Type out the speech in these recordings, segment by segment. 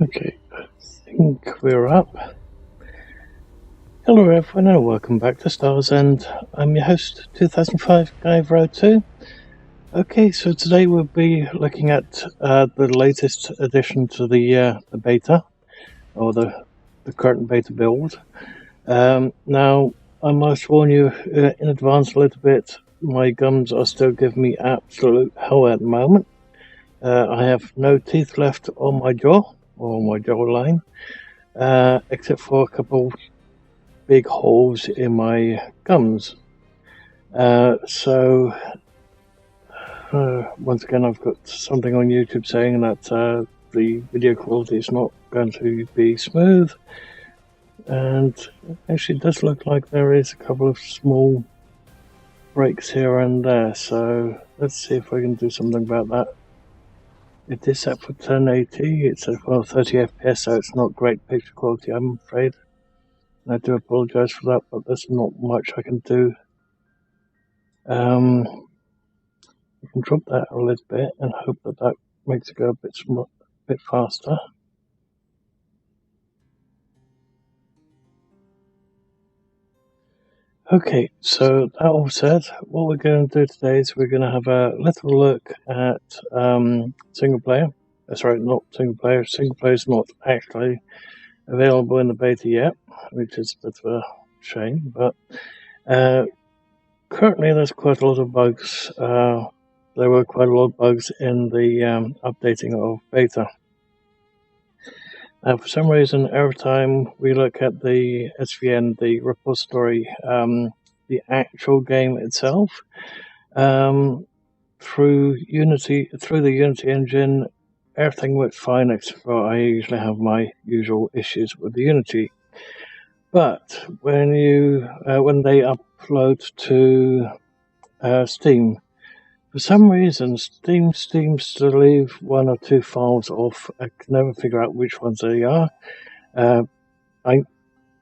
Okay, I think we're up. Hello everyone and welcome back to Stars End. I'm your host, 2005 Guy Road 2. Okay, so today we'll be looking at the latest addition to the beta, or the current beta build. Now, I must warn you in advance a little bit, my gums are still giving me absolute hell at the moment. I have no teeth left on my jaw, or my jawline, except for a couple big holes in my gums. So once again, I've got something on YouTube saying that the video quality is not going to be smooth, and actually it does look like there is a couple of small breaks here and there, so let's see if I can do something about that. It is set for 1080, it's at 30 FPS, so it's not great picture quality, I'm afraid. I do apologise for that, but there's not much I can do. I can drop that a little bit and hope that that makes it go a bit faster. Okay, so that all said, what we're going to do today is we're going to have a little look at single player. Sorry, not single player. Single player is not actually available in the beta yet, which is a bit of a shame, but currently there's quite a lot of bugs. There were quite a lot of bugs in the updating of beta. For some reason, every time we look at the SVN, the repository, the actual game itself, through the Unity engine, everything works fine, except for I usually have my usual issues with the Unity. But when they upload to Steam, for some reason, Steam seems to leave one or two files off. I can never figure out which ones they are. I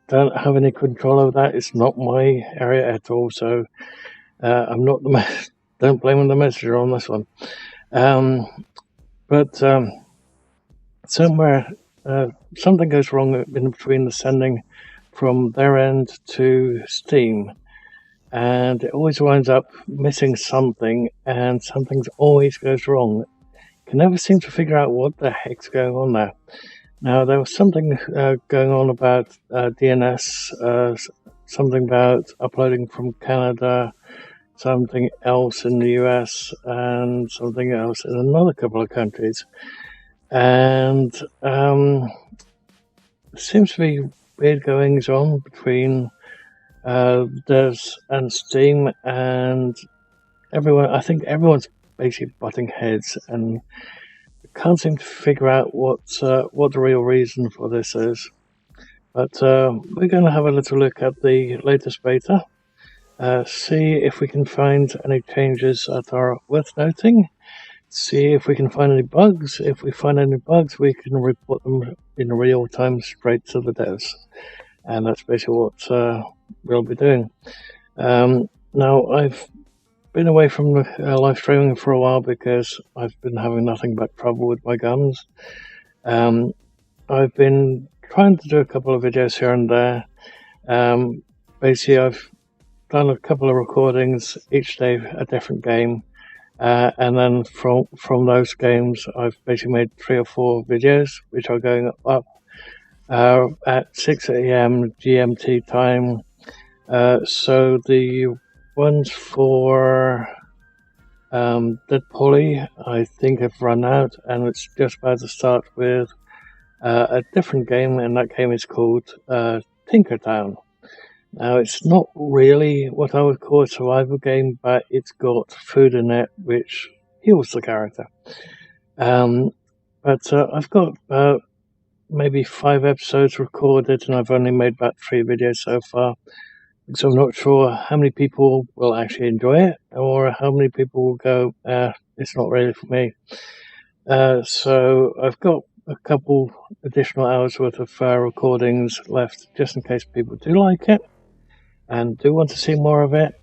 don't have any control over that. It's not my area at all, so I'm not don't blame the messenger on this one. But somewhere something goes wrong in between the sending from their end to Steam, and it always winds up missing something, and something always goes wrong. Can never seem to figure out what the heck's going on there. Now, there was something going on about DNS, something about uploading from Canada, something else in the US, and something else in another couple of countries. And there seems to be weird goings on between devs and Steam, and everyone. I think everyone's basically butting heads, and can't seem to figure out what the real reason for this is. But we're going to have a little look at the latest beta, see if we can find any changes that are worth noting, see if we can find any bugs. If we find any bugs, we can report them in real time straight to the devs, and that's basically what we'll be doing. Now, I've been away from live streaming for a while because I've been having nothing but trouble with my gums. I've been trying to do a couple of videos here and there. Basically, I've done a couple of recordings each day, a different game, and then from those games, I've basically made 3 or 4 videos, which are going up at 6 a.m. GMT time. So the ones for Dead Polly, I think have run out, and it's just about to start with a different game, and that game is called Tinkertown. Now, it's not really what I would call a survival game, but it's got food in it, which heals the character. But I've got maybe 5 episodes recorded, and I've only made about 3 videos so far. So I'm not sure how many people will actually enjoy it, or how many people will go, it's not really for me. So I've got a couple additional hours worth of recordings left, just in case people do like it and do want to see more of it.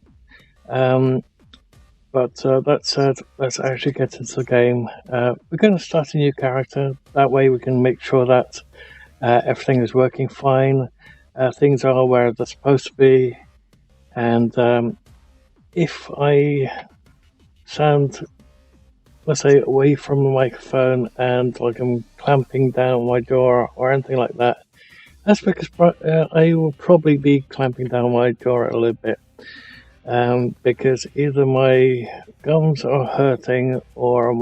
But that said, let's actually get into the game. We're going to start a new character. That way we can make sure that everything is working fine. Things are where they're supposed to be. And if I sound, let's say, away from the microphone and like I'm clamping down my jaw or anything like that, that's because I will probably be clamping down my jaw a little bit. Because either my gums are hurting or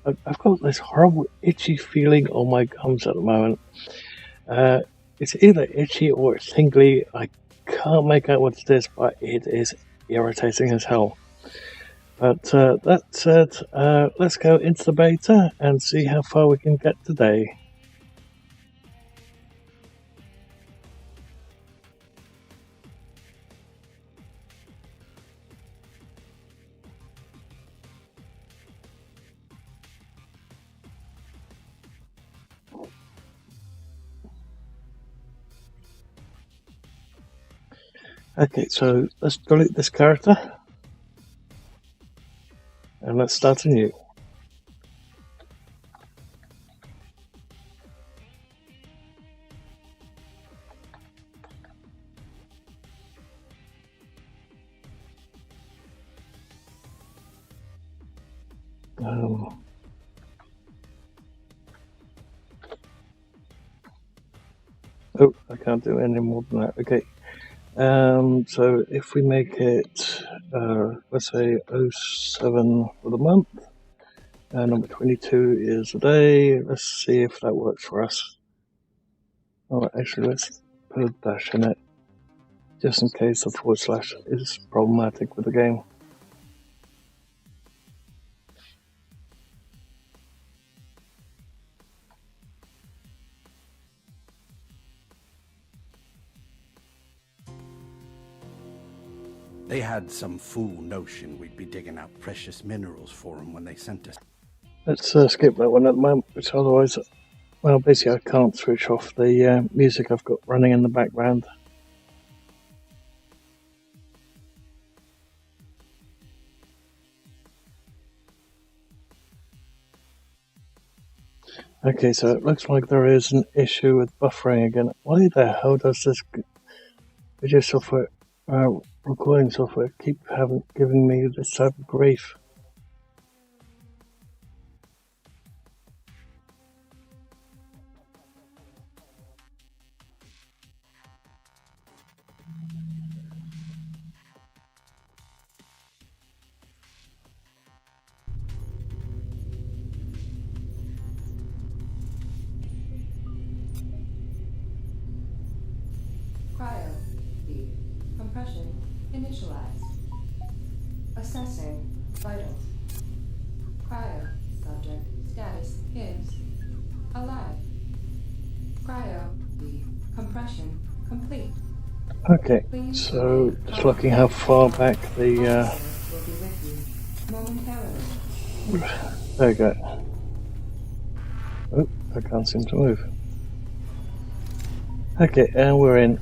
I've got this horrible itchy feeling on my gums at the moment. It's either itchy or it's tingly. I can't make out what it is, but it is irritating as hell. But that said, let's go into the beta and see how far we can get today. Okay, so let's delete this character and let's start anew. Oh, I can't do any more than that. Okay. So if we make it, let's say 07 for the month, number 22 is the day. Let's see if that works for us. Oh, actually, let's put a dash in it, just in case the / is problematic with the game. They had some fool notion we'd be digging out precious minerals for them when they sent us. Let's skip that one at the moment, which otherwise, well, basically I can't switch off the music I've got running in the background. Okay, so it looks like there is an issue with buffering again. Why the hell does this video software, recording software keep giving me this type of grief? Cryo feed. Compression initialized. Assessing vitals. Cryo subject status is alive. Cryo feed. Compression complete. Okay, so just looking how far back the Will be with you momentarily. there we go. Oh, I can't seem to move. Okay, and we're in.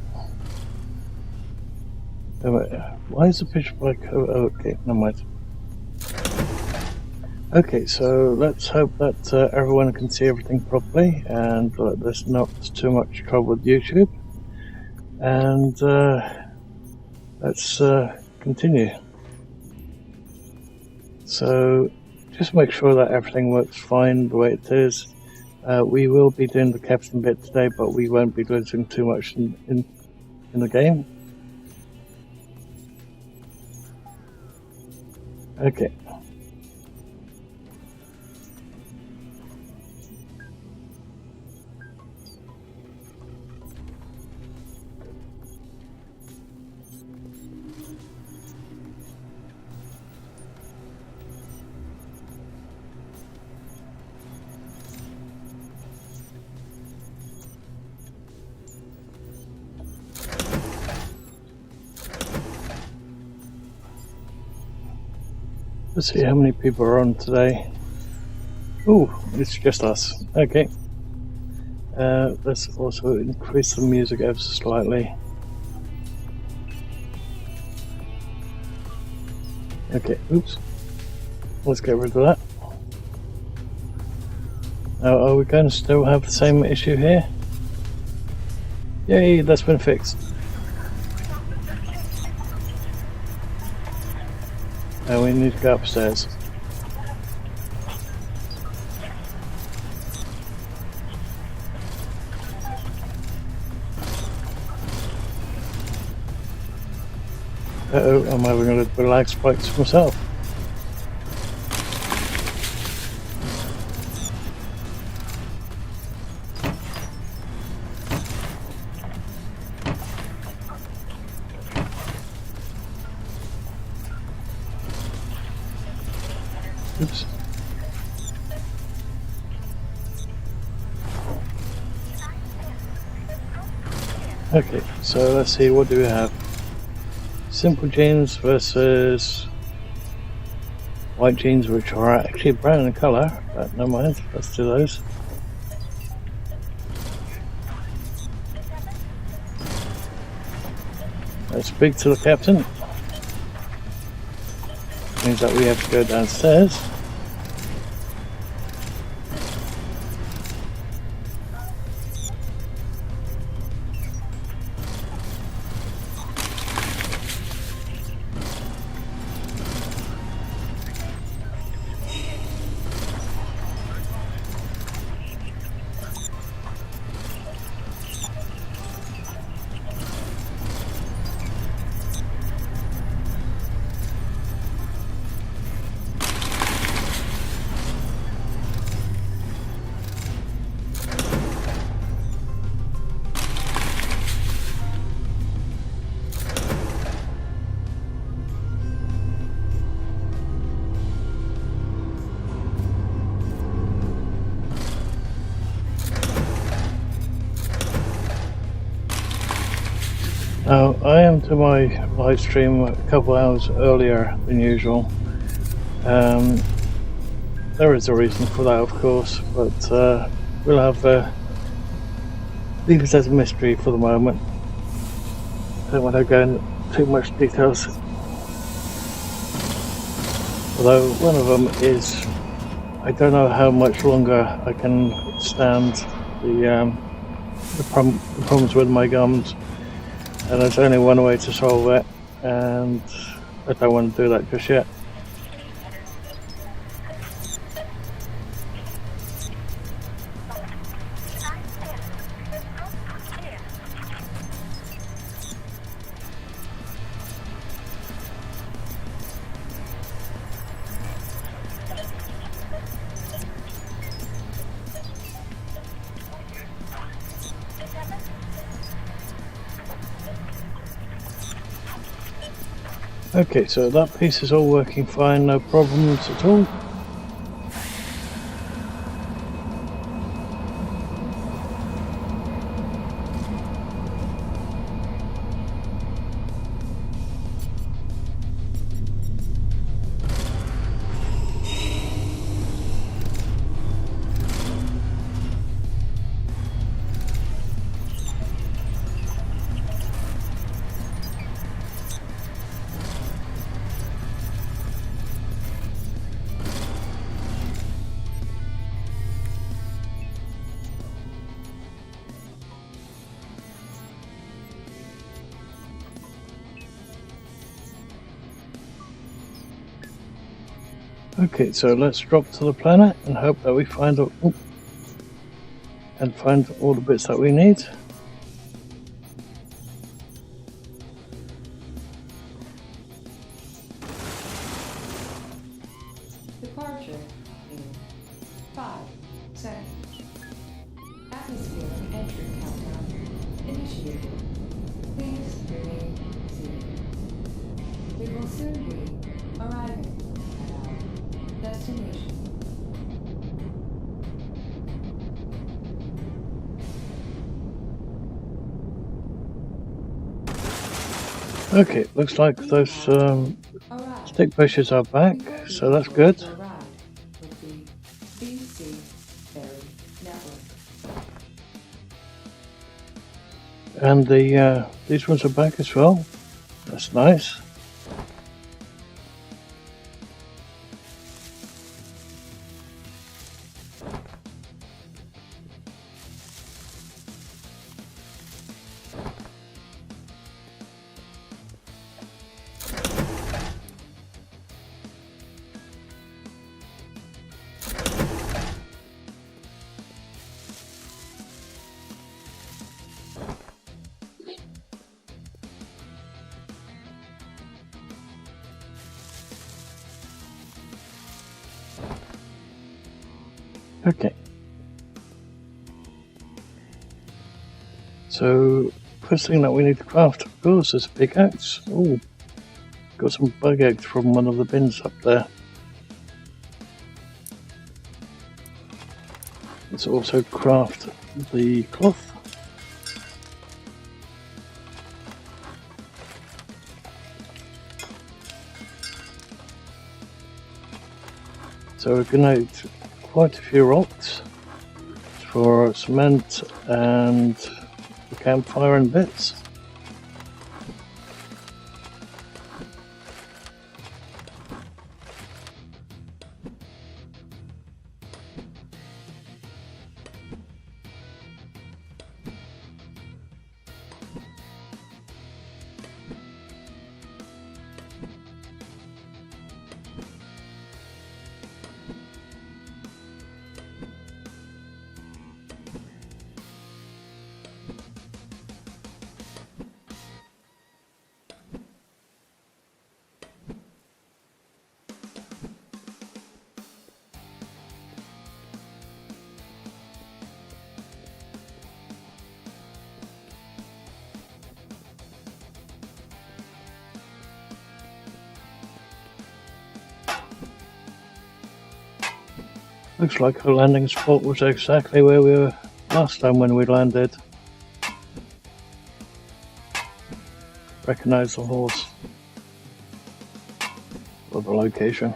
Why is the picture like? Oh, okay, never mind. Okay, so let's hope that everyone can see everything properly and there's not too much trouble with YouTube. And let's continue. So just make sure that everything works fine the way it is. We will be doing the captain bit today, but we won't be losing too much in the game. Okay. Let's see how many people are on today. Ooh, it's just us. Okay. Let's also increase the music ever so slightly. Okay, oops. Let's get rid of that. Now, are we going to still have the same issue here? Yay, that's been fixed. Now we need to go upstairs. Uh-oh, I'm having a little bit of lag spikes myself. Oops. Okay, so let's see, what do we have? Simple jeans versus white jeans, which are actually brown in colour, but never mind, let's do those. Let's speak to the captain. Means that we have to go downstairs. Now, I am to my live stream a couple hours earlier than usual. There is a reason for that, of course, but we'll have leave it as a mystery for the moment. Don't want to go into too much details. Although one of them is, I don't know how much longer I can stand the problems with my gums. And there's only one way to solve it, and I don't want to do that just yet. Okay, so that piece is all working fine, no problems at all. Okay, so let's drop to the planet and hope that we find all the bits that we need. Departure in 5 seconds. Atmospheric entry countdown initiated. Please remain seated. We will soon be arriving at our destination. Okay, looks like those stick pushes are back, so that's good. And these ones are back as well. That's nice. Okay. So, first thing that we need to craft, of course, is a pickaxe. Oh, got some bug eggs from one of the bins up there. Let's also craft the cloth. So we're going to need quite a few rocks for cement and the campfire and bits. Looks like our landing spot was exactly where we were last time when we landed. Recognize the horse or the location.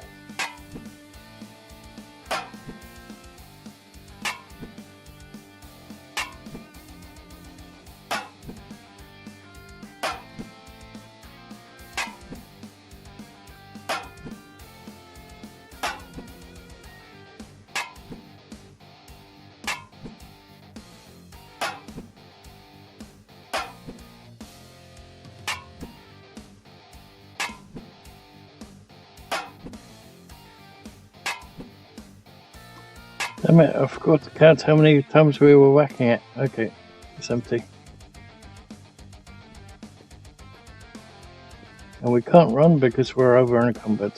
Damn it, I forgot to count how many times we were whacking it. Okay, it's empty. And we can't run because we're over encumbered.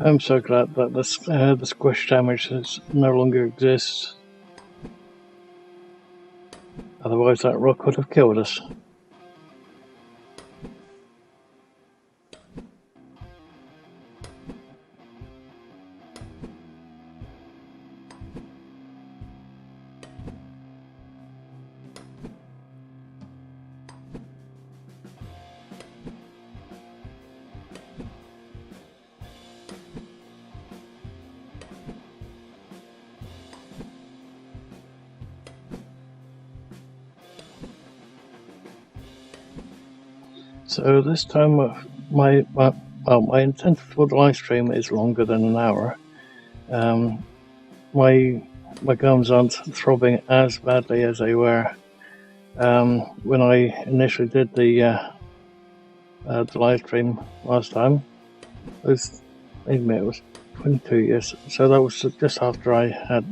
I'm so glad that the squish damage no longer exists. Otherwise that rock would have killed us. So this time, my intent for the live stream is longer than an hour. My gums aren't throbbing as badly as they were when I initially did the live stream last time. It was 22 years. So that was just after I had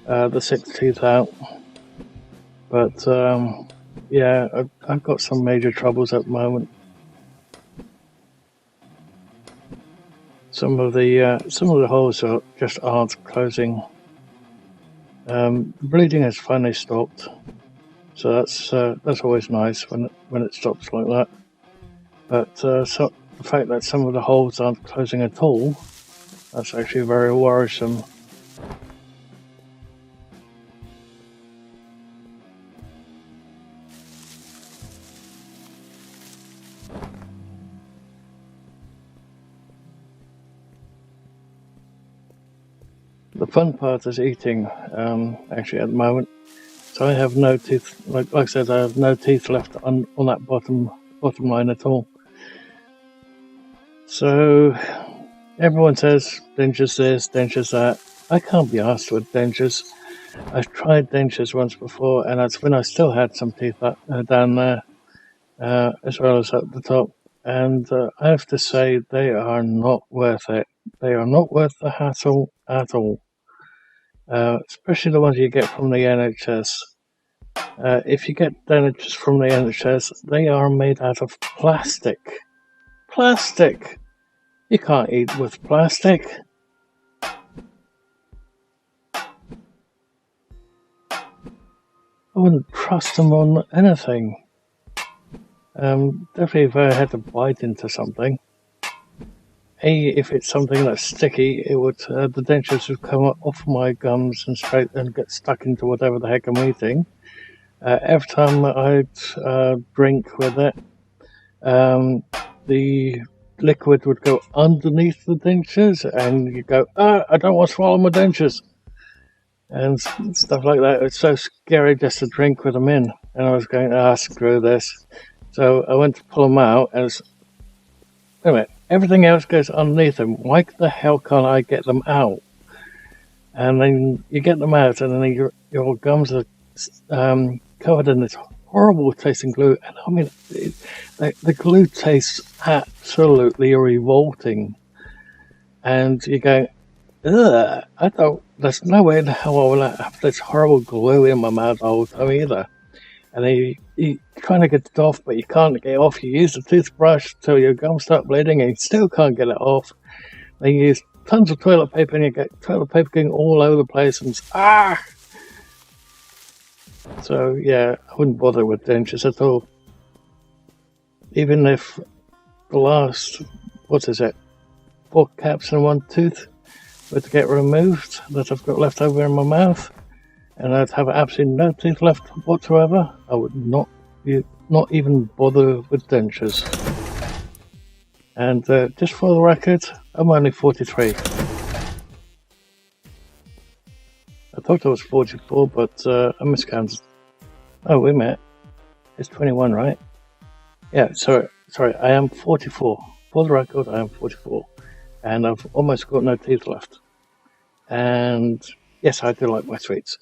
the 6 teeth out. But yeah, I've got some major troubles at the moment. Some of the holes just aren't closing. The bleeding has finally stopped, so that's always nice when it stops like that. But so the fact that some of the holes aren't closing at all, that's actually very worrisome. The fun part is eating, actually, at the moment. So I have no teeth, like I said, I have no teeth left on that bottom line at all. So everyone says dentures this, dentures that. I can't be asked with dentures. I've tried dentures once before, and that's when I still had some teeth down there, as well as at the top. And I have to say, they are not worth it. They are not worth the hassle at all. Especially the ones you get from the NHS. If you get dentures from the NHS, they are made out of plastic. Plastic! You can't eat with plastic. I wouldn't trust them on anything. Definitely if I had to bite into something. If it's something that's sticky, it would the dentures would come off my gums and get stuck into whatever the heck I'm eating. Every time I'd drink with it, the liquid would go underneath the dentures, and you go, I don't want to swallow my dentures, and stuff like that. It's so scary just to drink with them in, and I was going, screw this. So I went to pull them out, and wait a minute, everything else goes underneath them. Why the hell can't I get them out? And then you get them out, and then your gums are covered in this horrible tasting glue. And I mean, the glue tastes absolutely revolting. And you go, ugh, there's no way in hell I will have this horrible glue in my mouth the whole time either. And then you trying to get it off, but you can't get it off. You use the toothbrush till your gums start bleeding, and you still can't get it off. Then you use tons of toilet paper, and you get toilet paper going all over the place, and So yeah, I wouldn't bother with dentures at all. Even if the last, 4 caps and 1 tooth were to get removed that I've got left over in my mouth, and I'd have absolutely no teeth left whatsoever, I would not even bother with dentures. And just for the record, I'm only 43. I thought I was 44, but I miscounted. Oh, wait a minute. It's 21, right? Yeah, sorry, I am 44. For the record, I am 44. And I've almost got no teeth left. And yes, I do like my sweets.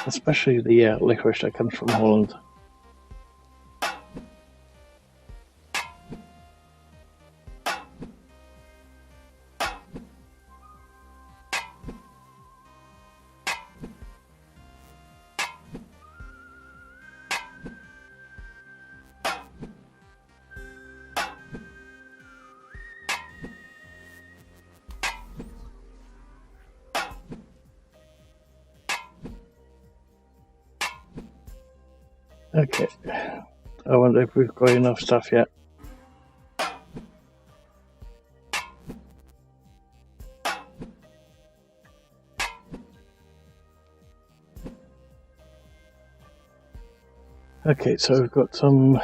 Especially the licorice that comes from Holland. Okay, I wonder if we've got enough stuff yet. Okay, so we've got some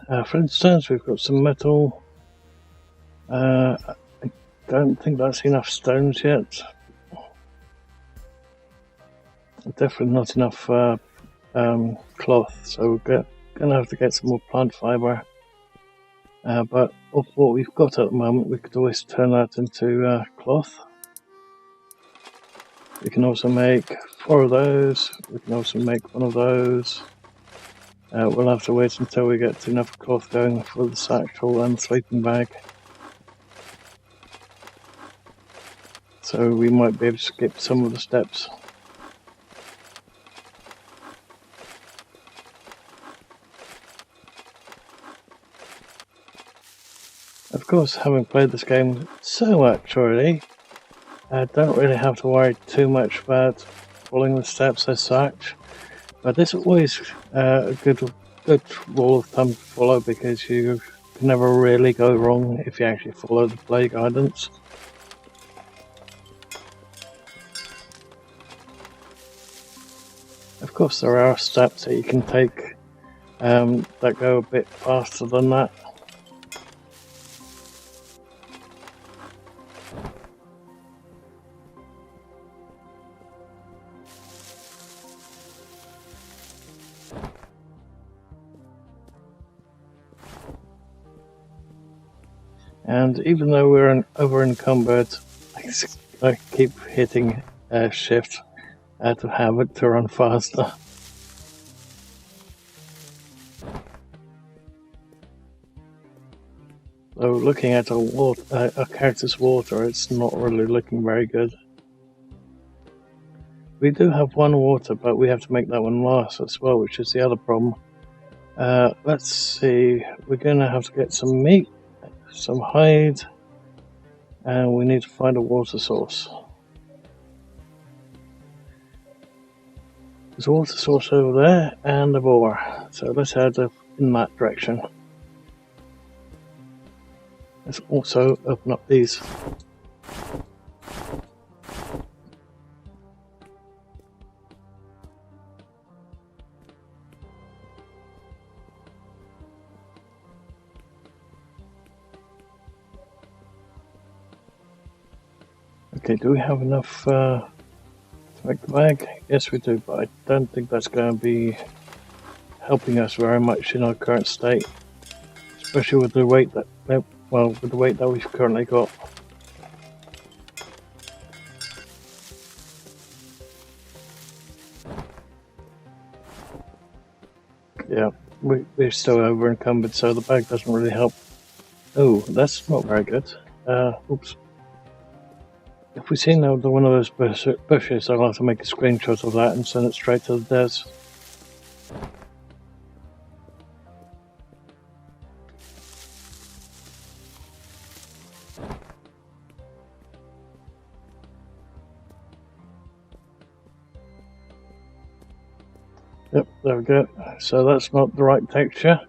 flintstones, we've got some metal. I don't think that's enough stones yet. Definitely not enough cloth, so we're gonna have to get some more plant fiber. But of what we've got at the moment, we could always turn that into cloth. We can also make 4 of those. We can also make 1 of those. We'll have to wait until we get enough cloth going for the satchel and the sleeping bag. So we might be able to skip some of the steps. Of course, having played this game so much already, I don't really have to worry too much about following the steps as such. But this is always a good rule of thumb to follow, because you can never really go wrong if you actually follow the play guidance. Of course, there are steps that you can take that go a bit faster than that. And even though we're over encumbered, I keep hitting shift out of habit to run faster. So looking at a character's water, it's not really looking very good. We do have one water, but we have to make that one last as well, which is the other problem. Let's see, we're going to have to get some meat, some hide, and we need to find a water source. There's a water source over there and a bore, so let's head up in that direction. Let's also open up these. Okay, do we have enough to make the bag? Yes, we do, but I don't think that's going to be helping us very much in our current state, especially with the weight that we've currently got. Yeah, we're still over encumbered, so the bag doesn't really help. Oh, that's not very good. Oops. If we see now one of those bushes, I'll have to make a screenshot of that and send it straight to the devs. Yep, there we go. So that's not the right texture.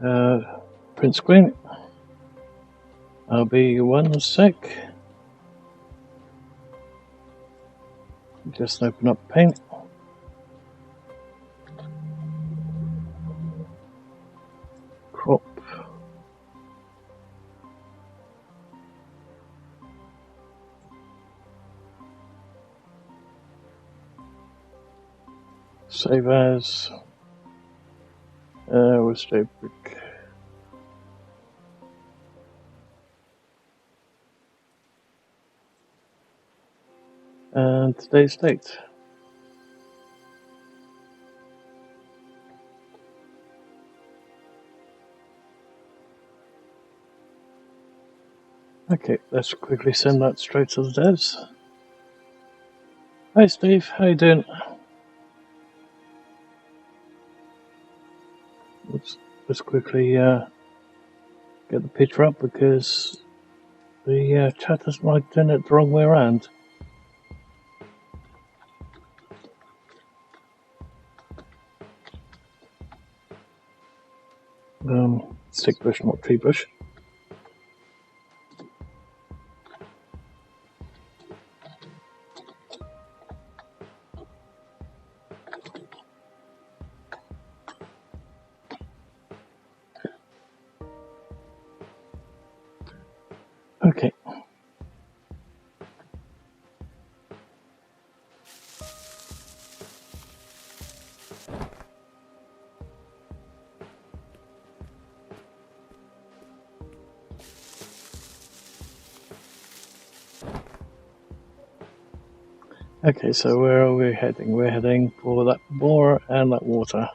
Print screen. I'll be 1 sec. Just open up paint. Crop. Save as. We'll stay brick. And today's date. Okay, let's quickly send that straight to the devs. Hi Steve, how you doing? Let's quickly get the picture up because the chat doesn't like doing it the wrong way around. Stick bush, not tree bush. Okay. Okay, so where are we heading? We're heading for that bore and that water.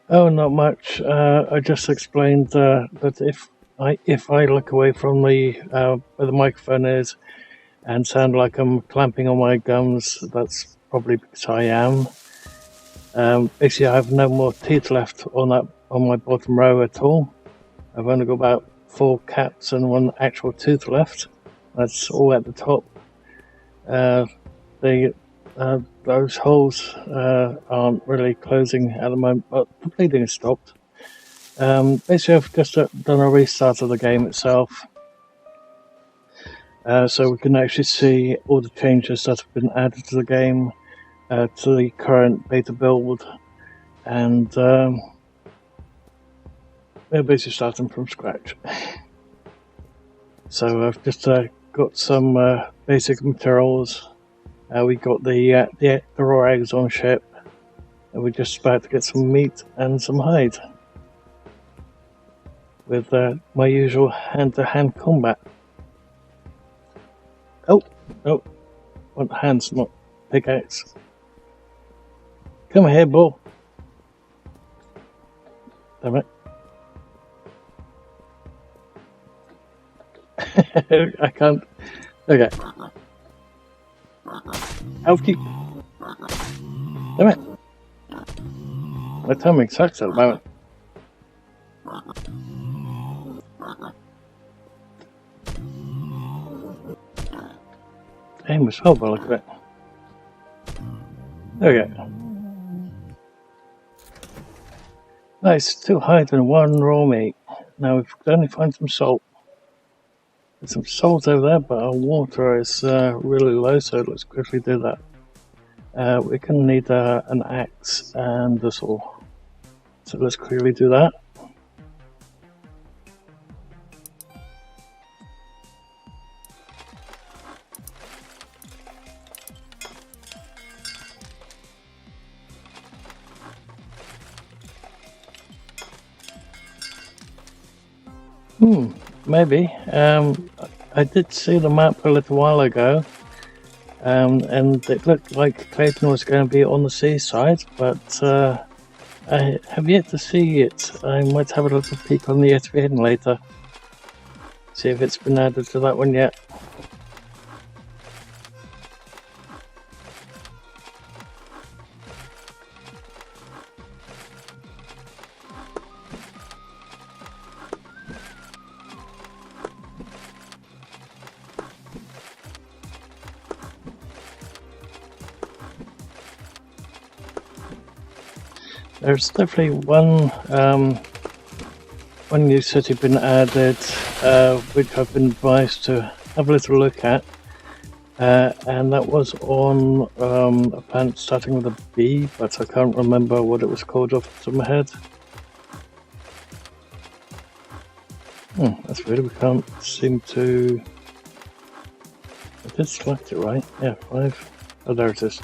Oh, not much. I just explained that if I look away from the where the microphone is and sound like I'm clamping on my gums, that's probably because I am. Basically, I have no more teeth left on my bottom row at all. I've only got about 4 caps and 1 actual tooth left. That's all at the top. The those holes aren't really closing at the moment, but the bleeding has stopped. Basically, I've just done a restart of the game itself, so we can actually see all the changes that have been added to the game, to the current beta build, and we're basically starting from scratch. So I've just got some basic materials. We got the raw eggs on ship, and we're just about to get some meat and some hide with my usual hand-to-hand combat. Oh, want hands, not pickaxe. Come here, bull. Damn it. I can't. Okay. Alfie. Damn it. My timing sucks at the moment. Aim was well by the look of it. There we go. Nice, 2 hide and 1 raw meat. Now we can only find some salt. There's some salt over there, but our water is really low, so let's quickly do that. We're going to need an axe and a saw. So let's quickly do that. Maybe. I did see the map a little while ago, and it looked like Clayton was going to be on the seaside, but I have yet to see it. I might have a little peek on the ESPN later, see if it's been added to that one yet. There's definitely one new city been added, which I've been advised to have a little look at, and that was on a planet starting with a B, but I can't remember what it was called off the top of my head. That's weird, we can't seem to... I did select it right, yeah, 5. Oh, there it is.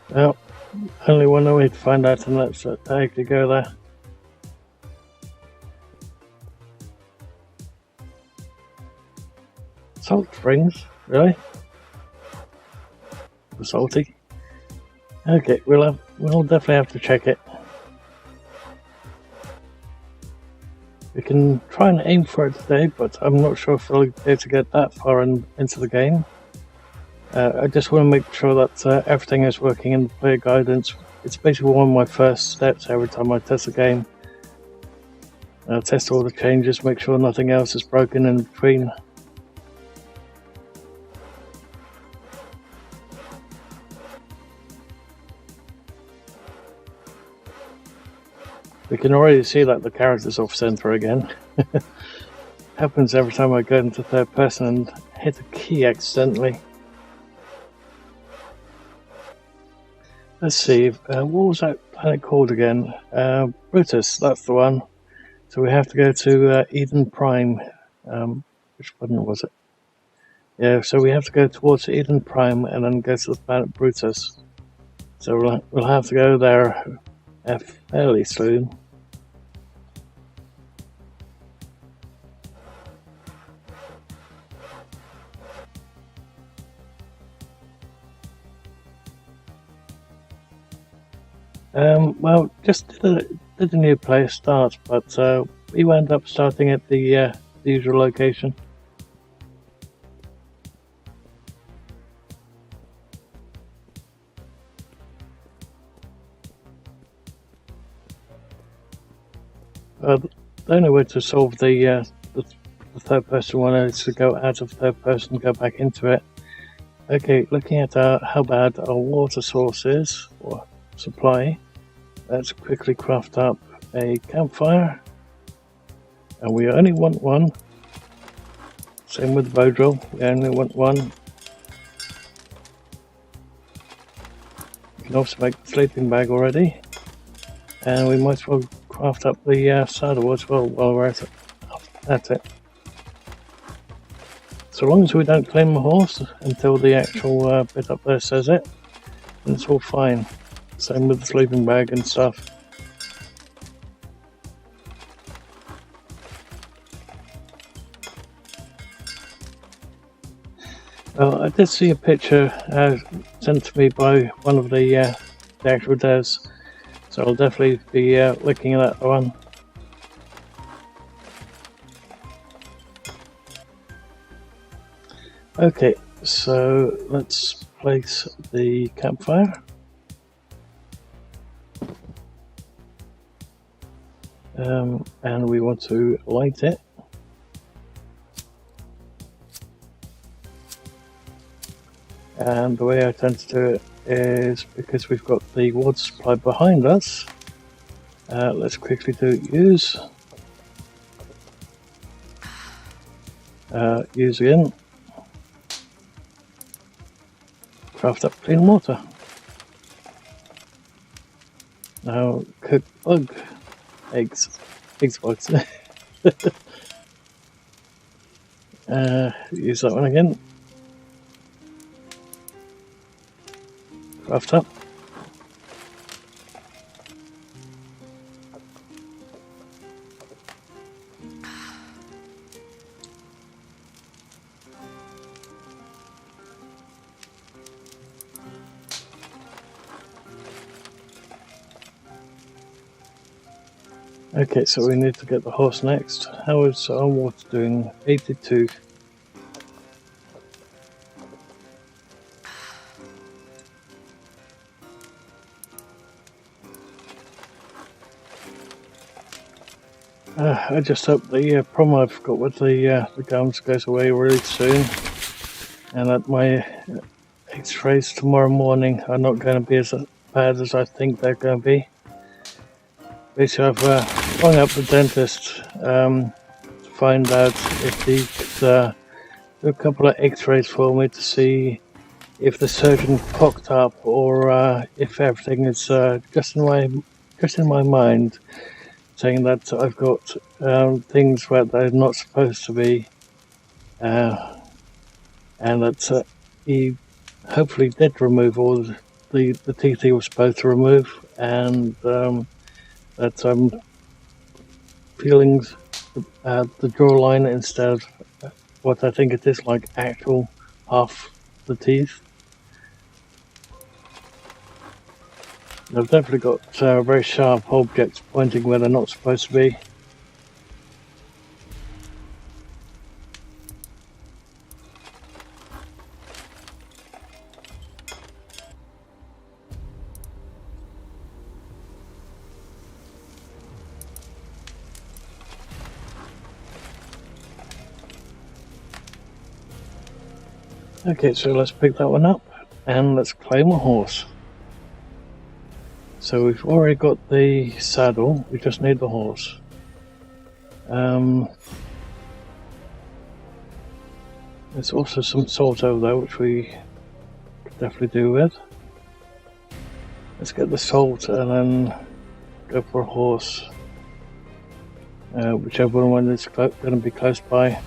Well, only one way to find out, and let's actually go there. Salt springs, really? Salty? Okay, we'll definitely have to check it. We can try and aim for it today, but I'm not sure if we'll be able to get that far into the game. I just want to make sure that everything is working in the player guidance. It's basically one of my first steps every time I test the game. Test all the changes, make sure nothing else is broken in between. We can already see that the character's off center again. Happens every time I go into third person and hit a key accidentally. Let's see, what was that planet called again? Brutus, that's the one. So we have to go to Eden Prime. Which one was it? Yeah, so we have to go towards Eden Prime and then go to the planet Brutus. So we'll have to go there fairly soon. Well, just did a new player start, but we wound up starting at the the usual location. The only way to solve the third person one is to go out of third person, go back into it. Okay, looking at how bad our water source is, or supply, let's quickly craft up a campfire. And we only want one. Same with the bow drill, we only want one. You can also make the sleeping bag already. And we might as well craft up the saddle as well while we're at it. So long as we don't claim the horse until the actual bit up there says it, then it's all fine. Same with the sleeping bag and stuff. I did see a picture sent to me by one of the actual devs, so I'll definitely be looking at that one. Okay, so let's place the campfire. And we want to light it. And the way I tend to do it is, because we've got the water supply behind us, let's quickly do use. Use again. Craft up clean water. Now cook bug eggs. Bugs. Use that one again. Craft up. Okay, so we need to get the horse next. How is our water doing? 82. I just hope the problem I've got with the gums goes away really soon, and that my x-rays tomorrow morning are not going to be as bad as I think they're going to be. Basically, I've rung up the dentist to find out if he could do a couple of x-rays for me to see if the surgeon cocked up, or if everything is just in my mind, saying that I've got things where they're not supposed to be, and that he hopefully did remove all the teeth he was supposed to remove, and that I'm feeling the jawline instead of what I think it is, like actual half the teeth. They've definitely got very sharp objects pointing where they're not supposed to be. Okay, so let's pick that one up and let's claim a horse. So we've already got the saddle, we just need the horse. There's also some salt over there which we could definitely do with. Let's get the salt and then go for a horse, whichever one is going to be close by.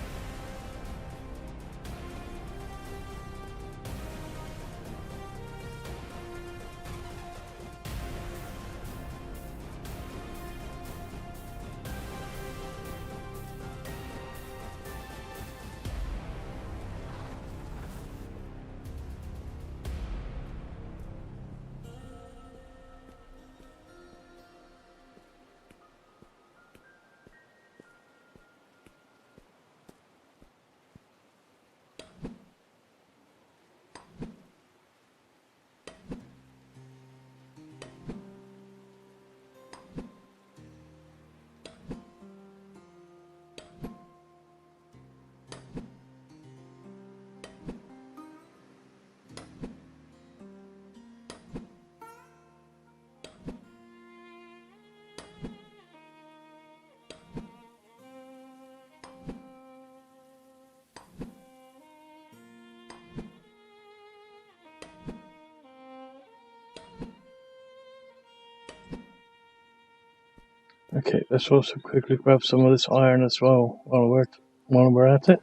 Okay, let's also quickly grab some of this iron as well while we're at it.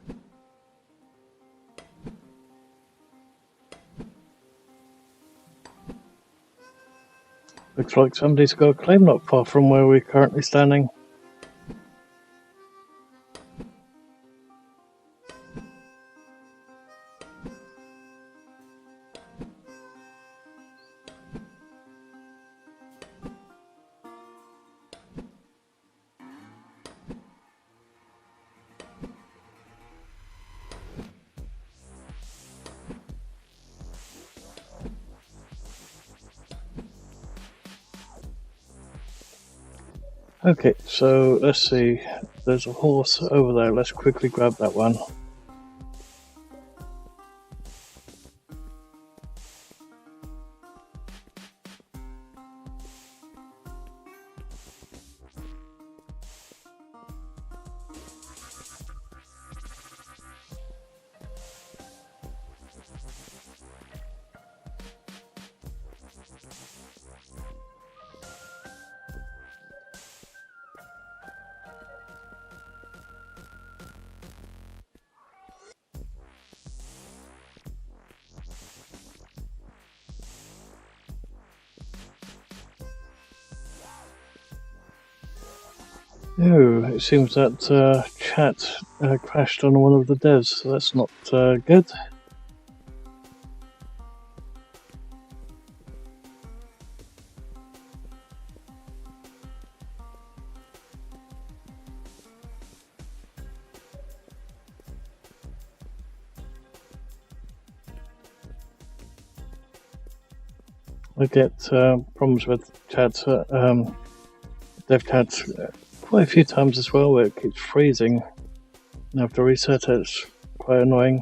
Looks like somebody's got a claim not far from where we're currently standing. Okay, so let's see. There's a horse over there. Let's quickly grab that one. Oh, it seems that chat crashed on one of the devs, so that's not good. I get problems with chat, dev chat quite a few times as well, where it keeps freezing. And I have to reset it. It's quite annoying.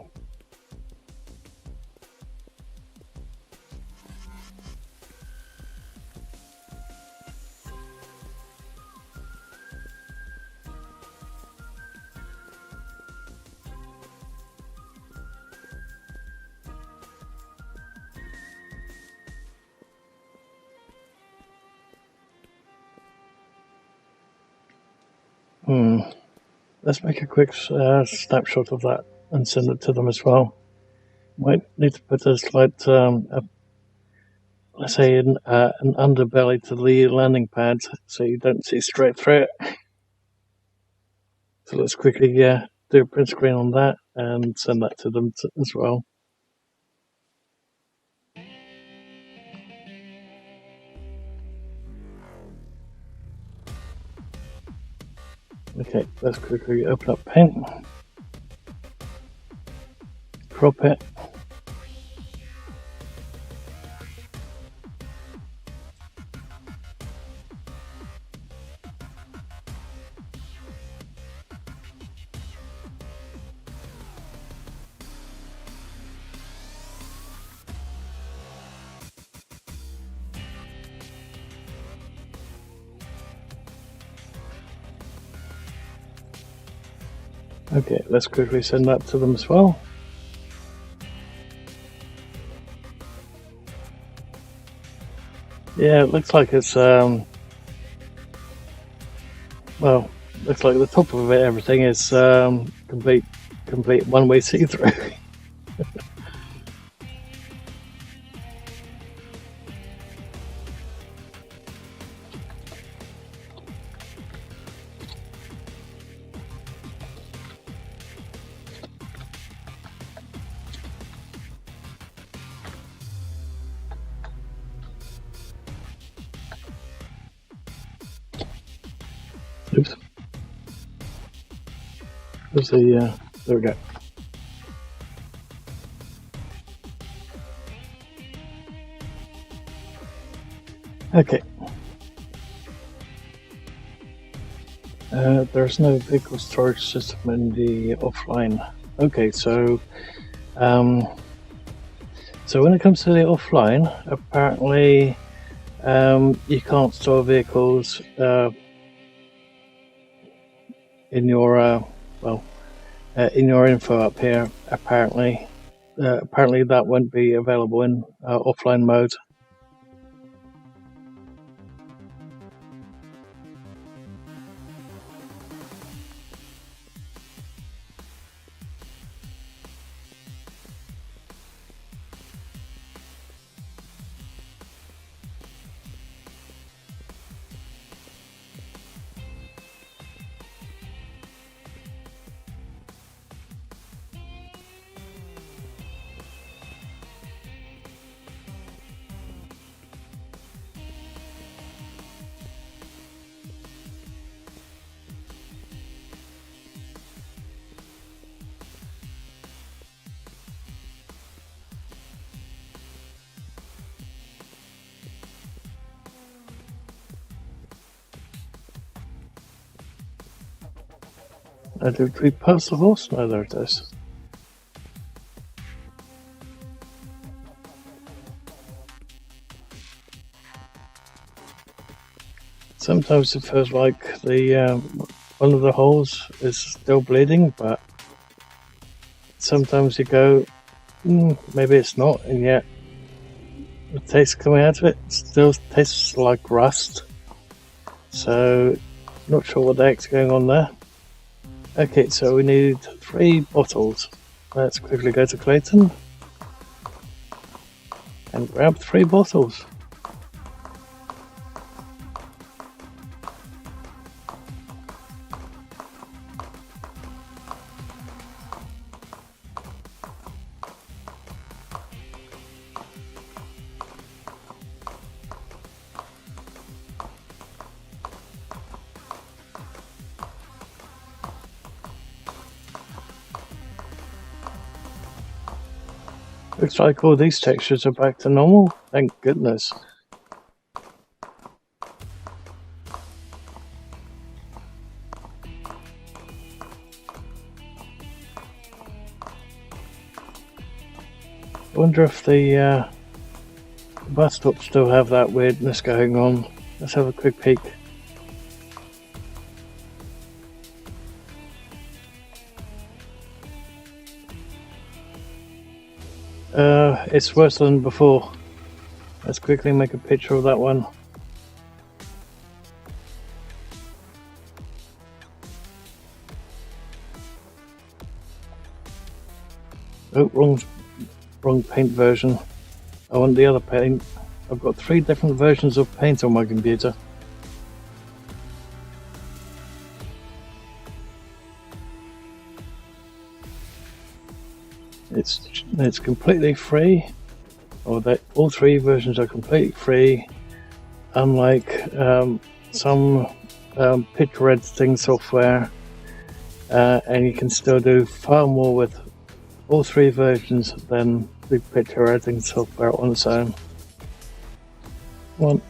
Let's make a quick snapshot of that and send it to them as well. Might need to put a slight, let's say, an underbelly to the landing pad so you don't see straight through it. So let's quickly do a print screen on that and send that to them as well. Okay, let's quickly open up Paint, crop it. Okay, let's quickly send that to them as well. Yeah, it looks like it's well, looks like the top of it, everything is complete one-way see-through. Oops. There's the there we go. Okay. There's no vehicle storage system in the offline. Okay, so so when it comes to the offline, apparently you can't store vehicles in your in your info up here. Apparently that won't be available in offline mode. Did we pass the horse? No, there it is. Sometimes it feels like the one of the holes is still bleeding, but sometimes you go, maybe it's not, and yet the taste coming out of it still tastes like rust. So, not sure what the heck's going on there. Okay, so we need 3 bottles. Let's quickly go to Clayton and grab 3 bottles. Looks like all these textures are back to normal. Thank goodness. I wonder if the bus stops still have that weirdness going on. Let's have a quick peek. It's worse than before. Let's quickly make a picture of that one. Oh, wrong paint version. I want the other paint. I've got 3 different versions of paint on my computer. It's completely free, or that all 3 versions are completely free, unlike some picture editing software, and you can still do far more with all 3 versions than the picture editing software on its own. One.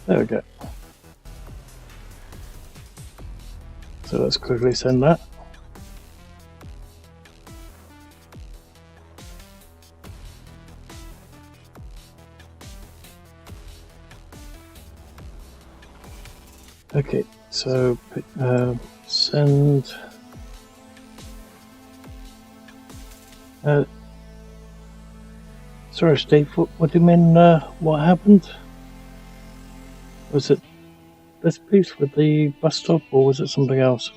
There we go. So let's quickly send that. Okay, so send. Sorry, Steve. What do you mean? What happened? Was it this piece with the bus stop, or was it something else?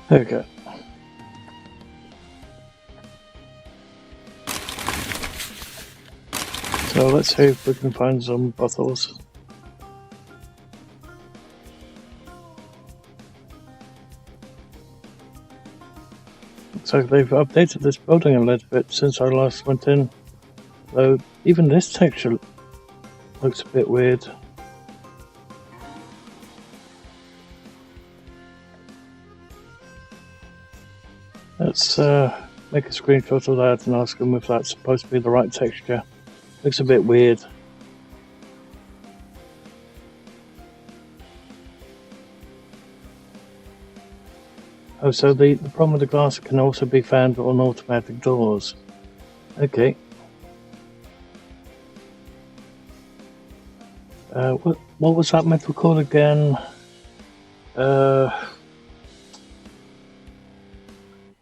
Okay. So let's see if we can find some bottles. Looks like they've updated this building a little bit since I last went in. Though even this texture looks a bit weird. Let's make a screenshot of that and ask them if that's supposed to be the right texture. Looks a bit weird. Oh, so the problem with the glass can also be found on automatic doors. Okay. What was that metal called again?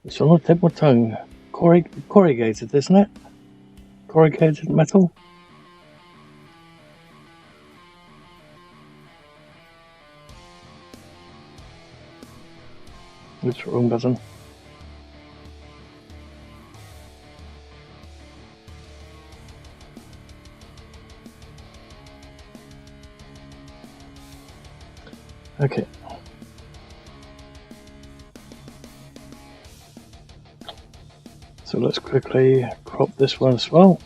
It's on the tip of my tongue. Corrugated, isn't it? Corrugated metal? Oops, wrong button. Okay. So let's quickly crop this one as well.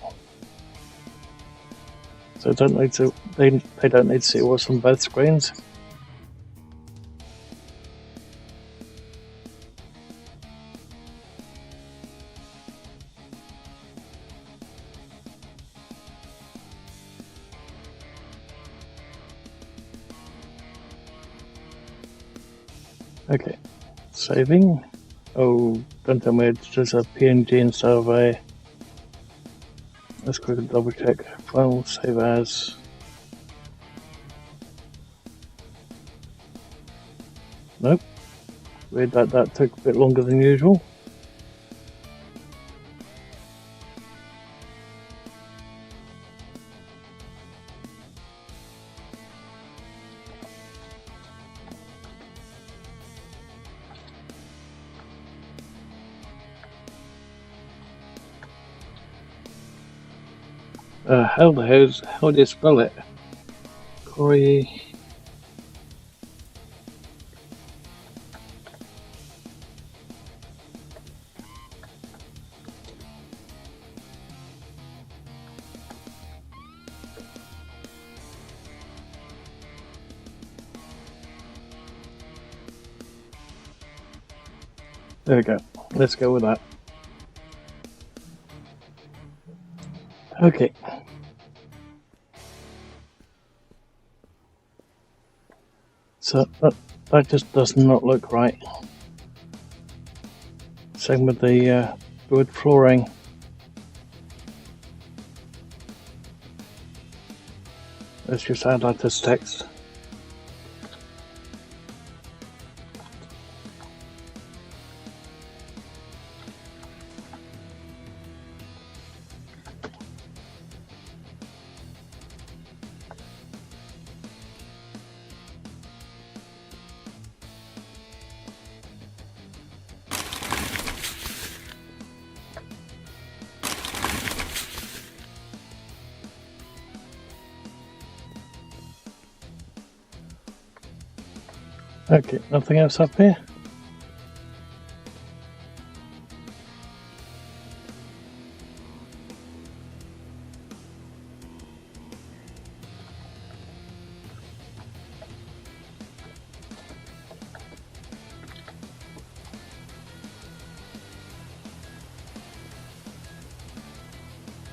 So don't need to, they don't need to see what's on both screens. Okay, saving. Oh, don't tell me it's just a PNG instead of a. Let's quickly double check. File save as. Nope. Weird that took a bit longer than usual. How do you spell it? Corey. There we go. Let's go with that. Okay. So that just does not look right. Same with the wood flooring. Let's just add that as text. Okay, nothing else up here?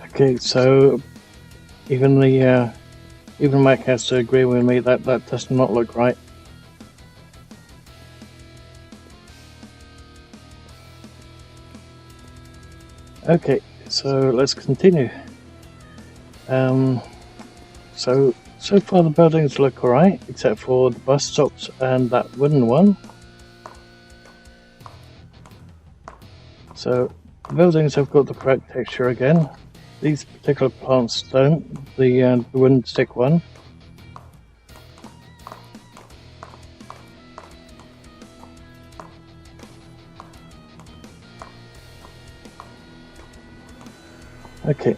Okay, so even Mac has to agree with me that that does not look right. Okay, so let's continue. So far the buildings look alright, except for the bus stops and that wooden one. So the buildings have got the correct texture again. These particular plants don't, the wooden stick one. Okay,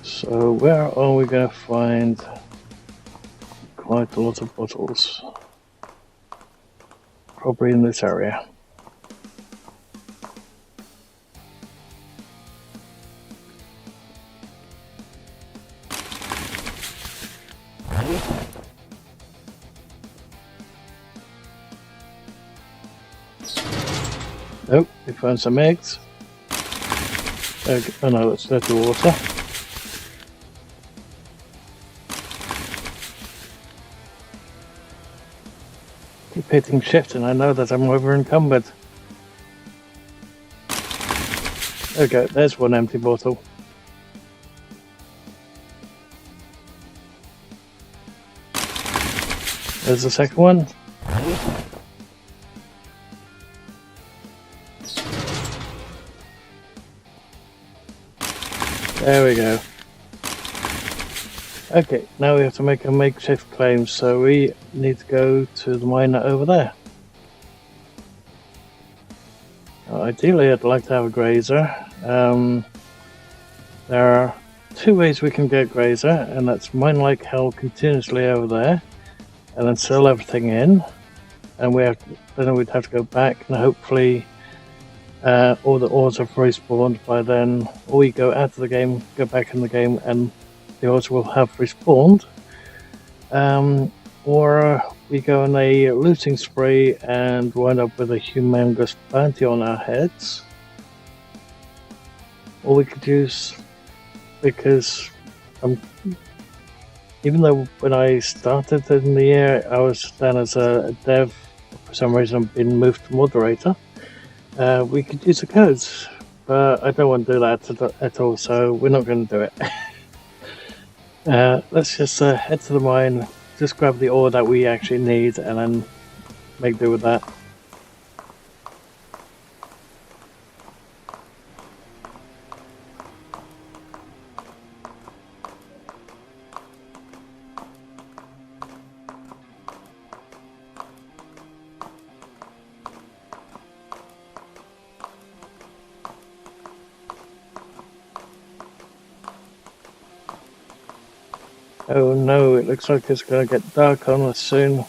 so where are we going to find quite a lot of bottles? Probably in this area. Oh, we found some eggs. Oh no, that's dirty water. Keep hitting shift and I know that I'm over encumbered. Okay, there's one empty bottle. There's the second one. There we go. Okay, now we have to make a makeshift claim, so we need to go to the miner over there. Ideally, I'd like to have a grazer. There are two ways we can get grazer, and that's mine like hell continuously over there, and then seal everything in, and then we'd have to go back and hopefully all the ores have respawned by then, or we go out of the game, go back in the game, and the ores will have respawned. Or we go on a looting spree and wind up with a humongous bounty on our heads. Or we could use, because even though when I started in the year I was down as a dev, for some reason I've been moved to moderator, we could use the codes, but I don't want to do that at all, so we're not going to do it. Let's just head to the mine, just grab the ore that we actually need, and then make do with that. Oh no, it looks like it's going to get dark on us soon.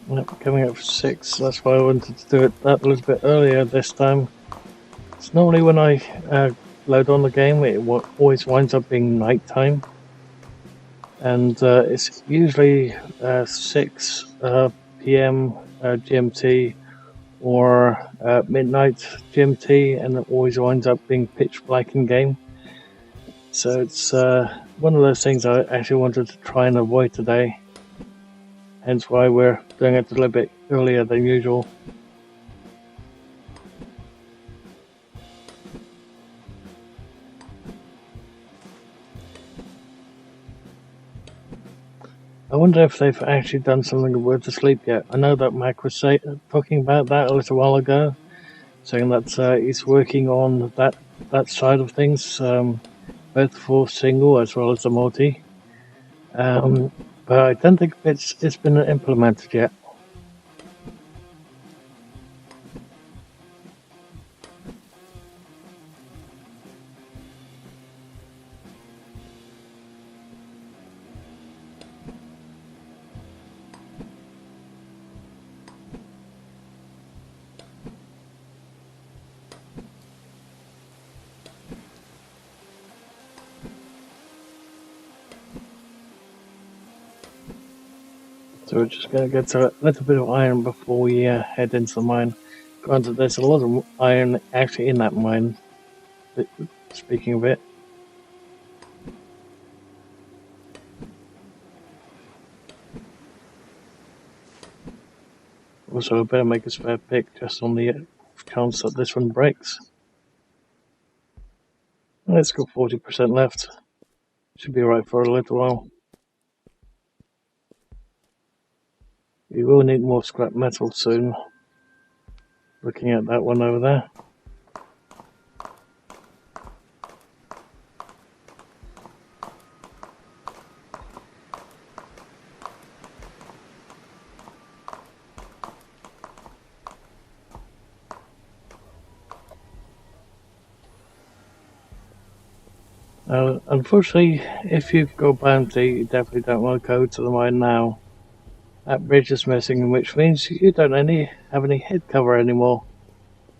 Yep, coming up for 6, that's why I wanted to do it that little bit earlier this time. It's normally when I load on the game, it always winds up being night time. And it's usually 6 p.m. GMT or midnight GMT, and it always winds up being pitch black in game. So it's one of those things I actually wanted to try and avoid today. Hence why we're doing it a little bit earlier than usual. I wonder if they've actually done something with the sleep yet. I know that Mac was talking about that a little while ago, saying that he's working on that side of things, both for single as well as the multi. But I don't think it's been implemented yet. So we're just going to get to a little bit of iron before we head into the mine. Granted, there's a lot of iron actually in that mine, speaking of it. Also, I better make a spare pick just on the chance that this one breaks. Let's go 40% left. Should be alright for a little while. We will need more scrap metal soon. Looking at that one over there. Unfortunately, if you go bounty, you definitely don't want to go to the mine now. That bridge is missing, which means you don't have any head cover anymore,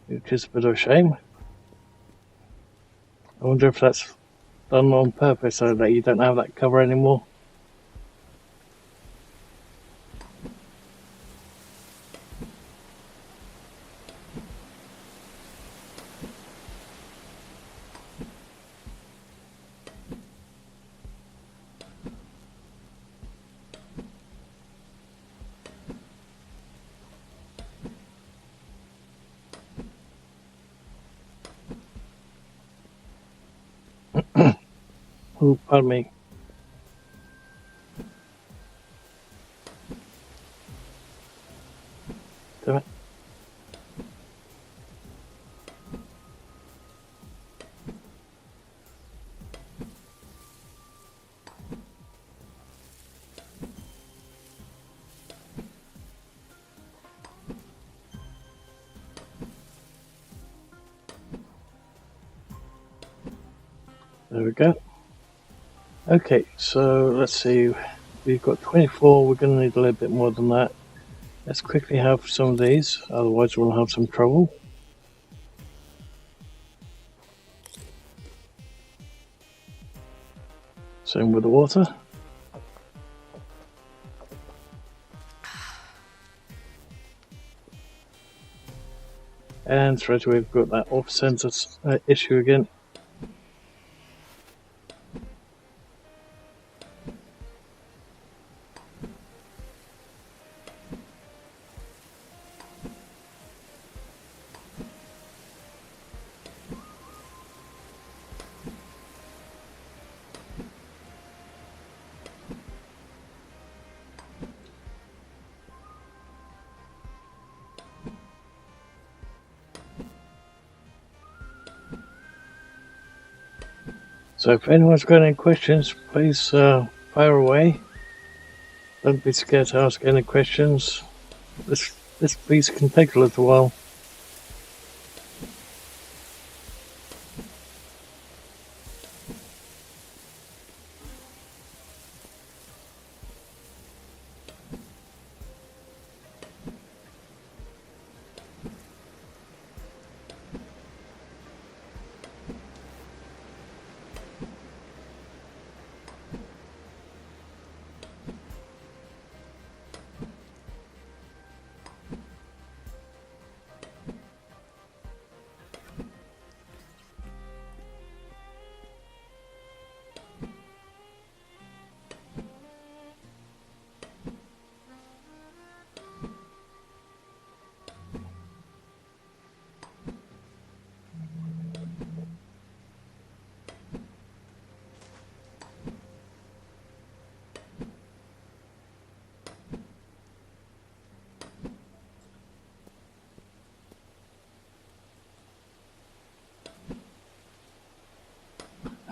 which is a bit of a shame. I wonder if that's done on purpose so that you don't have that cover anymore. Oh, pardon me. Damn it. There we go. Okay, so let's see. We've got 24. We're going to need a little bit more than that. Let's quickly have some of these, otherwise we'll have some trouble. Same with the water. And straight away we've got that off-center issue again. So if anyone's got any questions, please fire away. Don't be scared to ask any questions. This piece can take a little while.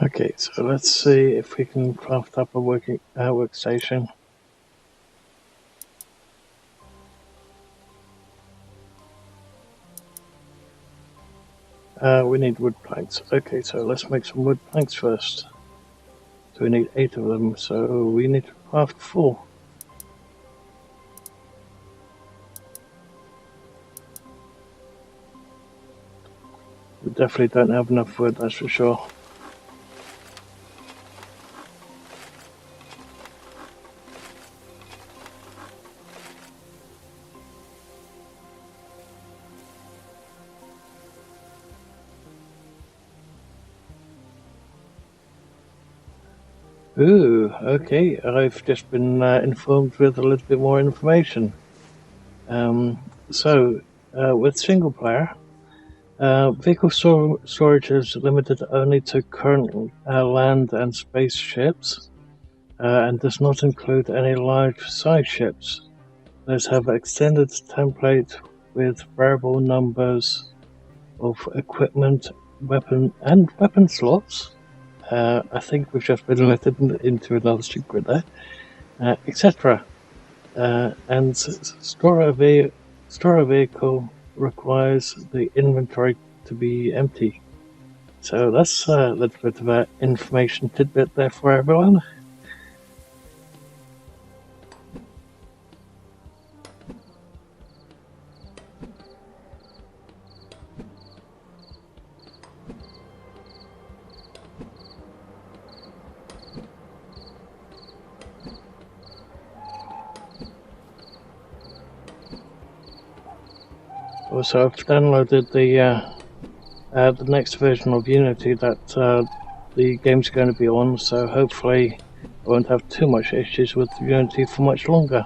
Okay, so let's see if we can craft up a working workstation. We need wood planks. Okay, so let's make some wood planks first. So we need 8 of them, so we need to craft 4. We definitely don't have enough wood, that's for sure. Ooh, okay, I've just been informed with a little bit more information. With single player, vehicle storage is limited only to current land and space ships, and does not include any large size ships. Those have extended template with variable numbers of equipment, weapon slots. I think we've just been let into another secret there, etc. And store a vehicle requires the inventory to be empty. So that's a little bit of an information tidbit there for everyone. Also, I've downloaded the next version of Unity that the game's going to be on, so hopefully I won't have too much issues with Unity for much longer.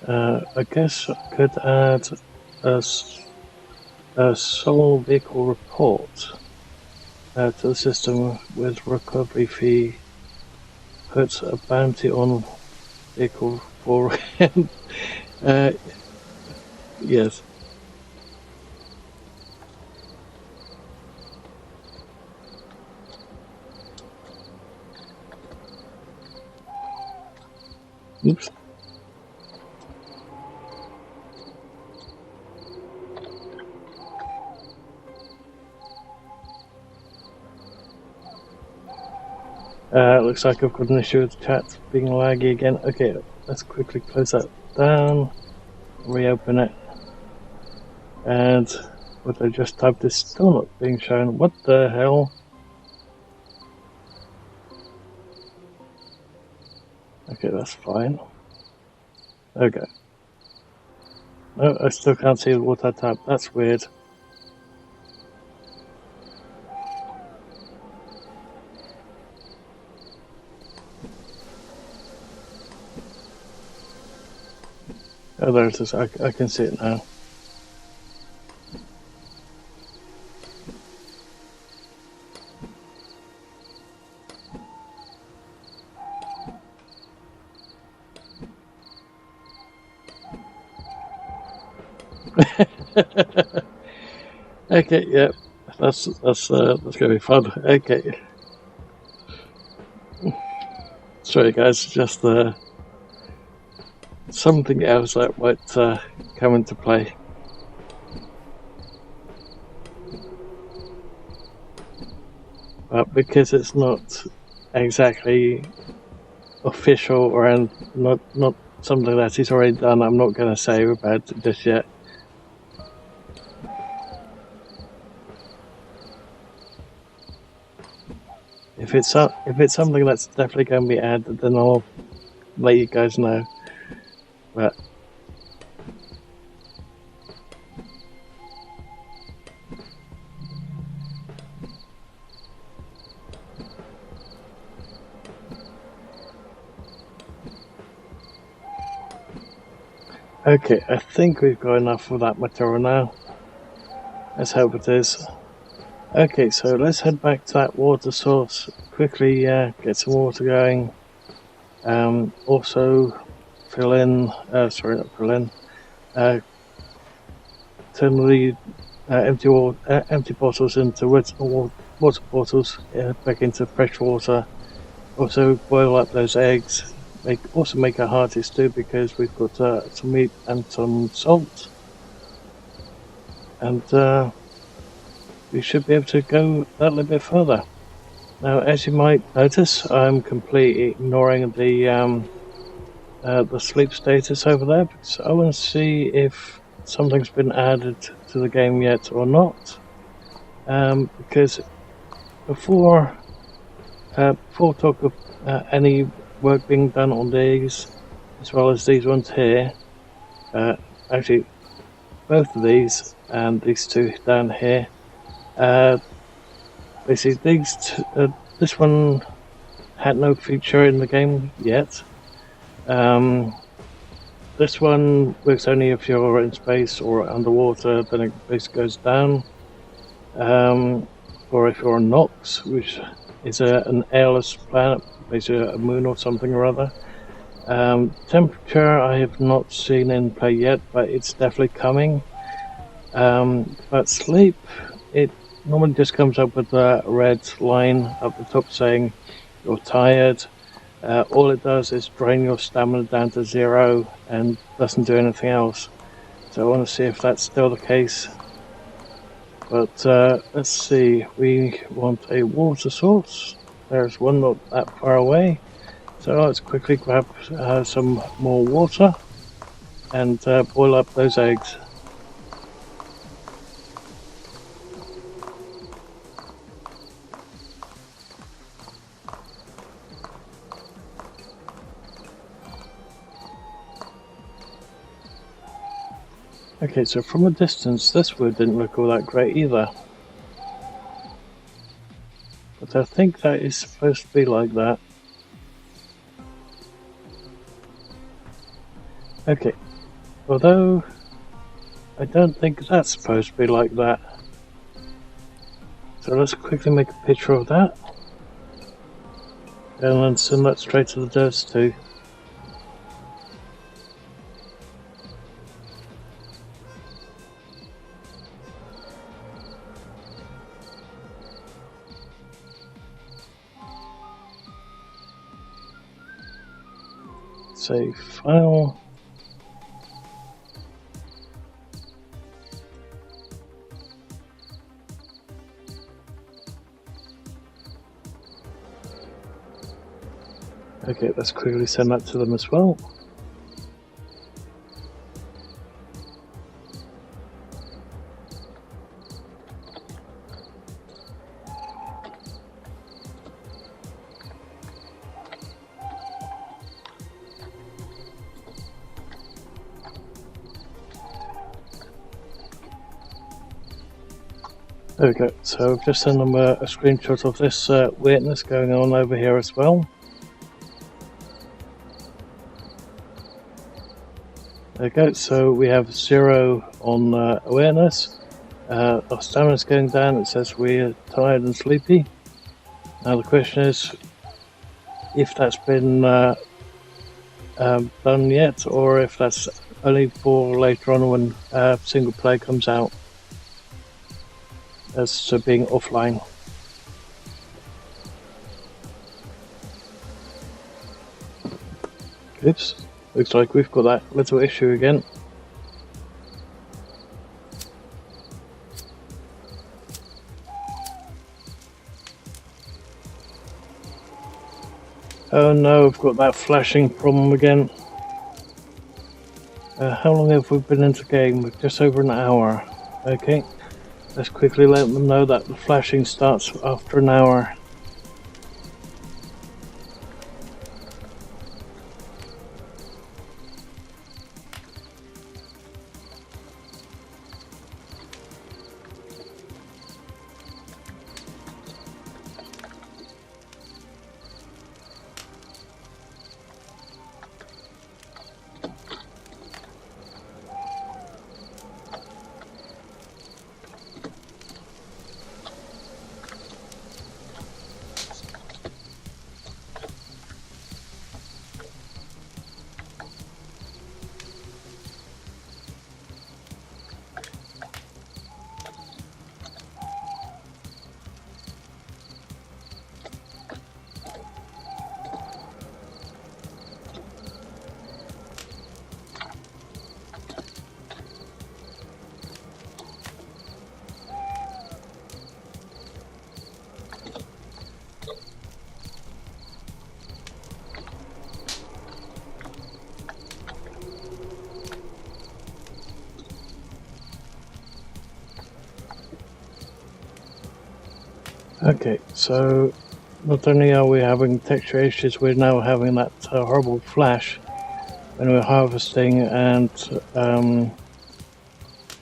I guess I could add a sole vehicle report to the system with recovery fee. Puts a bounty on vehicle for him. Yes. Oops. Looks like I've got an issue with the chat being laggy again. Okay, let's quickly close that down, reopen it, and what I just typed is still not being shown. What the hell? Okay, that's fine. Okay. No, I still can't see what I tapped. That's weird. Oh, there it is. I can see it now. Okay, yeah, that's gonna be fun. Okay, sorry guys, just something else that might come into play. But because it's not exactly official or not something that he's already done, I'm not going to say about it just yet. If it's something that's definitely going to be added, then I'll let you guys know. But okay, I think we've got enough of that material now. Let's hope it is. Okay, so let's head back to that water source. Quickly get some water going. Also fill in, sorry, not fill in. Turn the empty bottles into water bottles back into fresh water. Also boil up those eggs. Also make a hearty stew because we've got some meat and some salt. And we should be able to go that little bit further. Now, as you might notice, I'm completely ignoring the sleep status over there because I want to see if something's been added to the game yet or not. Because before talk of any work being done on these, as well as these ones here, actually both of these and these two down here. Basically, this one had no feature in the game yet. This one works only if you're in space or underwater, then it basically goes down. Or if you're on Nox, which is an airless planet, basically a moon or something or other. Temperature I have not seen in play yet, but it's definitely coming. But sleep, it normally just comes up with a red line up the top saying you're tired. All it does is drain your stamina down to 0 and doesn't do anything else. So I want to see if that's still the case. But let's see, we want a water source. There's one not that far away. So let's quickly grab some more water and boil up those eggs. Okay, so from a distance, this wood didn't look all that great either. But I think that is supposed to be like that. Okay, although I don't think that's supposed to be like that. So let's quickly make a picture of that. And then send that straight to the OST. Save file. Okay, let's quickly send that to them as well. There we go, so I've just sent them a screenshot of this weirdness going on over here as well. There we go, so we have 0 on awareness. Our stamina's going down, it says we're tired and sleepy. Now the question is if that's been done yet, or if that's only for later on when single player comes out. As to being offline. Oops, looks like we've got that little issue again. Oh no, we've got that flashing problem again. How long have we been into the game? Just over an hour. Okay. Let's quickly let them know that the flashing starts after an hour. Okay, so not only are we having texture issues, we're now having that horrible flash when we're harvesting and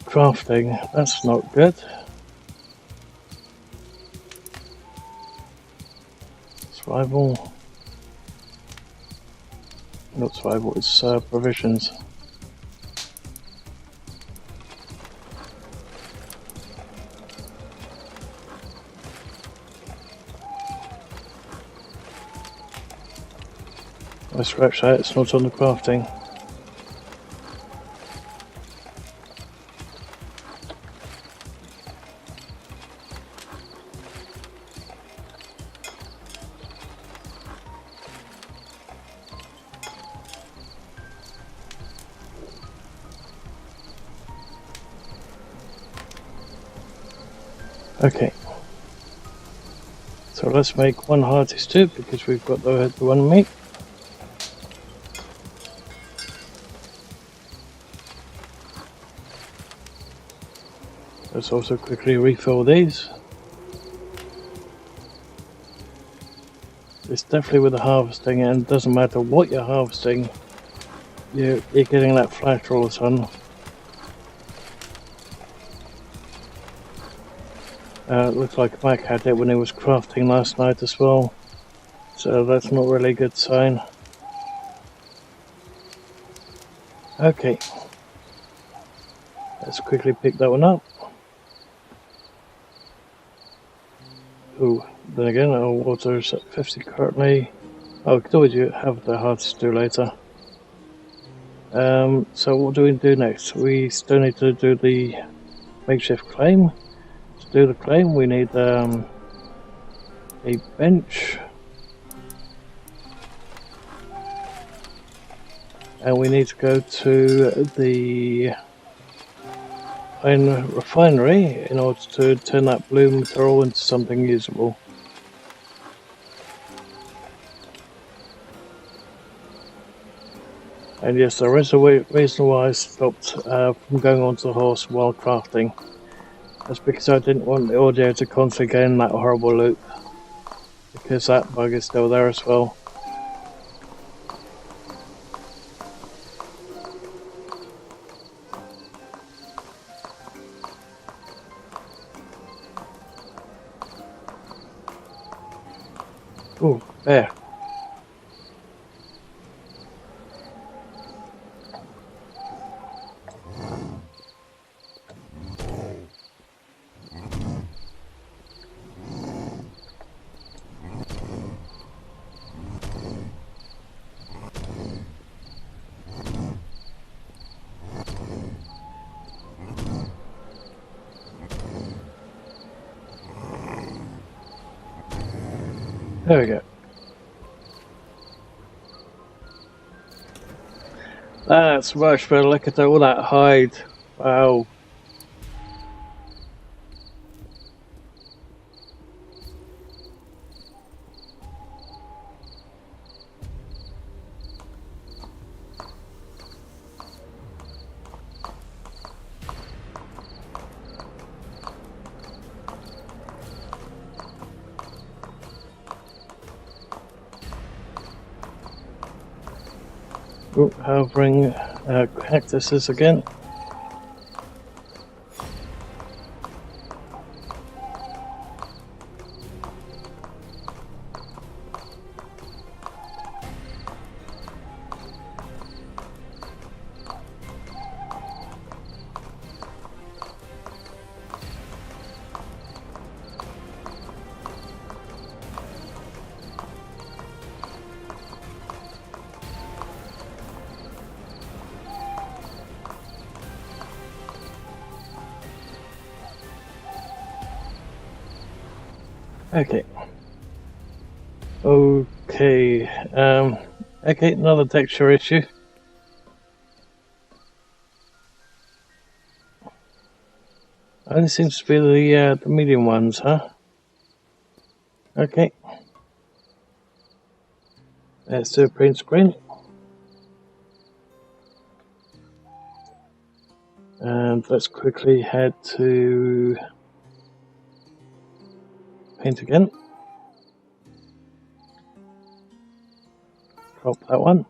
crafting. That's not good. Survival. Not survival, it's provisions. Let's scratch that, it's not on the crafting. Okay. So let's make one hearty stew because we've got the one meat. Let's also quickly refill these. It's definitely with the harvesting, and it doesn't matter what you're harvesting, you're getting that flash all of a sudden. Looks like Mac had it when he was crafting last night as well, so that's not really a good sign. Okay, let's quickly pick that one up. Oh, then again, our water's at 50 currently. Oh, we could always have the hard stew later. So what do we do next? We still need to do the makeshift claim. To do the claim, we need a bench. and we need to go to the iron refinery in order to turn that blue material into something usable. And yes, there is a reason why I stopped from going onto the horse while crafting. That's because I didn't want the audio to constantly go in that horrible loop, because that bug is still there as well. Ooh, there. There we go. That's much better. Look at all that hide. Wow. Ooh, hovering cactuses again. Okay. Okay. Okay, another texture issue. Only seems to be the medium ones, huh? Okay. Let's do a print screen. And let's quickly head to paint again. Drop that one.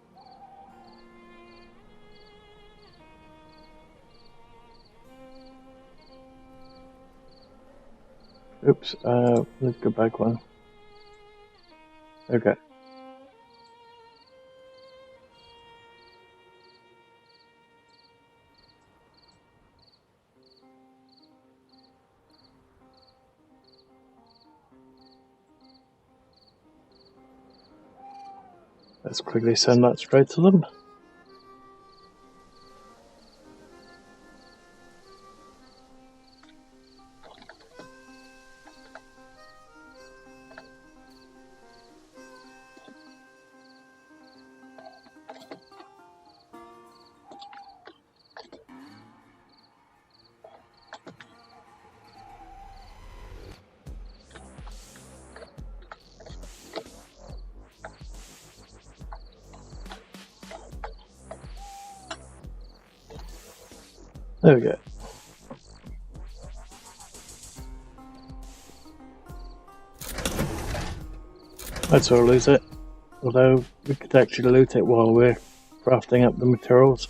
Oops, let's go back one. Okay. Let's quickly send that straight to them. There we go. That's all lose it. Although we could actually loot it while we're crafting up the materials.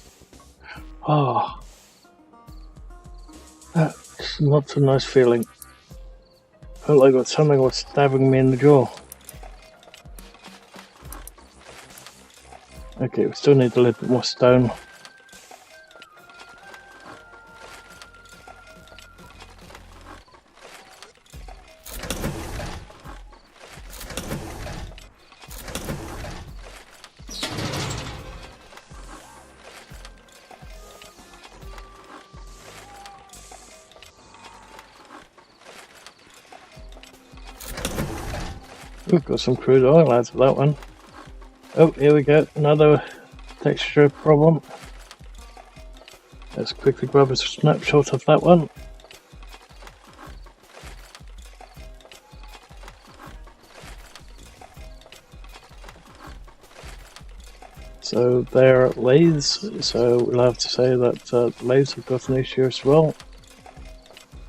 Ah, that's not a nice feeling. Felt like something was stabbing me in the jaw. Okay, we still need a little bit more stone. We've got some crude oil out of that one. Oh, here we go. Another texture problem. Let's quickly grab a snapshot of that one. So they're lathes, so we'll have to say that lathes have got an issue as well.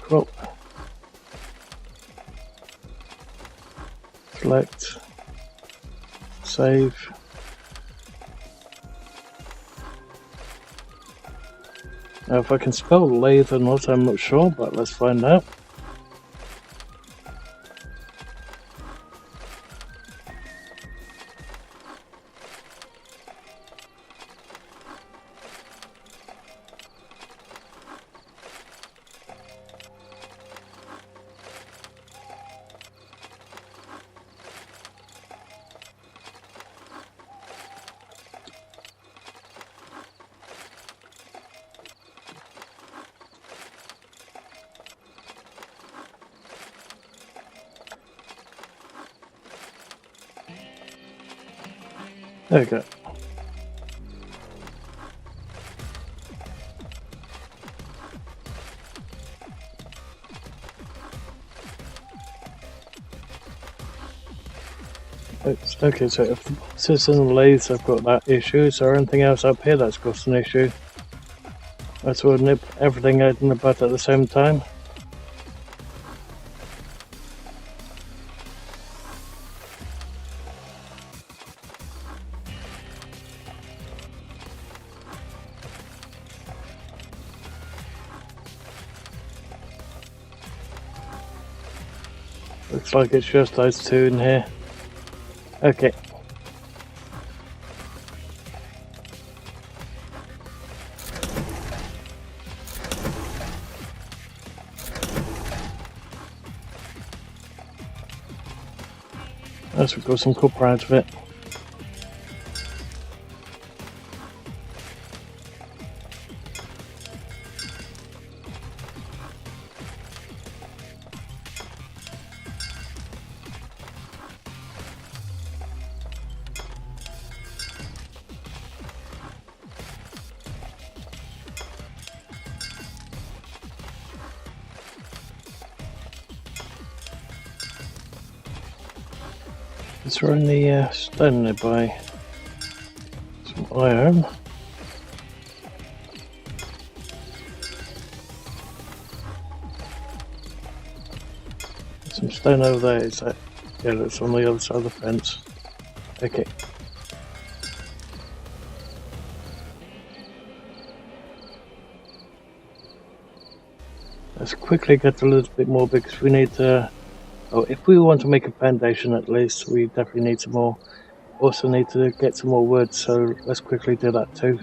Crop. Select. Save. Now if I can spell lathe or not, I'm not sure, but let's find out. There we go. Okay, so if the boxes and the lathes have got that issue, is there anything else up here that's got an issue? Let's all nip everything out in the butt at the same time. Looks like it's just those two in here. Okay. We've got some copper out of it. Is there any stone nearby? Some iron. Some stone over there, is that? Yeah, that's on the other side of the fence. Okay. Let's quickly get a little bit more because we need to... Oh, if we want to make a foundation at least, we definitely need some more. Also need to get some more wood, so let's quickly do that too.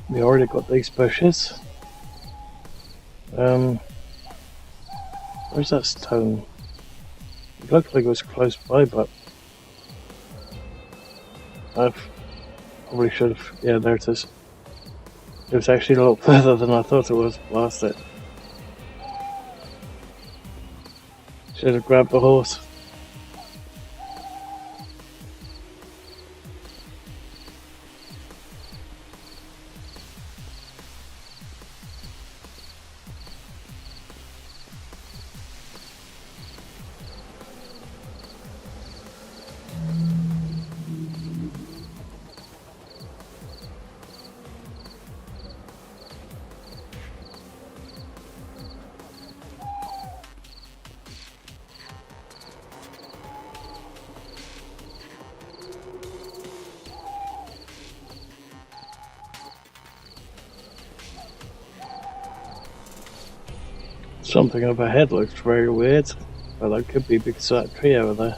We already got these bushes. Where's that stone? It looked like it was close by, but I probably should have... Yeah, there it is. It was actually a lot further than I thought it was. Blast it. Should have grabbed the horse. Something overhead looks very weird, but that could be because of that tree over there.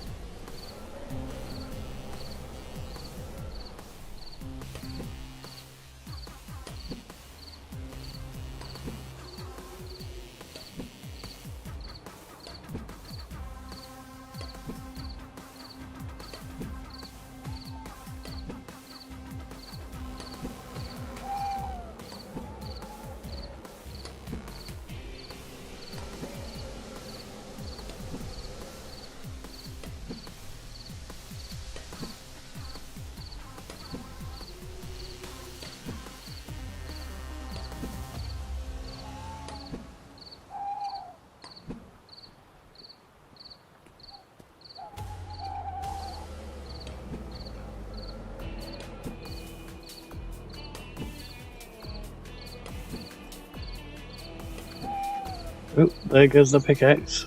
Oh, there goes the pickaxe.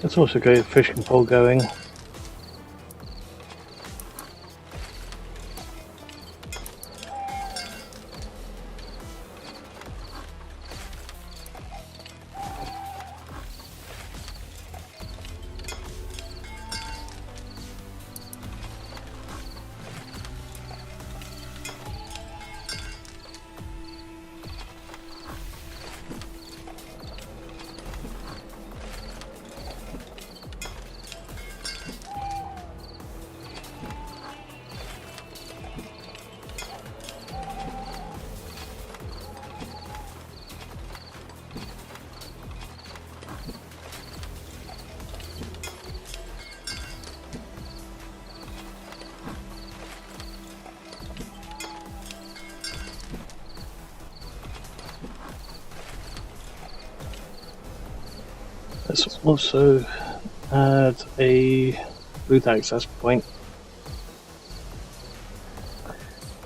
Let's also get a fishing pole going. Let's also add a booth access point.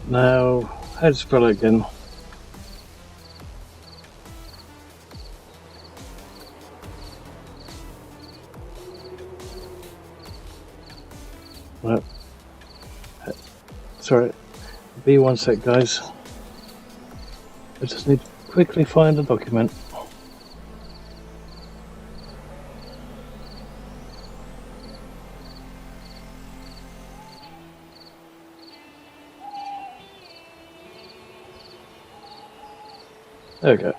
Now, how to spell it again? No. Sorry, be one sec, guys. I just need to quickly find a document. There we go.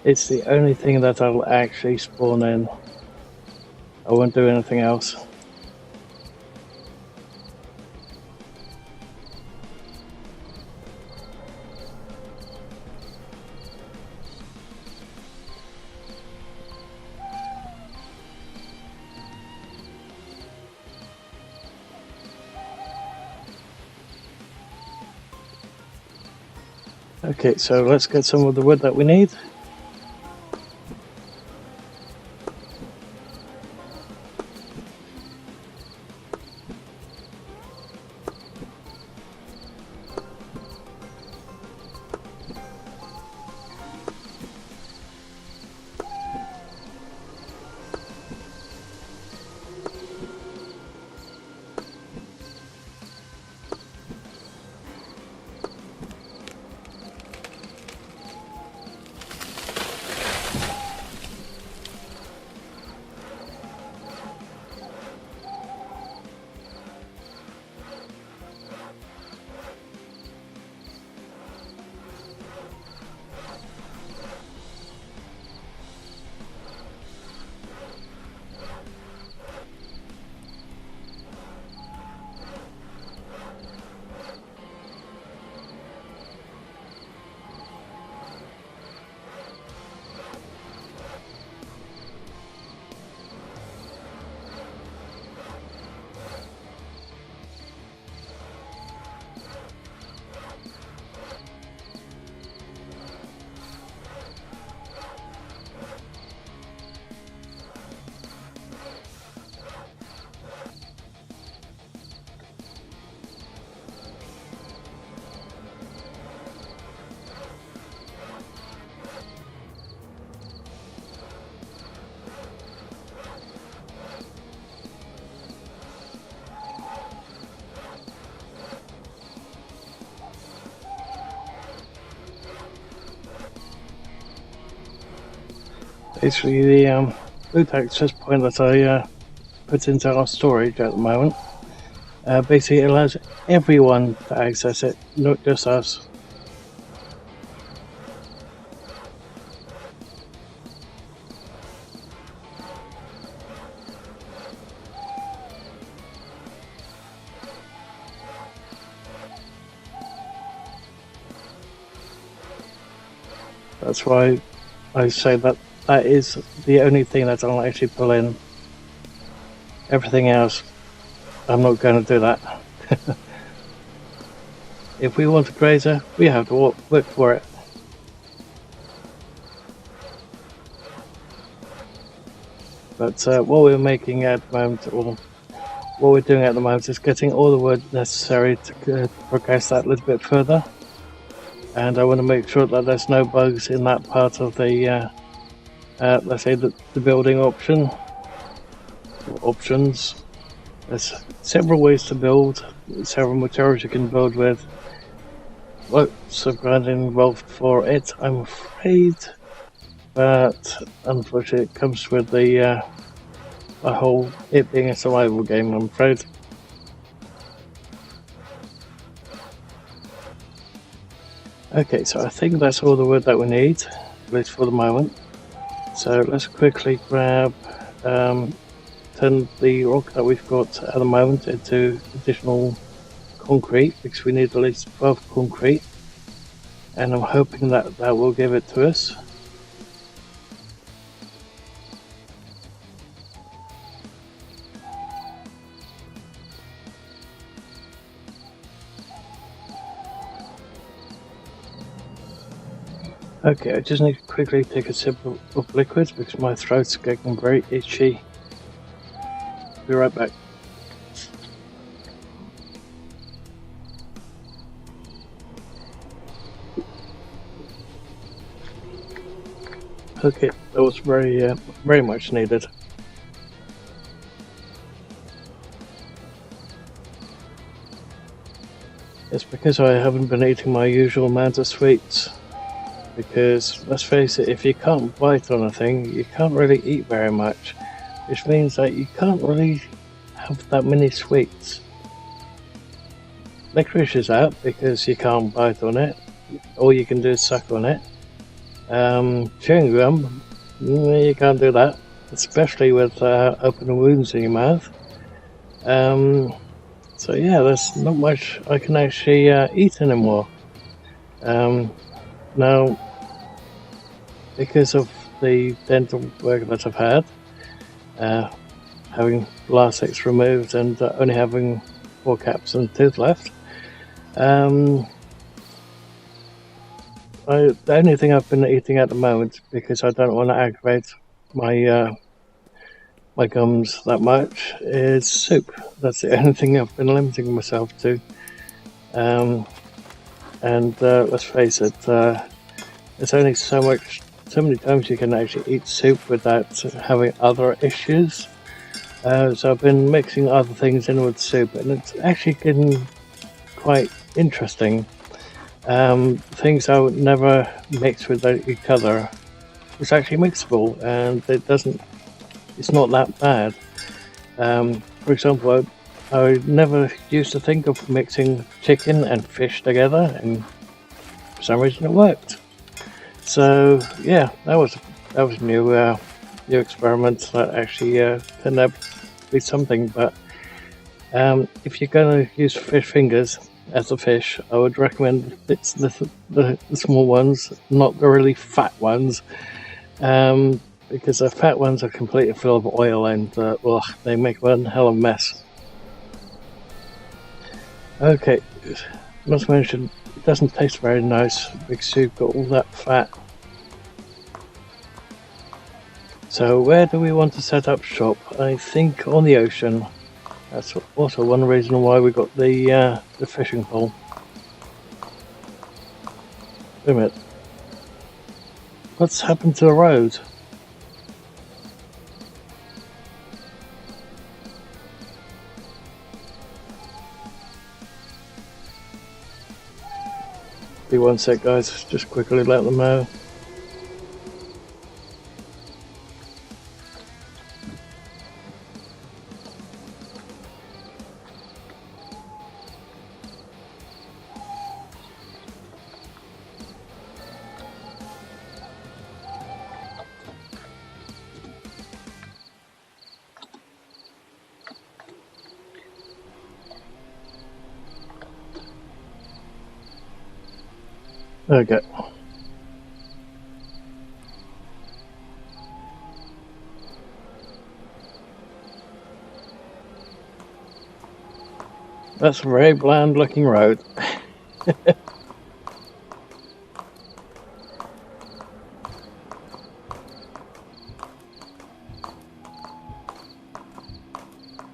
It's the only thing that I'll actually spawn in. I won't do anything else. Okay, so let's get some of the wood that we need. Basically, the booth access point that I put into our storage at the moment basically allows everyone to access it, not just us. That's why I say that that is the only thing that I'll actually pull in. Everything else, I'm not going to do that. If we want a grazer, we have to work for it. But what we're making at the moment, or what we're doing at the moment, is getting all the wood necessary to progress that a little bit further. And I want to make sure that there's no bugs in that part of the, let's say, the building option. Options. There's several ways to build, several materials you can build with. Lots of grinding involved for it, I'm afraid. But unfortunately, it comes with the whole it being a survival game, I'm afraid. Okay, so I think that's all the wood that we need, at least for the moment. So let's quickly grab, turn the rock that we've got at the moment into additional concrete, because we need at least 12 concrete. And I'm hoping that that will give it to us. Okay, I just need to quickly take a sip of liquid because my throat's getting very itchy. Be right back. Okay, that was very much needed. It's because I haven't been eating my usual amount of sweets. Because, let's face it, if you can't bite on a thing, you can't really eat very much. Which means that you can't really have that many sweets. Licorice is out because you can't bite on it. All you can do is suck on it. Chewing gum, you can't do that. Especially with open wounds in your mouth. So yeah, there's not much I can actually eat anymore. Now, because of the dental work that I've had, having Lasix removed and only having 4 caps and tooth left, the only thing I've been eating at the moment, because I don't want to aggravate my my gums that much, is soup. That's the only thing I've been limiting myself to. And let's face it, there's only so many times you can actually eat soup without having other issues. So I've been mixing other things in with soup, and it's actually getting quite interesting. Things I would never mix with each other, it's actually mixable, and it's not that bad. For example, I never used to think of mixing chicken and fish together, and for some reason it worked. So yeah, that was a new experiment that actually turned out to be something. But if you're going to use fish fingers as a fish, I would recommend it's the small ones, not the really fat ones, because the fat ones are completely full of oil and they make one hell of a mess. Okay, must mention, it doesn't taste very nice because you've got all that fat. So where do we want to set up shop? I think on the ocean. That's also one reason why we got the fishing pole. Wait a minute. What's happened to the road? Be one sec, guys. Just quickly let them know. Okay. That's a very bland looking road.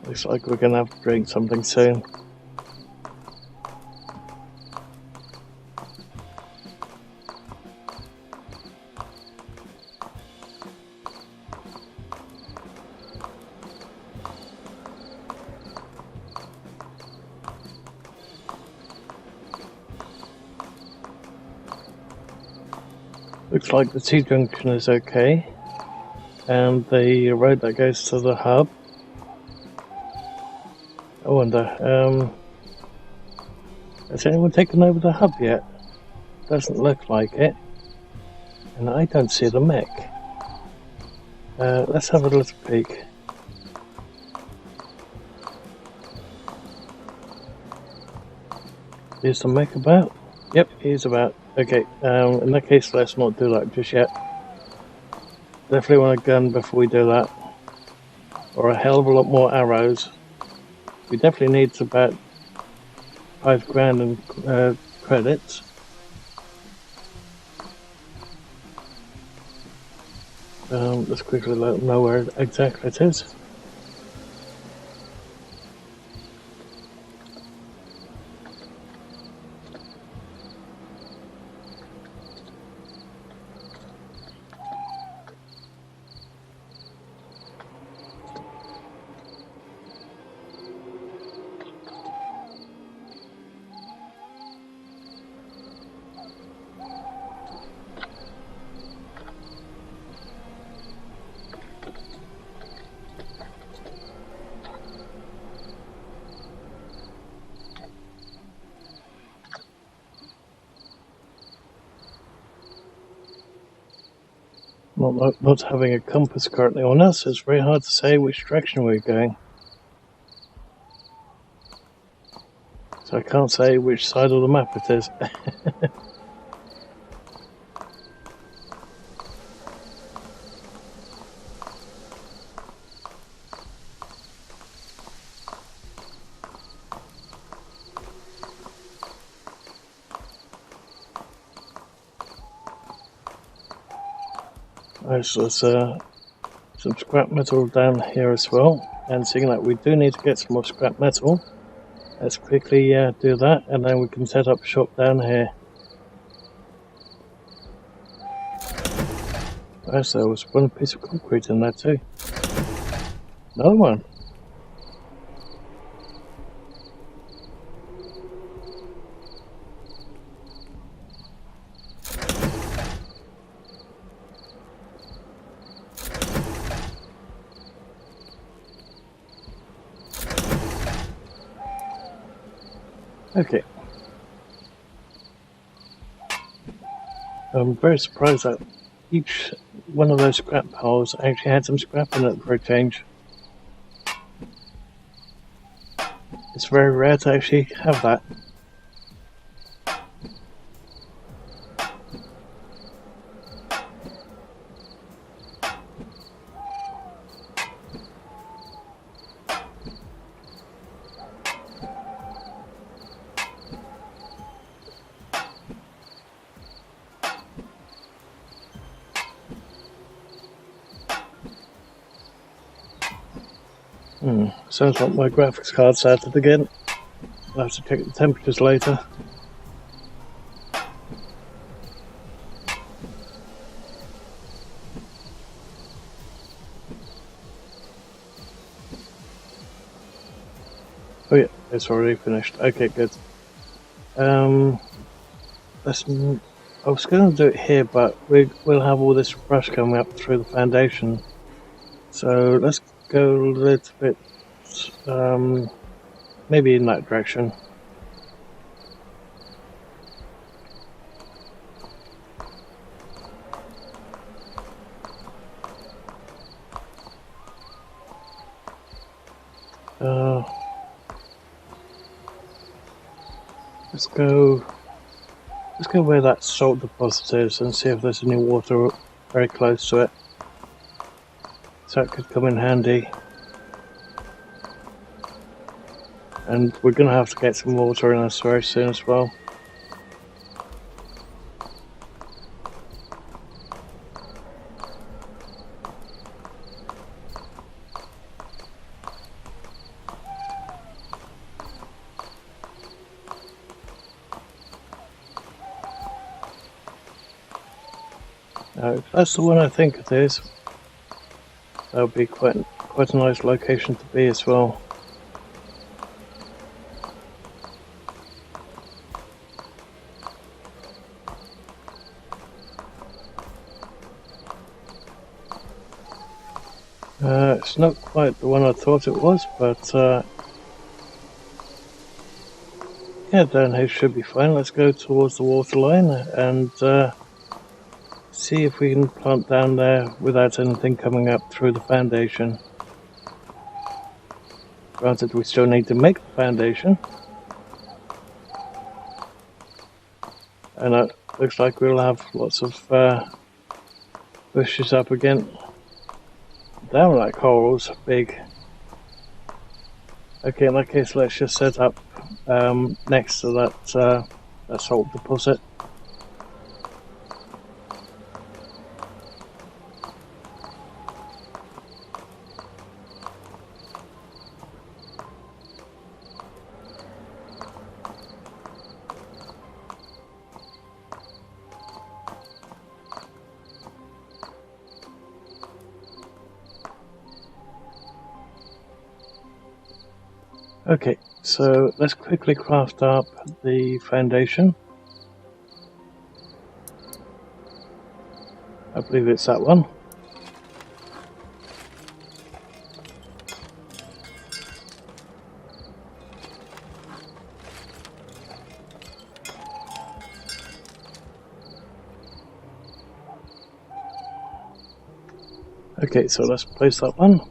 Looks like we're gonna have to drink something soon. Looks like the T-junction is okay, and the road that goes to the hub. I wonder, has anyone taken over the hub yet? Doesn't look like it, and I don't see the mech. Let's have a little peek. Is the mech about? Yep, he's about. Okay, in that case, let's not do that just yet. Definitely want a gun before we do that, or a hell of a lot more arrows. We definitely need about 5 grand in credits. Let's quickly let them know where exactly it is. Not having a compass currently on us, it's very hard to say which direction we're going. So I can't say which side of the map it is. There's some scrap metal down here as well, and seeing that we do need to get some more scrap metal, let's quickly do that, and then we can set up shop down here. Yes, there was one piece of concrete in there too. Another one. Okay. I'm very surprised that each one of those scrap piles actually had some scrap in it for a change. It's very rare to actually have that. Sounds like my graphics card started again. I'll have to check the temperatures later. Oh yeah, it's already finished. Okay, good. I was going to do it here, but we'll have all this brush coming up through the foundation. So let's go a little bit, maybe in that direction. Let's go where that salt deposit is and see if there's any water very close to it. So it could come in handy. And we're going to have to get some water in us very soon as well. If that's the one I think it is, that would be quite a nice location to be as well. It's not quite the one I thought it was, but yeah, down here should be fine. Let's go towards the waterline and see if we can plant down there without anything coming up through the foundation. Granted, we still need to make the foundation. And it looks like we'll have lots of bushes up again. Damn, that coral's big. Okay, in that case, let's just set up next to that salt deposit. Okay, so let's quickly craft up the foundation. I believe it's that one. Okay, so let's place that one.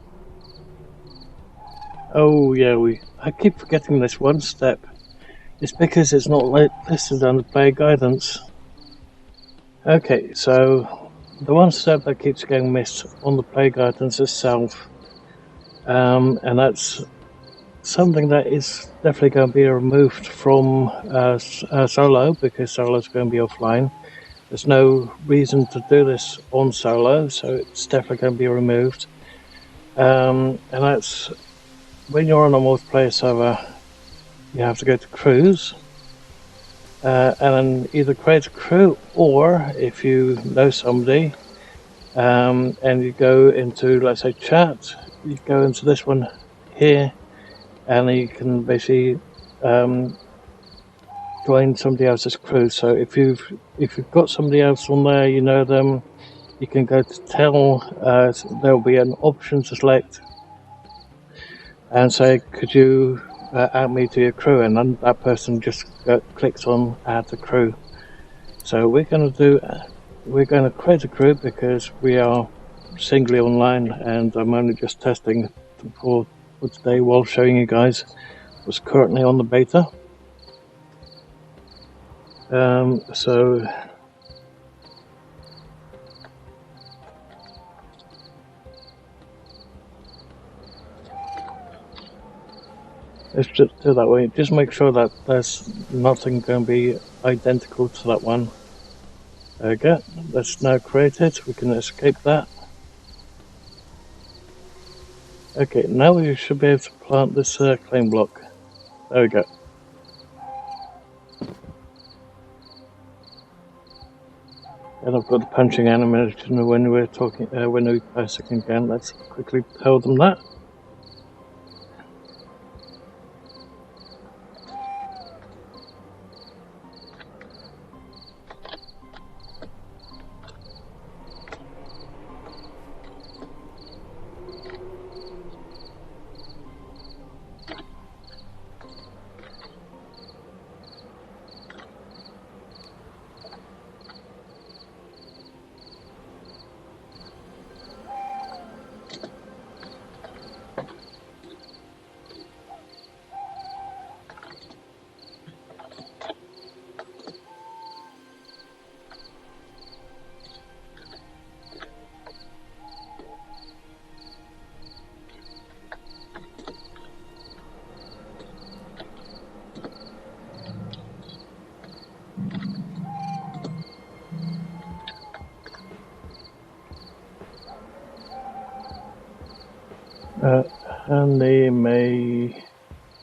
Oh yeah, I keep forgetting this one step. It's because it's not listed under player guidance. Okay, so the one step that keeps getting missed on the player guidance itself, and that's something that is definitely going to be removed from solo, because solo's going to be offline. There's no reason to do this on solo, so it's definitely going to be removed. And that's when you're on a multiplayer server, you have to go to crews, and then either create a crew, or if you know somebody, and you go into, let's say, chat, you go into this one here, and you can basically join somebody else's crew. So if you've got somebody else on there, you know them, you can go to tell. There'll be an option to select and say, could you add me to your crew, and then that person just clicks on add the crew. So we're going to create a crew because we are singly online, and I'm only just testing for today while showing you guys what's currently on the beta. So let's just do that way. Just make sure that there's nothing going to be identical to that one. There we go. Let's now create it. We can escape that. Okay, now we should be able to plant this claim block. There we go. And I've got the punching animation when we're talking, when we press it again. Let's quickly tell them that.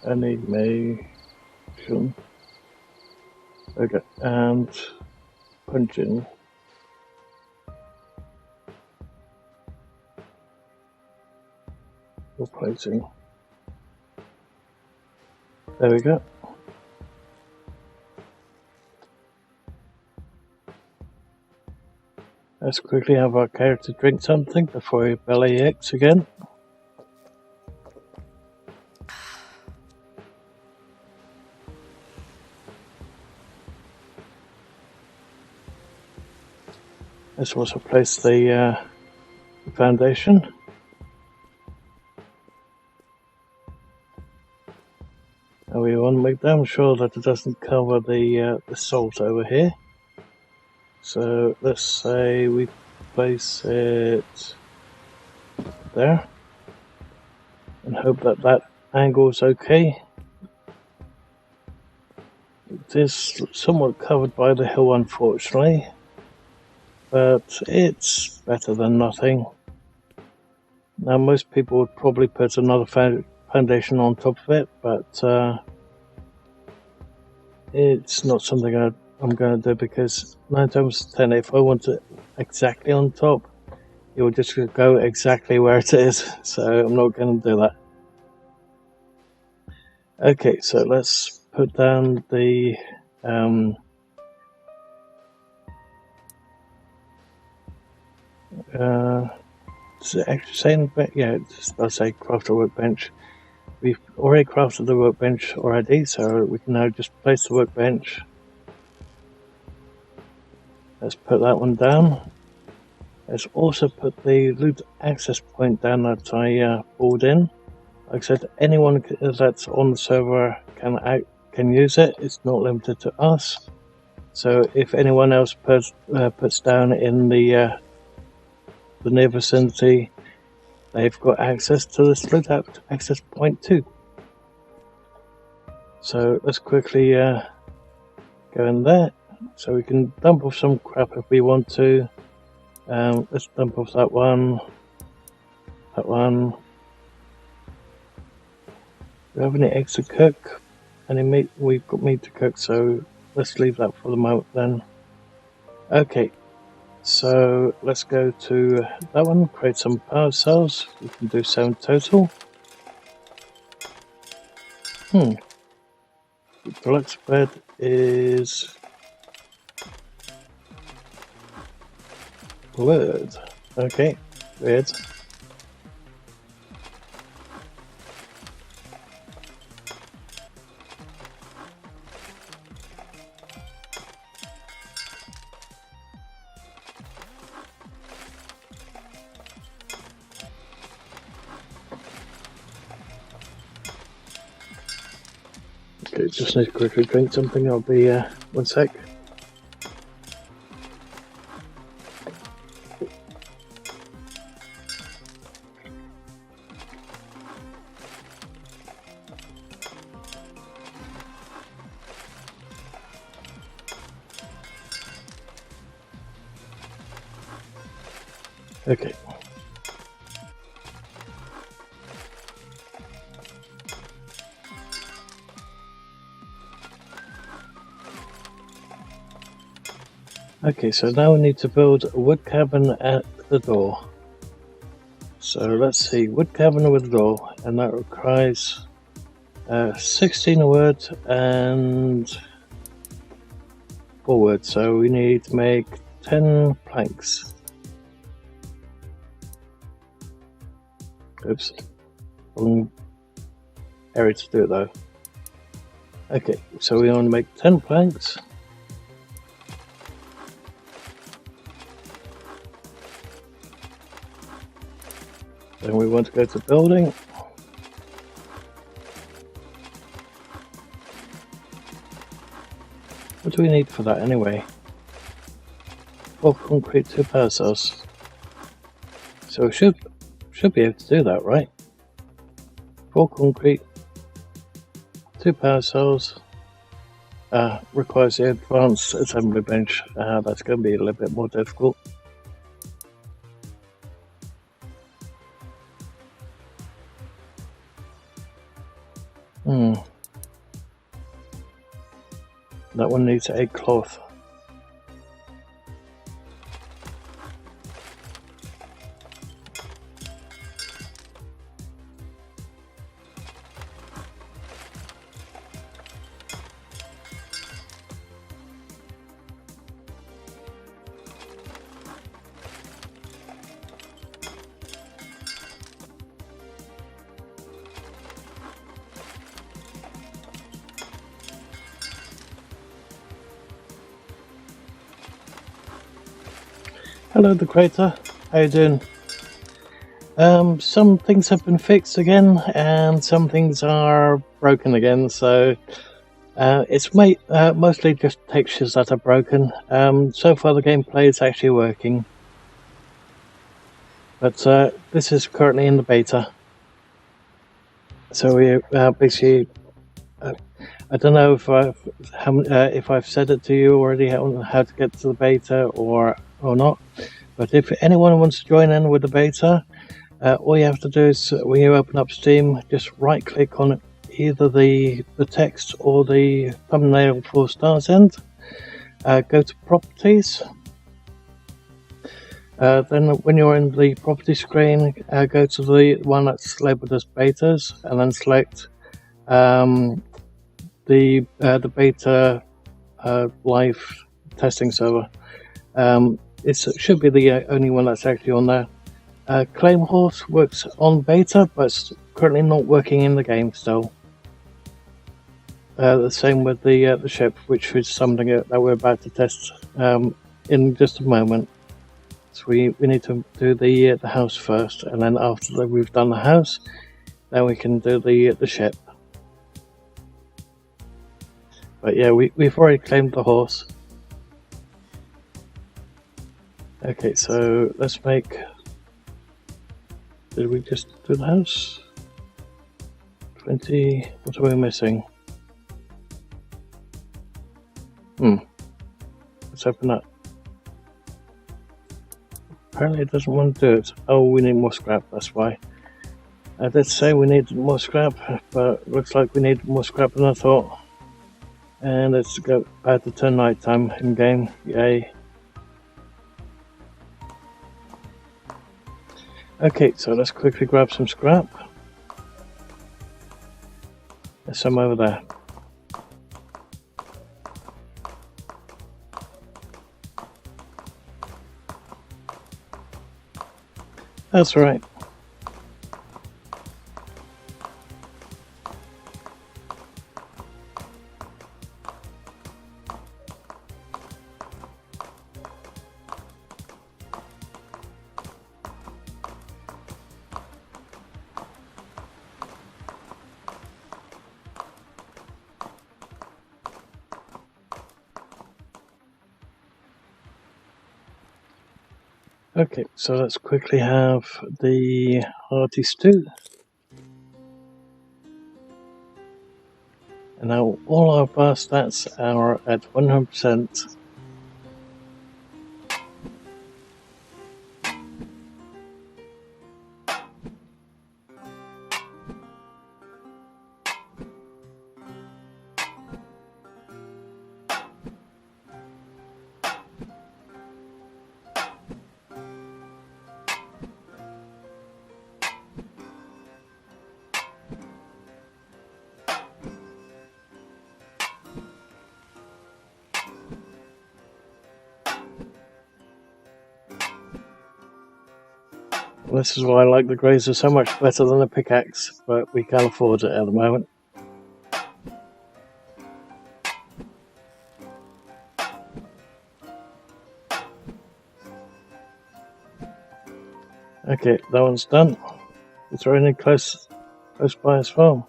Animation. Okay, and punching. for placing. There we go. Let's quickly have our character drink something before he belly aches again. Let's also place the foundation. And we want to make damn sure that it doesn't cover the salt over here. So let's say we place it there and hope that that angle is okay. It is somewhat covered by the hill, unfortunately, but it's better than nothing. Now most people would probably put another foundation on top of it, but it's not something I'm going to do, because 9 times 10, if I want it exactly on top, it will just go exactly where it is, so I'm not going to do that. Okay, so let's put down the does it actually say, yeah, it does say craft a workbench. We've already crafted the workbench already, so we can now just place the workbench. Let's put that one down. Let's also put the loot access point down that I pulled in. Like I said, anyone that's on the server can use it. It's not limited to us. So if anyone else puts down in the near vicinity, they've got access to this loot access point too. So let's quickly go in there, so we can dump off some crap if we want to. Let's dump off that one. That one. Do we have any eggs to cook? Any meat? We've got meat to cook, so let's leave that for the moment then. Okay, so let's go to that one, create some power cells. We can do 7 total. The deluxe bed is wood. Okay, weird. Okay, just need to quickly drink something. I'll be 1 sec. Okay. Okay, so now we need to build a wood cabin at the door. So let's see, wood cabin with a door, and that requires 16 wood and 4 wood, so we need to make 10 planks. Oops, wrong area to do it though. Okay, so we want to make 10 planks. Then we want to go to building. What do we need for that anyway? 4 concrete, 2 power cells. So we should be able to do that, right? 4 concrete, 2 power cells. Requires the advanced assembly bench. That's going to be a little bit more difficult. That one needs 8 cloth. Hello, the Creator. How you doing? Some things have been fixed again, and some things are broken again. So it's mostly just textures that are broken. So far, the gameplay is actually working, but this is currently in the beta. So we basically. I don't know if I've said it to you already how to get to the beta or not. But if anyone wants to join in with the beta, all you have to do is when you open up Steam, just right click on either the text or the thumbnail for Stars End. Go to Properties. Then when you're in the property screen, go to the one that's labeled as betas, and then select the beta live testing server. It should be the only one that's actually on there. Claim Horse works on beta, but it's currently not working in the game still. The same with the ship, which is something that we're about to test in just a moment. So we need to do the house first, and then after we've done the house, then we can do the ship. But yeah, we've already claimed the horse. Okay, so let's make... Did we just do the house? 20... What are we missing? Let's open that. Apparently it doesn't want to do it. Oh, we need more scrap, that's why. I did say we need more scrap, but it looks like we need more scrap than I thought. And it's about to turn night time in game. Yay. Okay, so let's quickly grab some scrap. There's some over there. That's right. Okay, so let's quickly have the hearty stew. And now all our bar stats are at 100%. This is why I like the Grazer so much better than the pickaxe, but we can't afford it at the moment. Okay, that one's done. Is there any close by as well?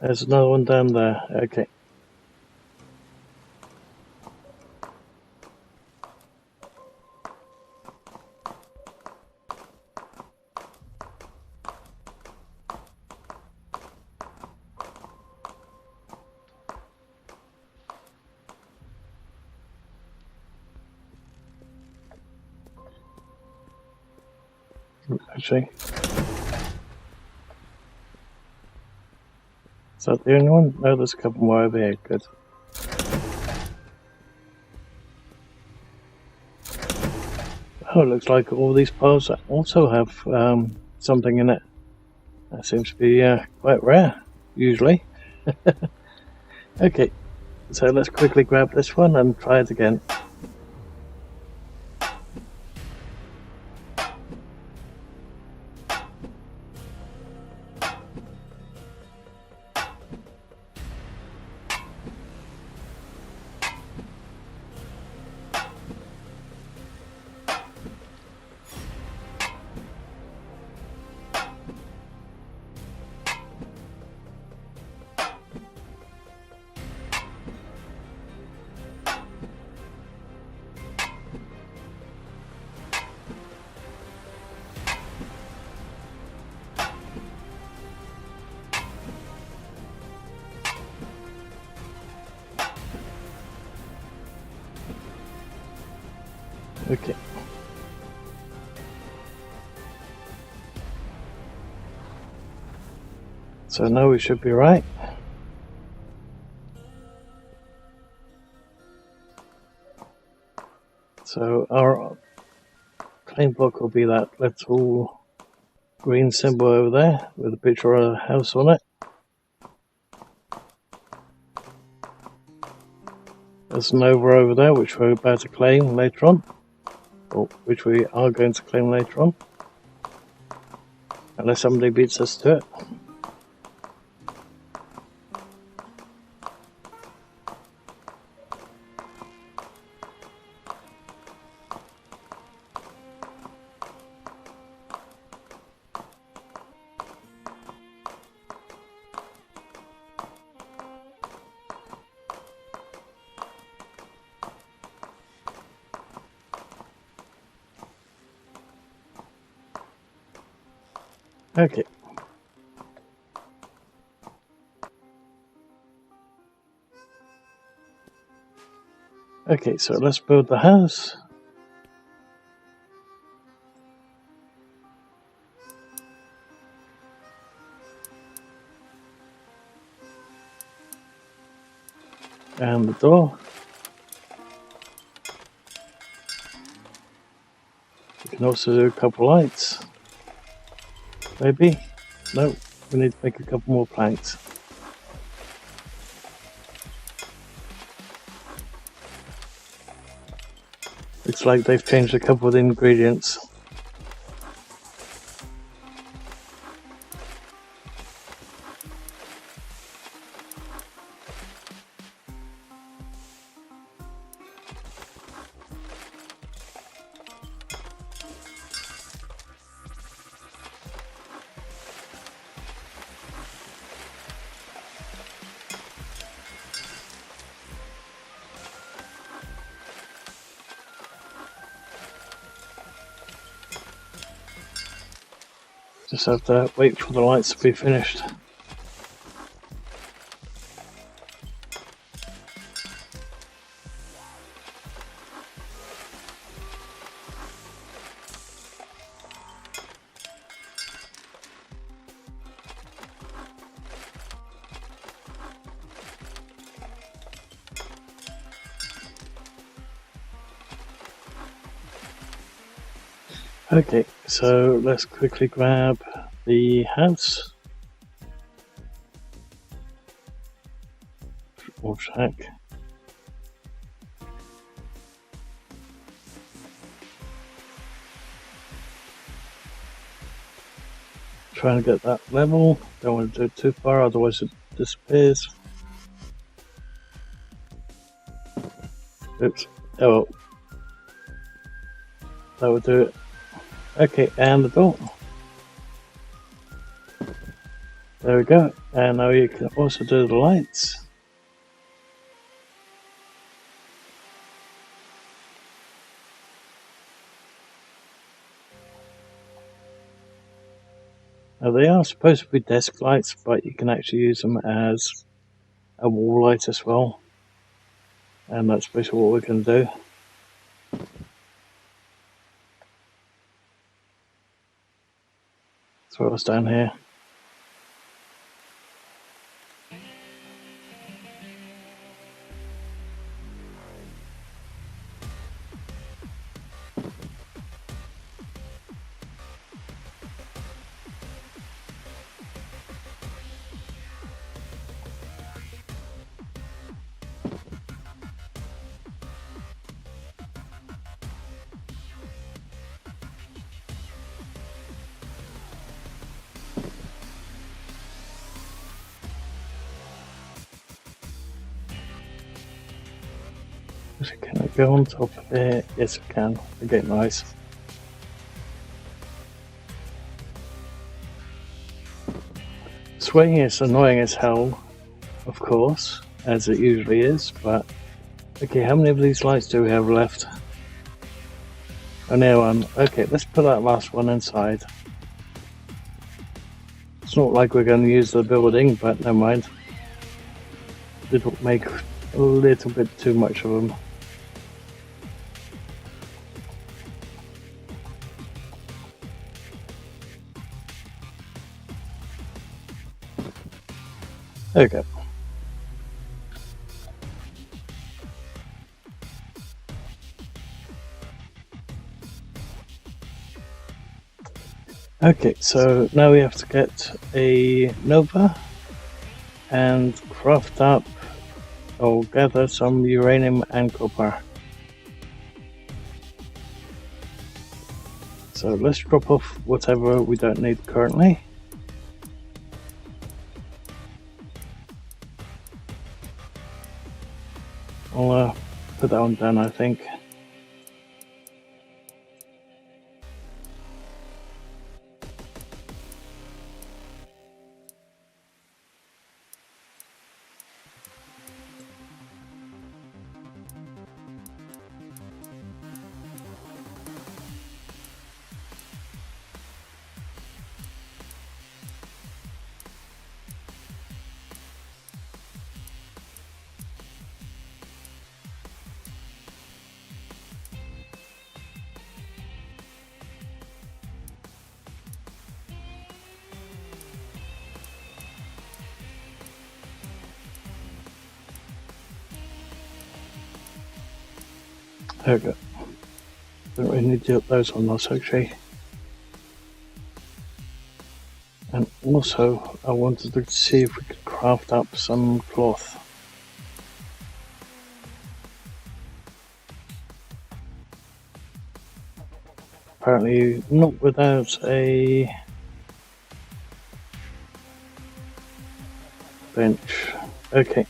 There's another one down there. Okay. Actually, is that the only one? No, there's a couple more over here. Good. Oh, it looks like all these piles also have something in it. That seems to be quite rare, usually. Okay, so let's quickly grab this one and try it again. Okay. So now we should be right. So our claim block will be that little green symbol over there with a picture of a house on it. There's an over there which we're about to claim later on, or which we are going to claim later on, unless somebody beats us to it. Okay. Okay, so let's build the house. And the door. We can also do a couple lights. Maybe? No, we need to make a couple more planks. Looks like they've changed a couple of the ingredients. Just have to wait for the lights to be finished. Okay, so let's quickly grab the house. Or shack. Trying to get that level. Don't want to do it too far, otherwise it disappears. Oops. Oh well. That would do it. Okay, and the door. There we go. And now you can also do the lights. Now they are supposed to be desk lights, but you can actually use them as a wall light as well. And that's basically what we're going to do. Throw us down here. Can I go on top of it? Yes, I can. Okay, nice. Swaying is annoying as hell, of course, as it usually is, but okay, how many of these lights do we have left? Only one. Okay, let's put that last one inside. It's not like we're going to use the building, but never mind. It'll make a little bit too much of them. There we go. Okay, so now we have to get a Nova and craft up or gather some uranium and copper. So let's drop off whatever we don't need currently. I'll put that one down, I think. There we go. Don't really need to get those on us actually. And also I wanted to see if we could craft up some cloth. Apparently not without a bench. Okay.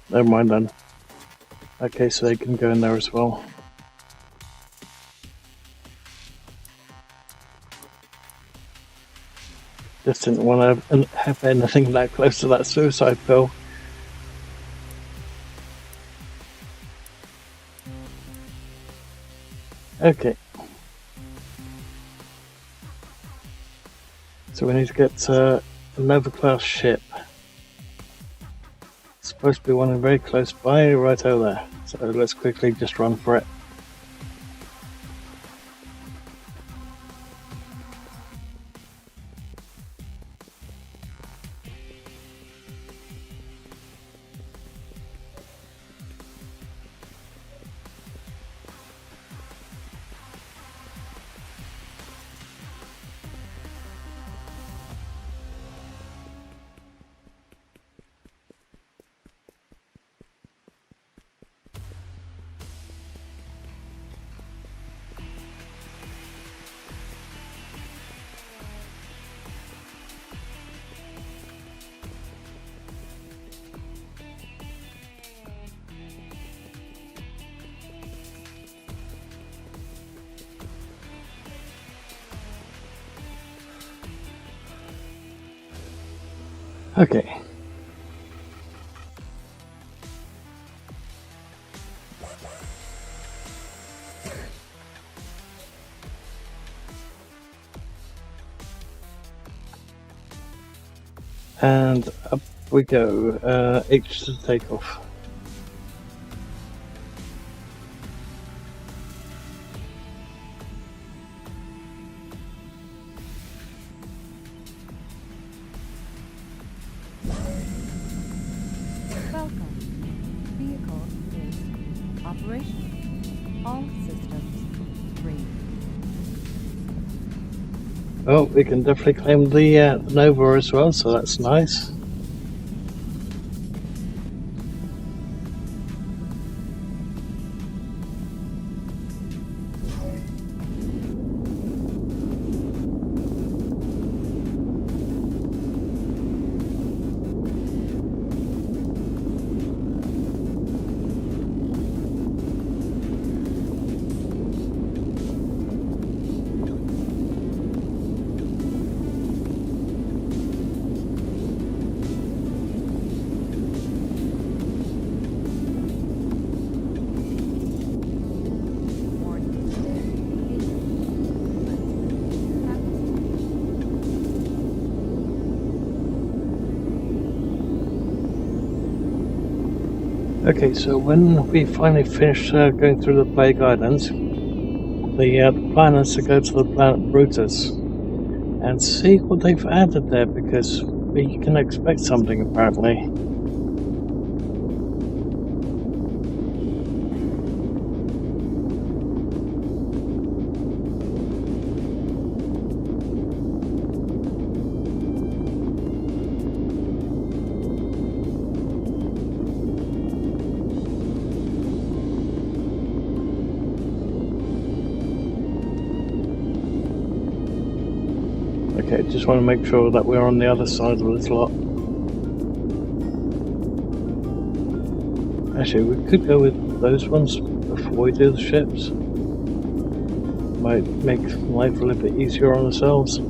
Never mind then. Okay, so they can go in there as well. Just didn't want to have anything that close to that suicide pill. Okay. So we need to get a Nova class ship. It's supposed to be one very close by, right over there. So let's quickly just run for it. Okay. And up we go, H to take off. Welcome. Vehicle is operational. All systems green. Oh, we can definitely claim the Nova as well, so that's nice. Okay, so when we finally finish going through the play guidance, the plan is to go to the planet Brutus and see what they've added there, because you can expect something apparently. Okay, just want to make sure that we're on the other side of this lot. Actually, we could go with those ones before we do the ships. Might make life a little bit easier on ourselves.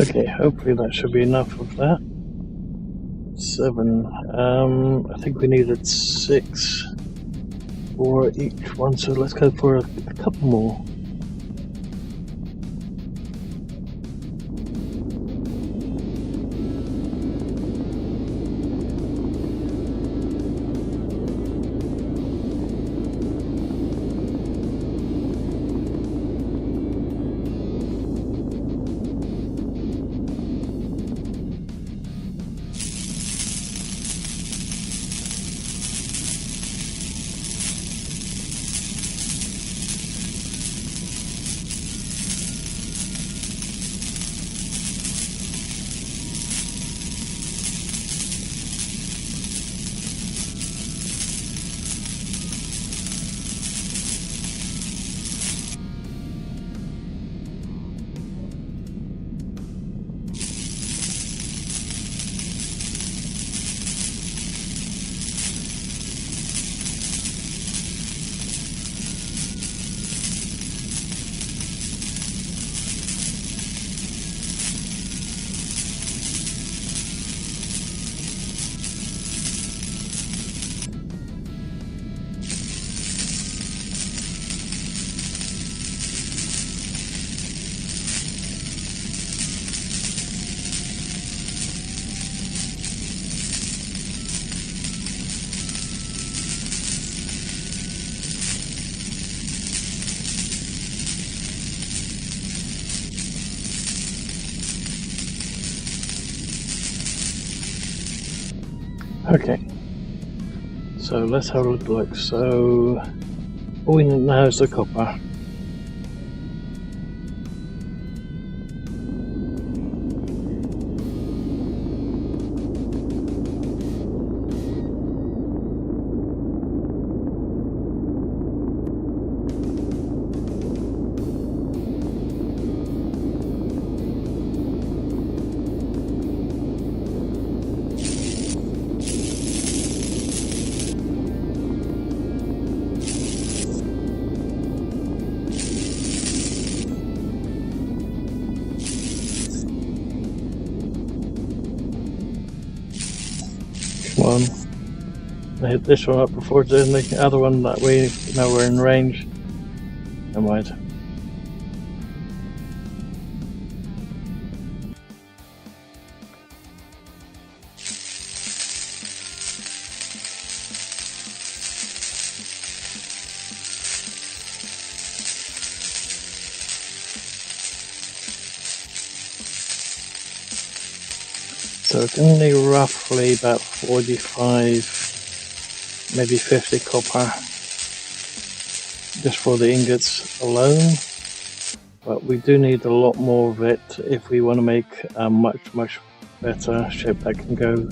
Okay, hopefully that should be enough of that. 7. I think we needed 6 for each one, so let's go for a couple more. Okay. So let's have a look. So all we need now is the copper. Come on. I hit this one up before doing the other one, that way now we're in range. Never mind. So it's only roughly about 45, maybe 50 copper just for the ingots alone. But we do need a lot more of it if we want to make a much better ship that can go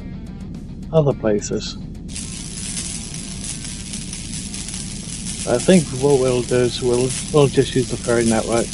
other places. I think what we'll do is we'll just use the ferry network.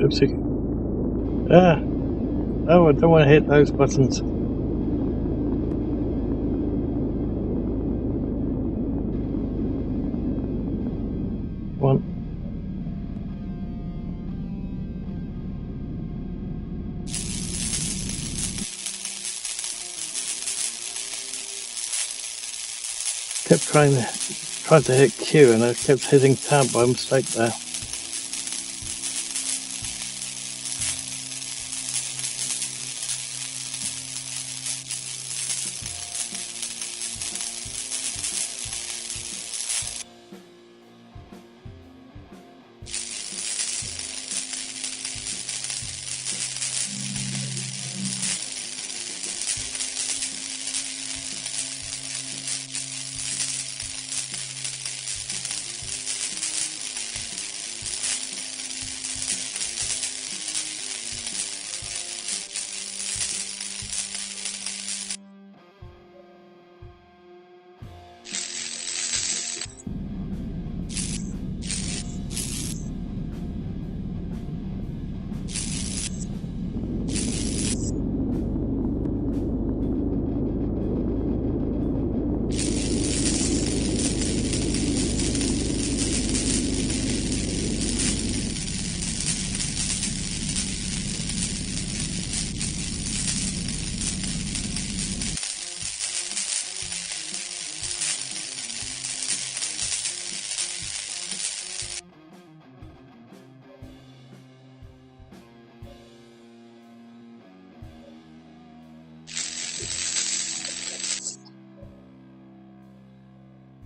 Oopsie. Ah! Oh, I don't want to hit those buttons. One. Kept trying to hit Q and I kept hitting tab by mistake there.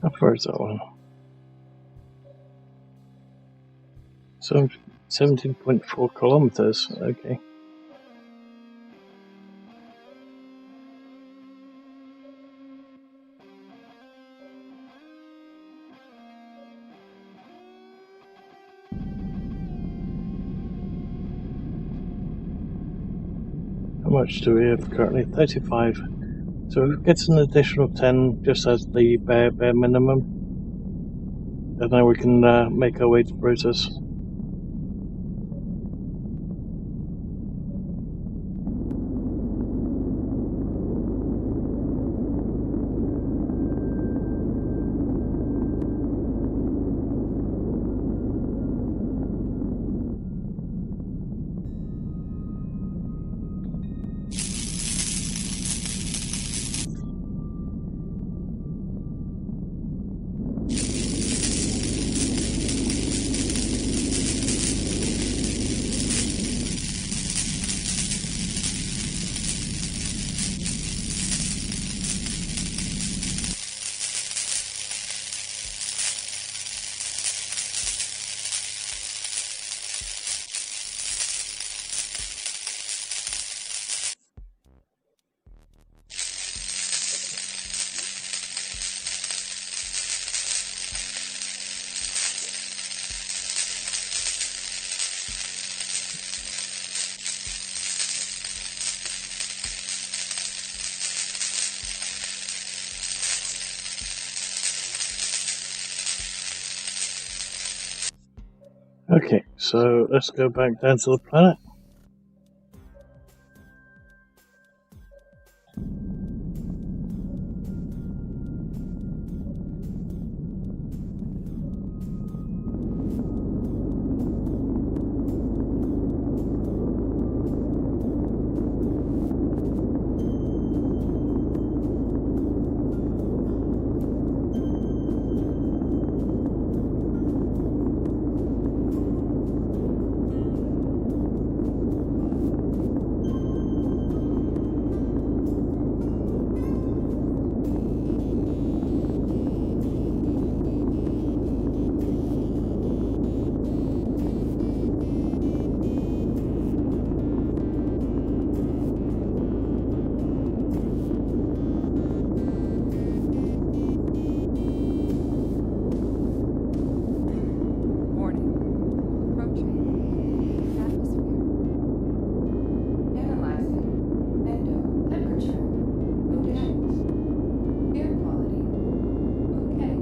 How far is that one? So 17.4 kilometers. Okay. How much do we have currently? 35. So if it gets an additional 10 just as the bare minimum, and then we can make our way to Brutus. Okay, so let's go back down to the planet. Warning. Approaching. Atmosphere. Analyzing. Endo. Temperature. Conditions. Air quality. Okay.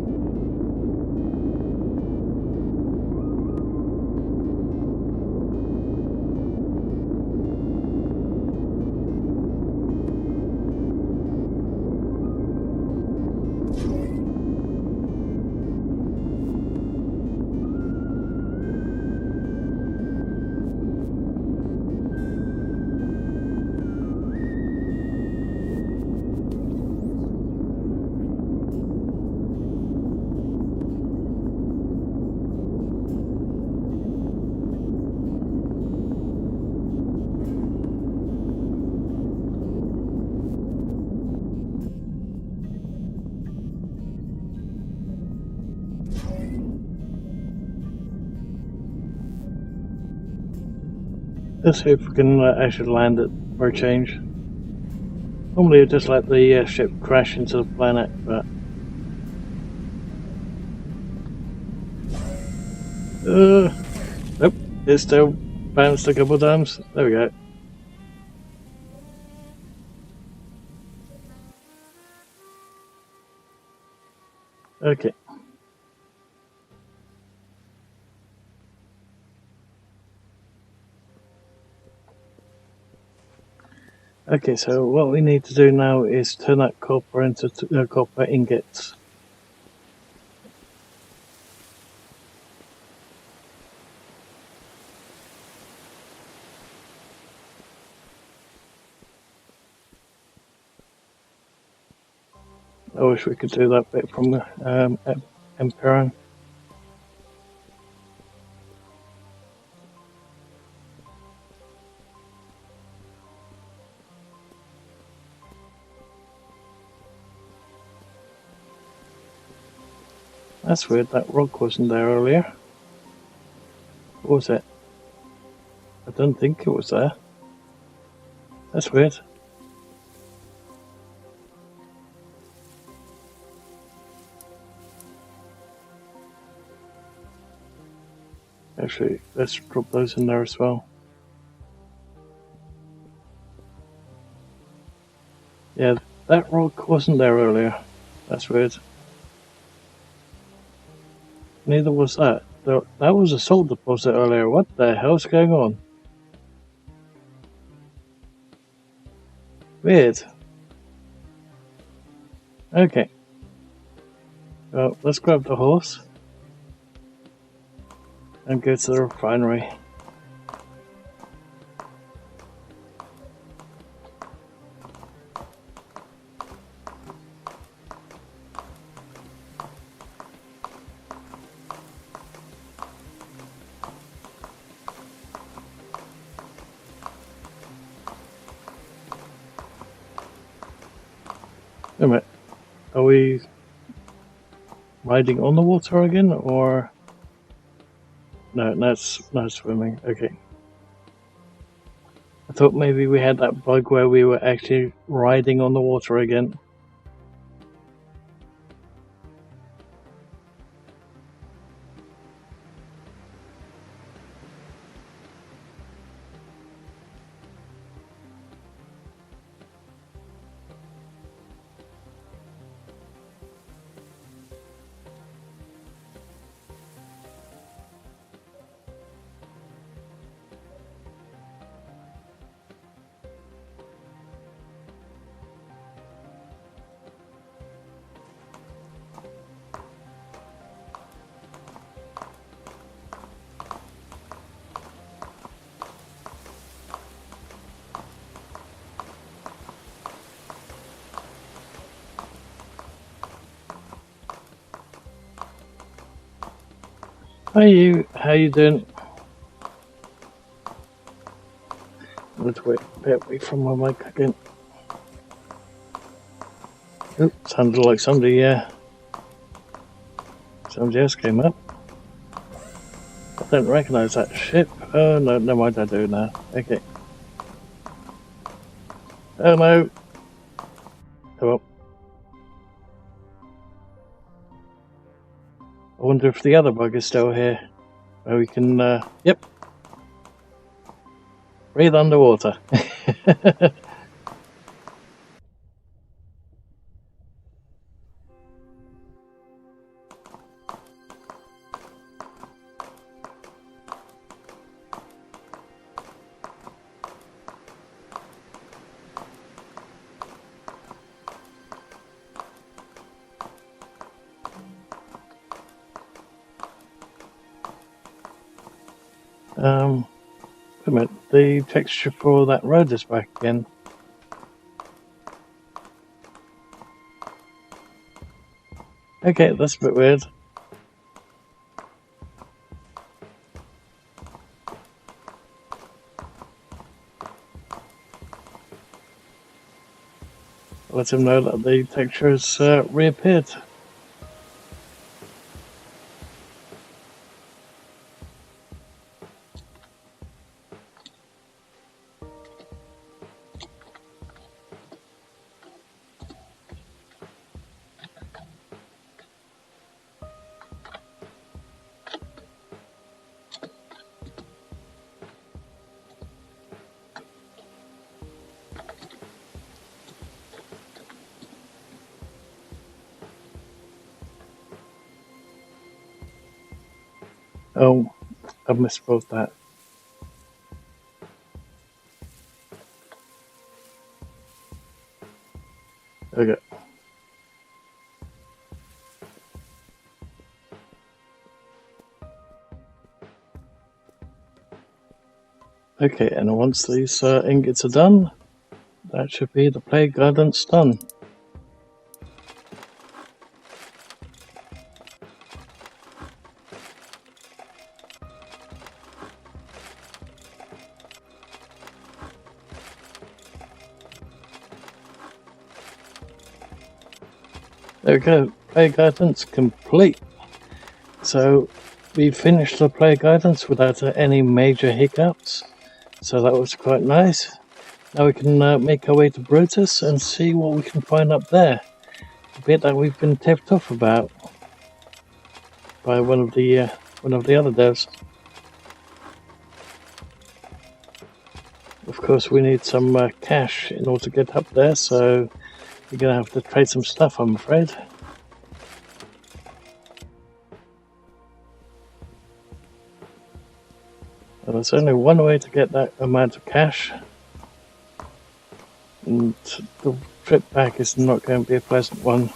Let's see if we can actually land it for a change. Normally you just let the ship crash into the planet, but... Nope, it still bounced a couple times. There we go. Okay. Okay, so what we need to do now is turn that copper into copper ingots. I wish we could do that bit from the Empiron. That's weird, that rock wasn't there earlier. Or was it? I don't think it was there. That's weird. Actually, let's drop those in there as well. Yeah, that rock wasn't there earlier. That's weird. Neither was that. That was a salt deposit earlier. What the hell's going on? Weird. Okay. Well, let's grab the horse and go to the refinery. Wait a minute. Are we riding on the water again, or... No, that's not swimming. Okay. I thought maybe we had that bug where we were actually riding on the water again. Hi you, how you doing? Let's wait a bit away from my mic again. Oh, sounded like somebody else came up. I don't recognise that ship. Oh no, never mind, I do now. Okay. Oh no! Come on. I wonder if the other bug is still here. Where we can, yep. Breathe underwater. Wait a minute, the texture for that road is back again. Okay, that's a bit weird. Let him know that the texture has reappeared. Oh, I misspelled that. Okay. Okay, and once these ingots are done, that should be the play guidance done. There we go, play guidance complete. So we finished the play guidance without any major hiccups, so that was quite nice. Now we can make our way to Brutus and see what we can find up there. A bit that we've been tipped off about by one of the other devs. Of course, we need some cash in order to get up there, so you're gonna have to trade some stuff, I'm afraid. And there's only one way to get that amount of cash, and the trip back is not going to be a pleasant one.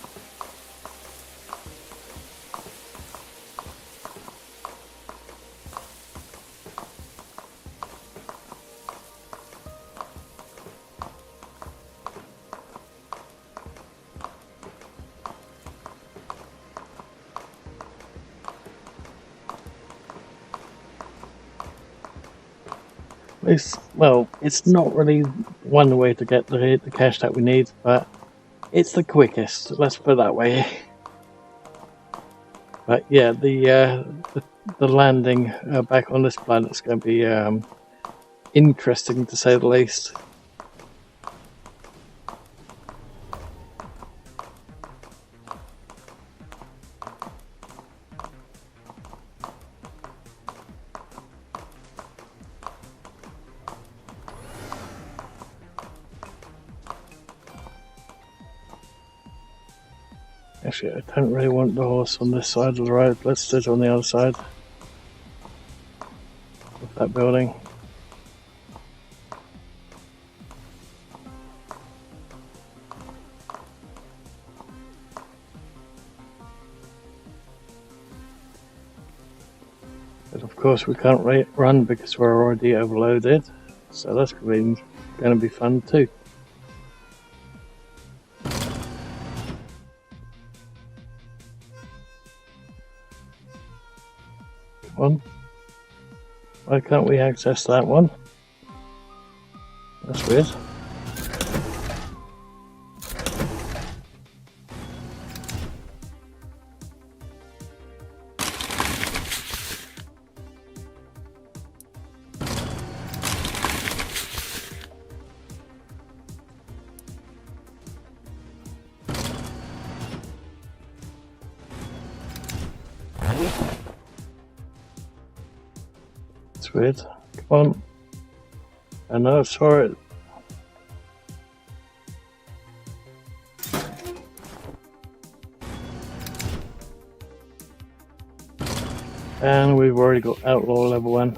It's not really one way to get the cash that we need, but it's the quickest, let's put it that way. But yeah, the landing back on this planet is going to be interesting, to say the least. Actually, I don't really want the horse on this side of the road. Let's sit on the other side of that building. But of course we can't run because we're already overloaded, so that's going to be fun too. Come one. Why can't we access that one? That's weird. It's weird. Come on. I know I saw it. And we've already got outlaw level 1.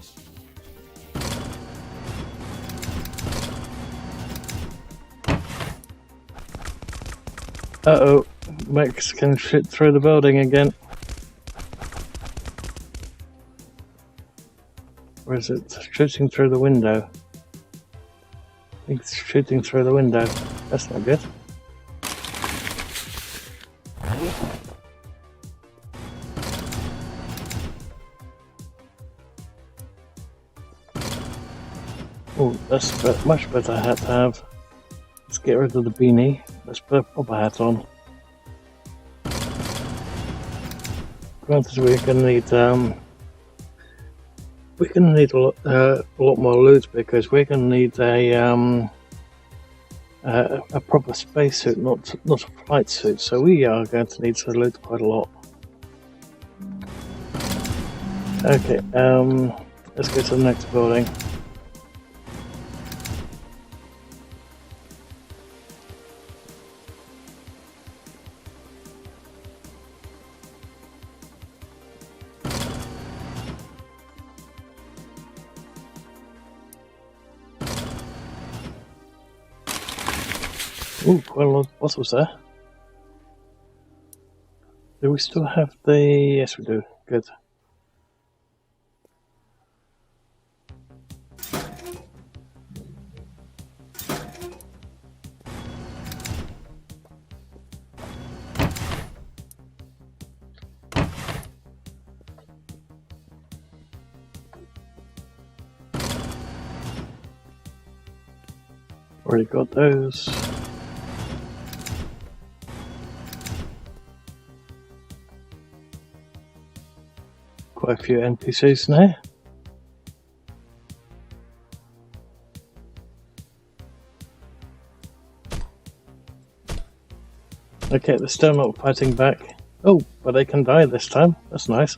Uh-oh. Mechs can shoot through the building again. Or is it shooting through the window? I think it's shooting through the window. That's not good. Oh, that's a much better hat to have. Let's get rid of the beanie. Let's put a proper hat on. Granted, we're gonna need a lot more loot because we're gonna need a proper spacesuit, not a flight suit. So we are going to need to loot quite a lot. Okay, let's go to the next building. Ooh, quite a lot of bottles there. Do we still have the... Yes, we do. Good. Already got those. Quite a few NPCs now. Okay, they're still not fighting back. Oh, but they can die this time. That's nice.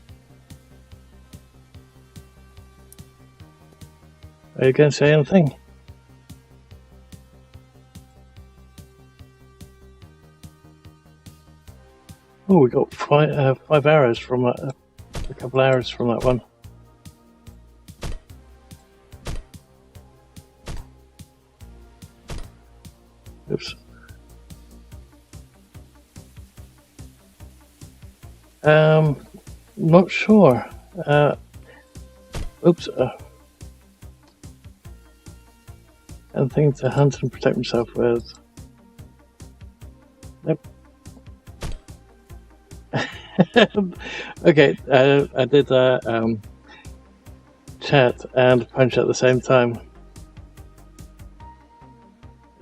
Are you going to say anything? Oh, we got five arrows from a couple of arrows from that one. Oops. Not sure. Oops. Anything to hunt and protect myself with. Nope. Okay, I did chat and punch at the same time,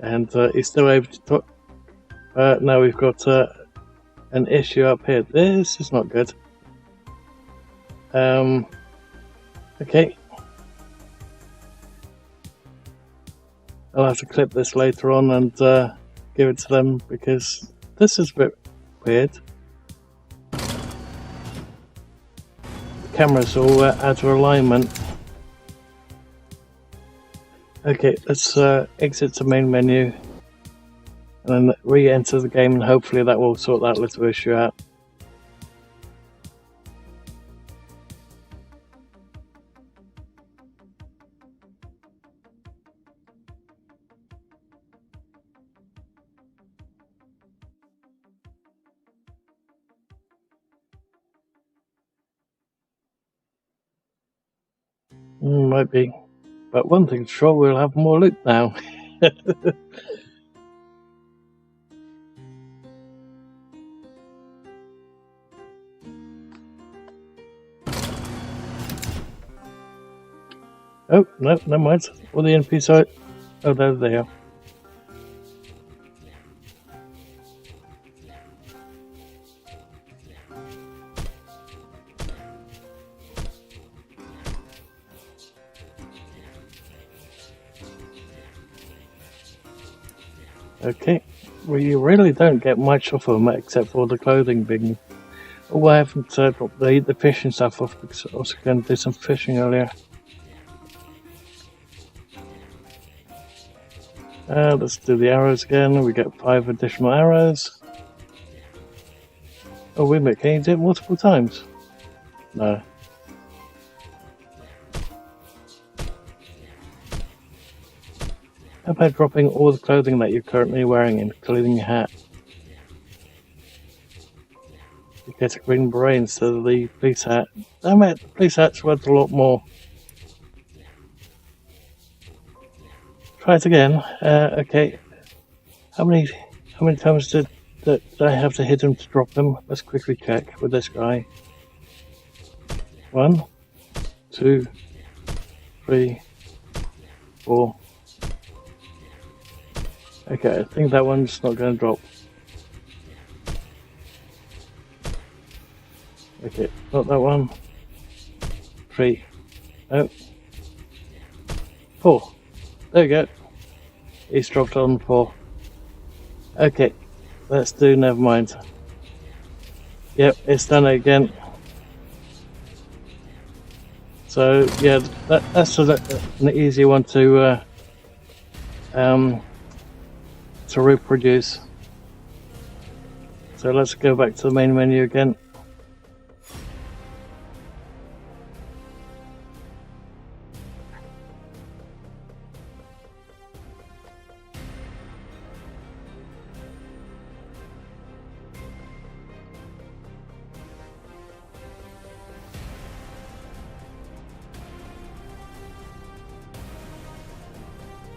and he's still able to talk. Now we've got an issue up here. This is not good. Okay, I'll have to clip this later on and give it to them because this is a bit weird. Cameras all out of alignment. Okay, let's exit the main menu and then re-enter the game, and hopefully that will sort that little issue out. Might be. But one thing's sure, we'll have more loot now. Oh, no, never mind. All the NPCs are... Oh, there they are. Okay, we really don't get much off them except for the clothing being... Oh, I haven't dropped the fish and stuff off because I was going to do some fishing earlier. Let's do the arrows again. We get 5 additional arrows. Oh, wait a minute, can you do it multiple times? No. How about dropping all the clothing that you're currently wearing, including your hat? You get a green beret instead of the police hat. Damn it, the police hat's worth a lot more. Try it again. Okay. How many times did I have to hit him to drop them? Let's quickly check with this guy. 1, 2, 3, 4. Okay, I think that one's not going to drop. Okay, not that one. 3. No. 4. There we go. He's dropped on 4. Okay, let's do never mind. Yep, it's done it again. So yeah, that's an easy one to reproduce. So let's go back to the main menu again.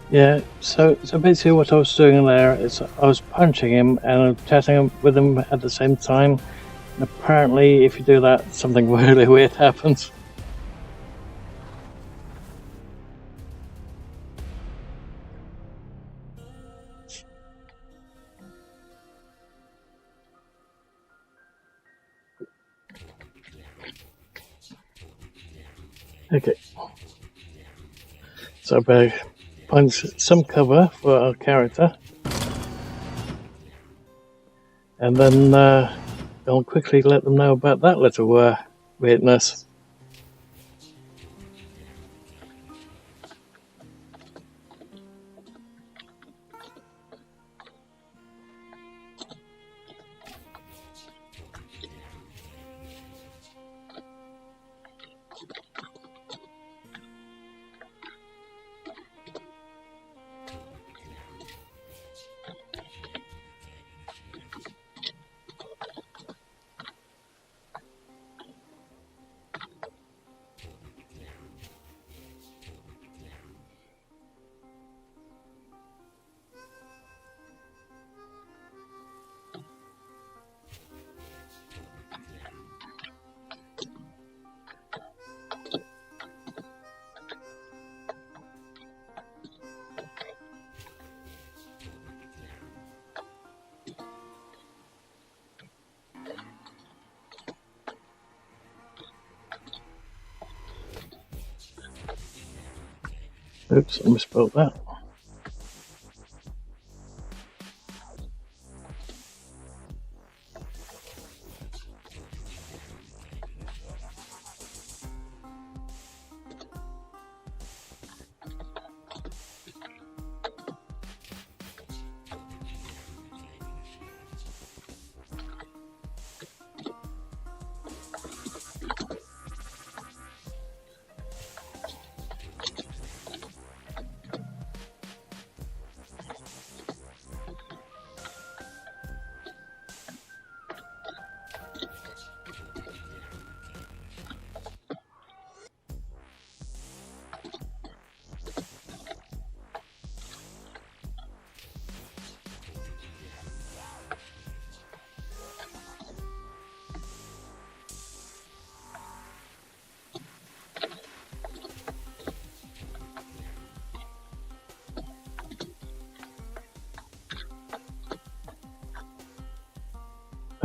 Yeah, so basically what I was doing there is I was punching him and chatting with him at the same time. And apparently if you do that, something really weird happens. Okay. So I better find some cover for our character. And then I'll quickly let them know about that little weirdness. Oops, I misspelled that.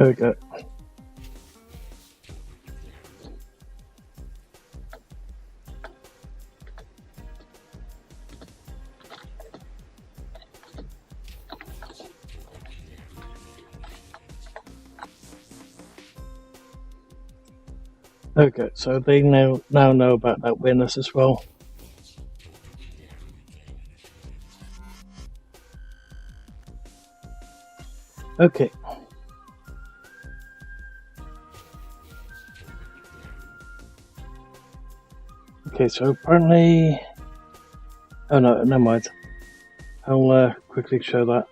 There we go. Okay, so they now know about that witness as well. Okay. Okay, so apparently... Oh no, never mind. I'll quickly show that.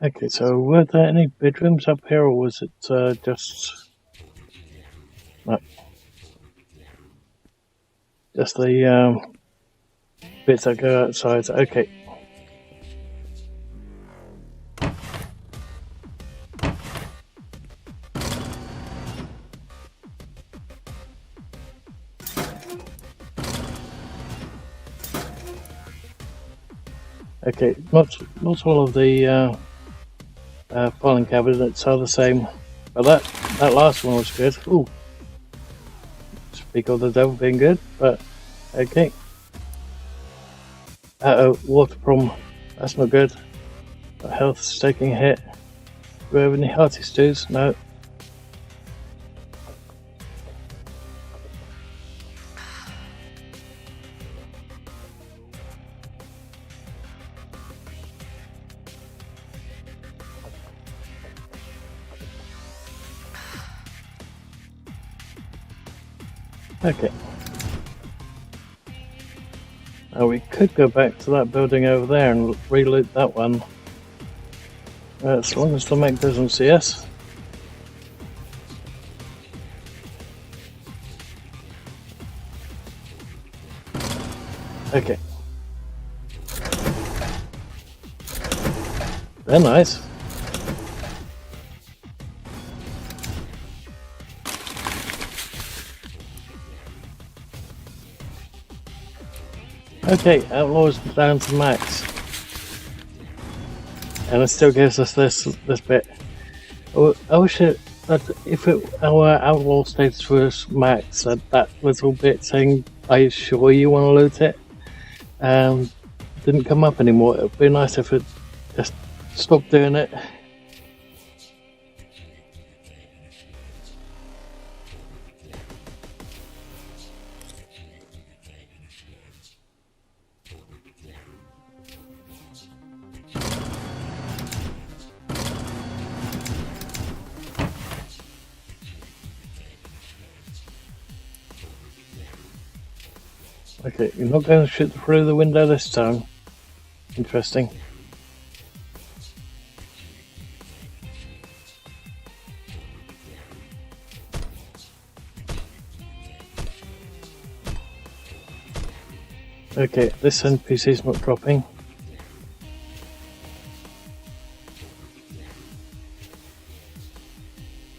Okay, so were there any bedrooms up here, or was it just... No. Just the bits that go outside. Okay. Okay, not all of the filing cabinets are the same, but that last one was good. Ooh, speak of the devil being good, but okay. Water problem. That's not good. But health's taking a hit. Do we have any hearty stews? No. Okay. Now we could go back to that building over there and re-loot that one. As long as the mech doesn't see us. Okay. They're nice. Okay, Outlaws down to max. And it still gives us this bit. I wish our Outlaw status was max, that little bit saying, "Are you sure you want to loot it?" Didn't come up anymore. It would be nice if it just stopped doing it. Okay, you're not going to shoot through the window this time. Interesting. Okay, this NPC's not dropping.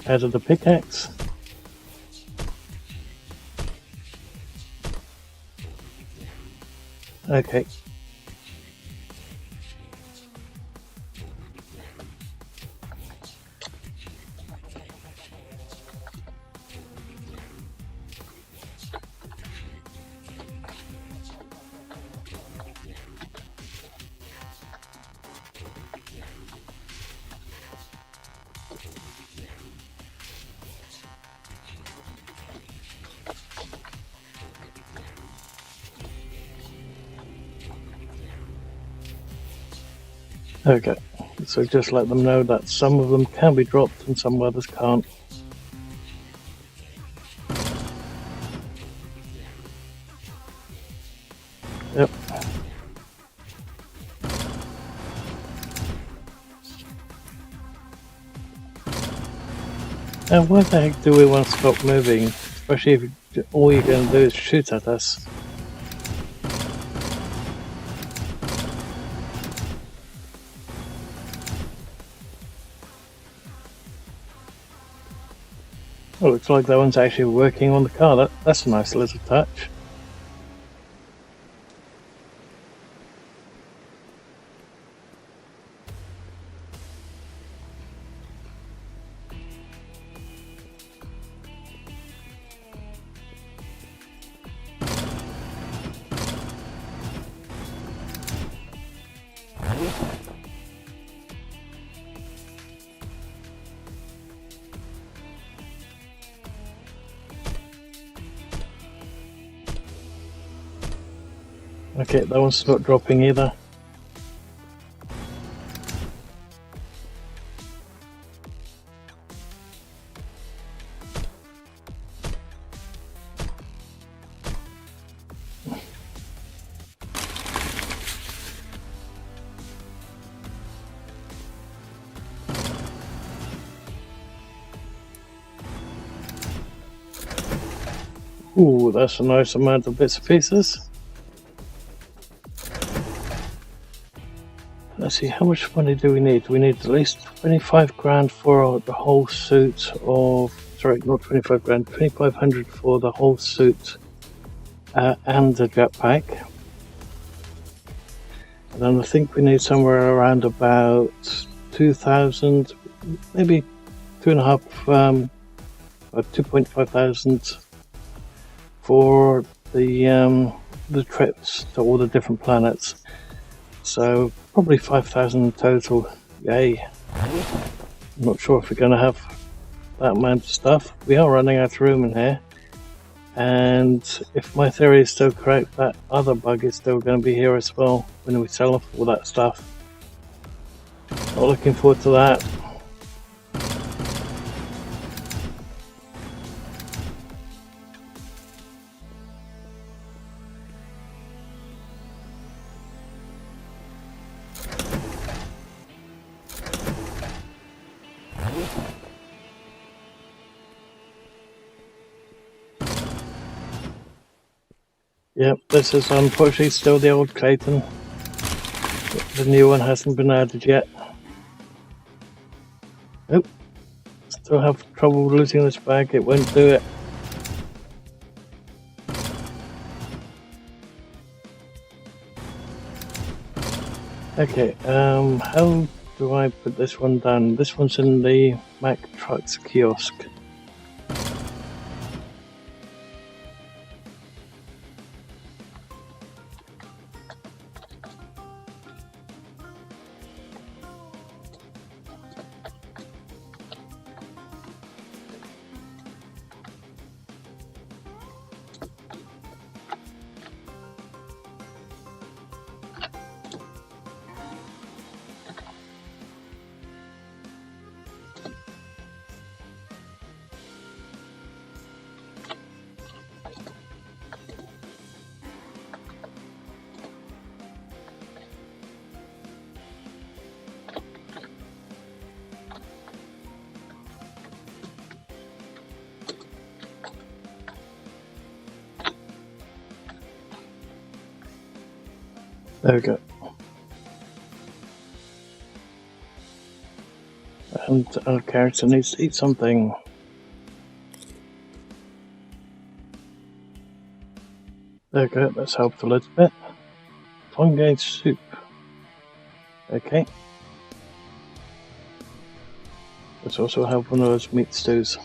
Added the pickaxe. Okay. Okay, so just let them know that some of them can be dropped and some others can't. Yep. Now why the heck do we want to stop moving? Especially if all you're going to do is shoot at us. Oh, looks like that one's actually working on the car. That's a nice little touch. Okay, that one's not dropping either. Ooh, that's a nice amount of bits and pieces. Let's see, how much money do we need? We need at least 25 grand for the whole suit of... Sorry, not 25 grand, 2,500 for the whole suit and the jetpack. And then I think we need somewhere around about 2,000, maybe 2.5, or 2.5 thousand for the trips to all the different planets. So probably 5,000 in total. Yay. I'm not sure if we're going to have that amount of stuff. We are running out of room in here. And if my theory is still correct, that other bug is still going to be here as well when we sell off all that stuff. Not looking forward to that. Yep, this is unfortunately still the old Clayton. The new one hasn't been added yet. Nope. Still have trouble losing this bag, it won't do it. Okay, how do I put this one down? This one's in the Mack Trucks kiosk. There we go. And our character needs to eat something. There we go, that's helped a little bit. Fungi soup. Okay. Let's also have one of those meat stews.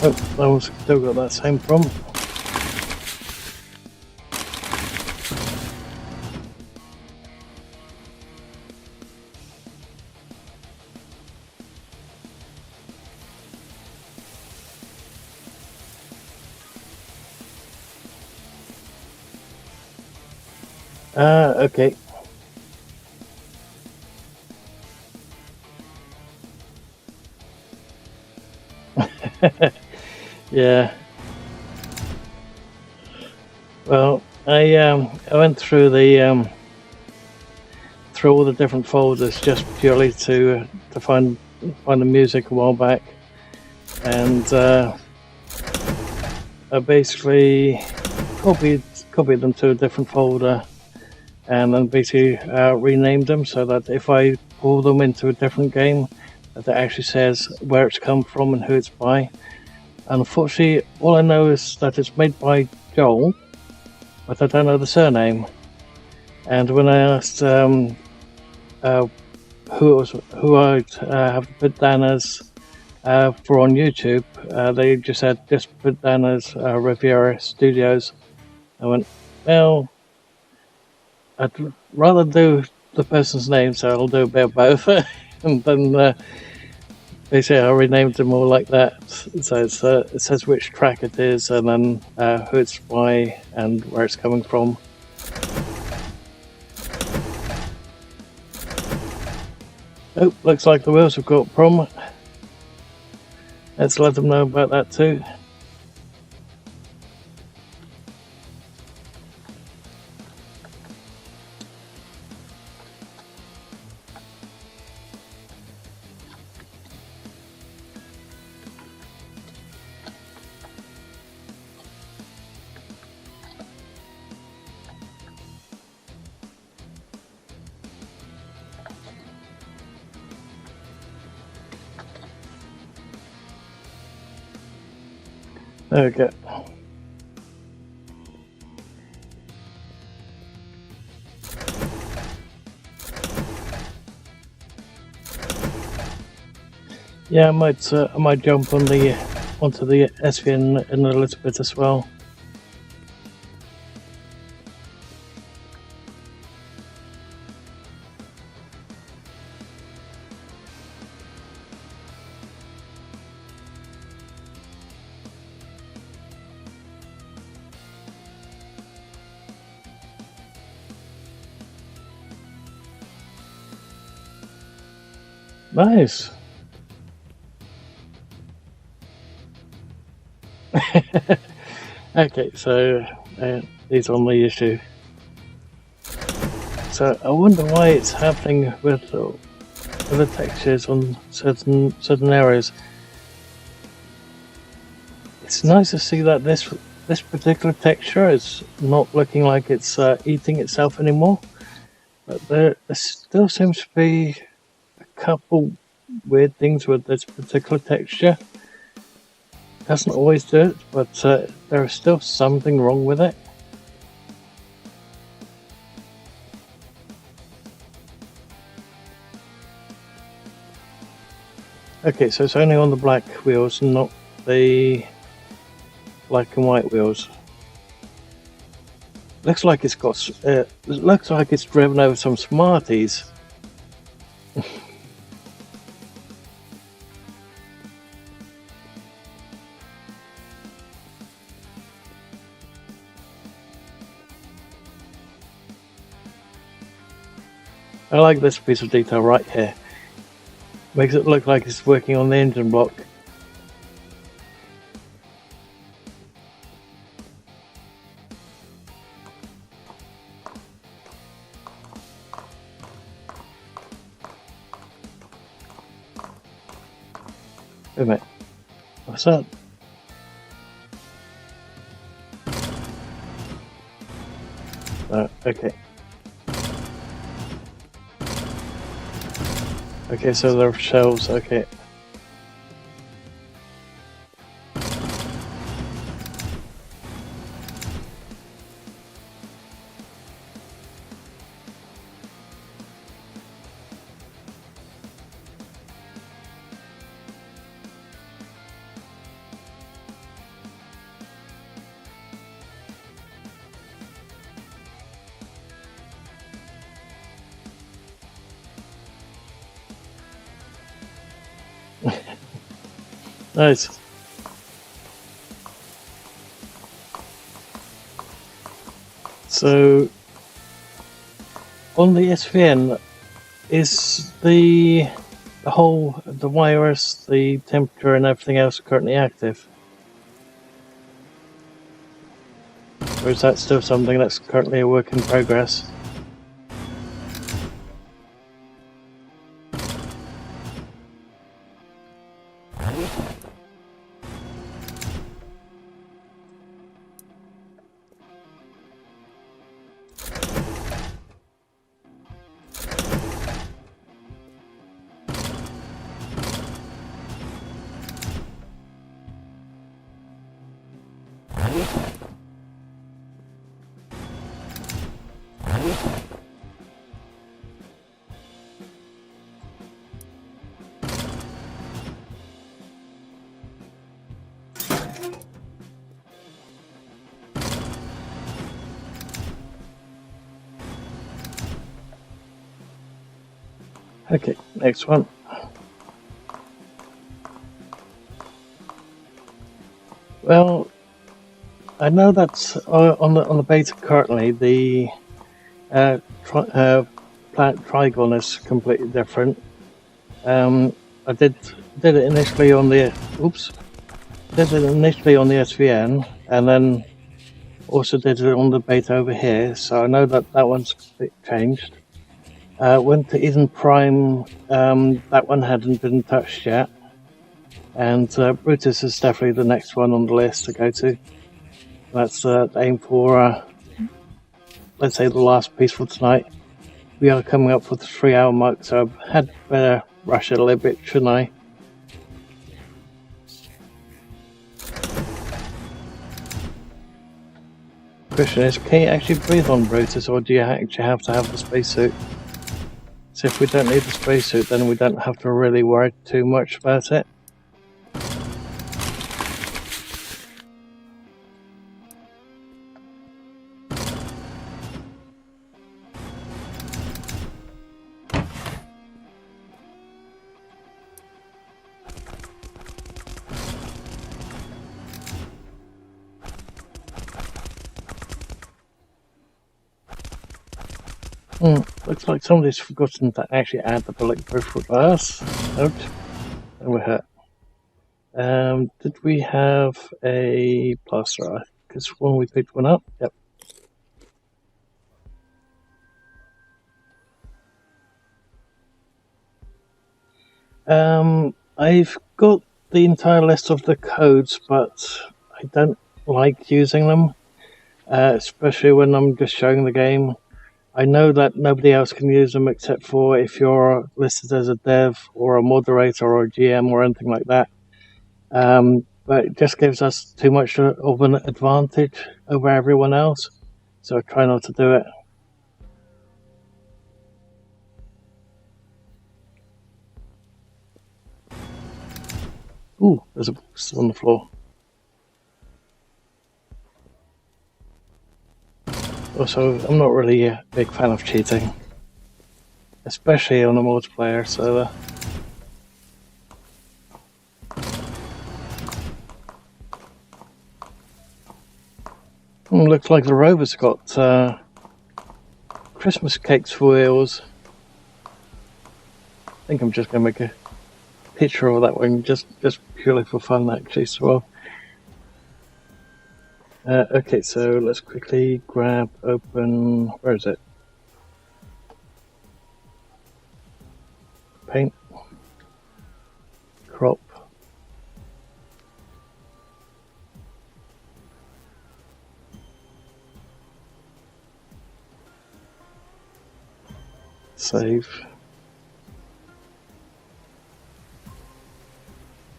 Oh, that one's still got that same problem. Okay. Yeah. Well, I went through the through all the different folders just purely to find the music a while back, and I basically copied them to a different folder, and then basically renamed them so that if I pull them into a different game, that it actually says where it's come from and who it's by. Unfortunately, all I know is that it's made by Joel, but I don't know the surname. And when I asked who I'd have to put down as for on YouTube, they just said just put down as Riviera Studios. I went, well, I'd rather do the person's name, so I'll do a bit of both. And then basically I renamed them all like that. So it says which track it is, and then who it's by and where it's coming from. Oh, looks like the wheels have got a problem. Let's let them know about that too. There we go. Yeah, I might jump on onto the SVN in a little bit as well. Nice. Okay, so these on the issue. So I wonder why it's happening with the textures on certain areas. It's nice to see that this particular texture is not looking like it's eating itself anymore, but there still seems to be a couple weird things with this particular texture. Doesn't always do it, but there is still something wrong with it. Okay, so it's only on the black wheels, not the black and white wheels. Looks like it's got. Looks like it's driven over some Smarties. I like this piece of detail right here. Makes it look like it's working on the engine block. Wait a minute. What's that? Okay. Okay, so there are shelves, okay. Nice. So on the SVN, is the the virus, the temperature, and everything else are currently active? Or is that still something that's currently a work in progress? Okay, next one. Well, I know that's on the beta currently. The plant trigon is completely different. I did it initially on the SVN, and then also did it on the beta over here. So I know that one's changed. Went to Eden Prime. That one hadn't been touched yet, and Brutus is definitely the next one on the list to go to. That's aim for, let's say, the last piece for tonight. We are coming up for the 3-hour mark, so I've had better rush it a little bit, shouldn't I? Question is, can you actually breathe on Brutus, or do you actually have to have the spacesuit? So if we don't need the spacesuit, then we don't have to really worry too much about it. Looks like somebody's forgotten to actually add the bulletproof glass. Ouch. And we're hurt. Did we have a plaster? Because when we picked one up, yep. I've got the entire list of the codes, but I don't like using them, especially when I'm just showing the game. I know that nobody else can use them except for if you're listed as a dev or a moderator or a GM or anything like that. But it just gives us too much of an advantage over everyone else, so I try not to do it. Ooh, there's a box on the floor. Also, I'm not really a big fan of cheating, especially on a multiplayer server. Looks like the rover's got Christmas cakes for wheels. I think I'm just going to make a picture of that one, just purely for fun, actually. So, okay, so let's quickly grab open. Where is it? Paint, crop. Save.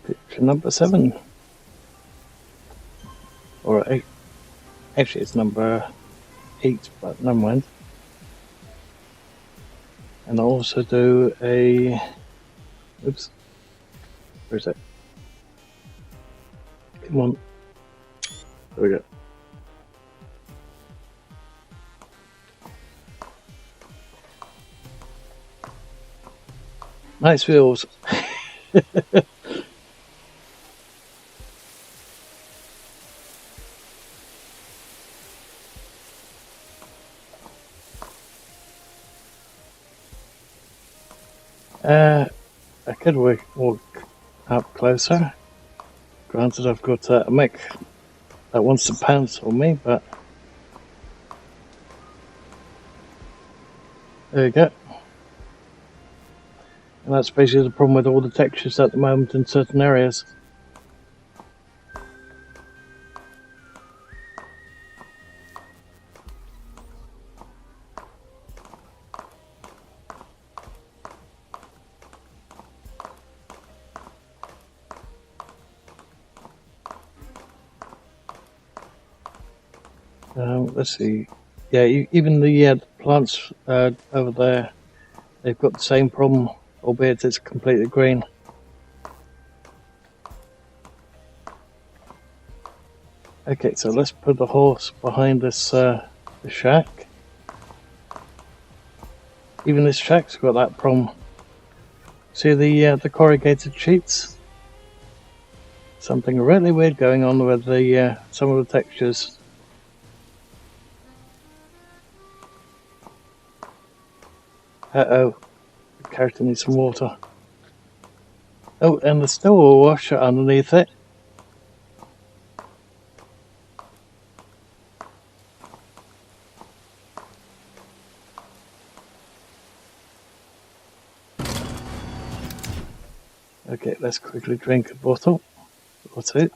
Picture number 7. Or 8. Actually, it's number 8, but never mind. And I'll also do a... Oops. Where is it? Come on. There we go. Nice wheels. I could walk up closer. Granted, I've got a mech that wants to pounce on me, but there you go. And that's basically the problem with all the textures at the moment in certain areas. Let's see. Yeah, even the plants over there, they've got the same problem, albeit it's completely green. Okay, so let's put the horse behind this the shack. Even this shack's got that problem. See the corrugated sheets? Something really weird going on with the some of the textures. Uh-oh, the character needs some water. Oh, and there's still a washer underneath it. Okay, let's quickly drink a bottle or two.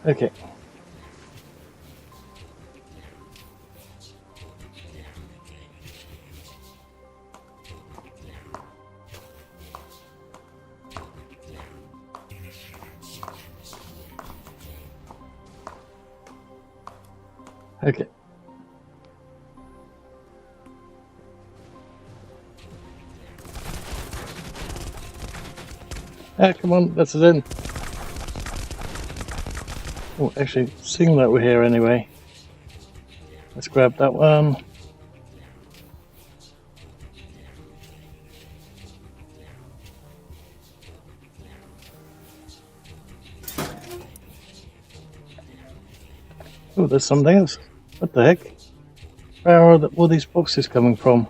Okay. Okay. Ah, come on, that's it in. Oh, actually, seeing that we're here anyway, let's grab that one. Oh, there's something else. What the heck? Where are all these boxes coming from?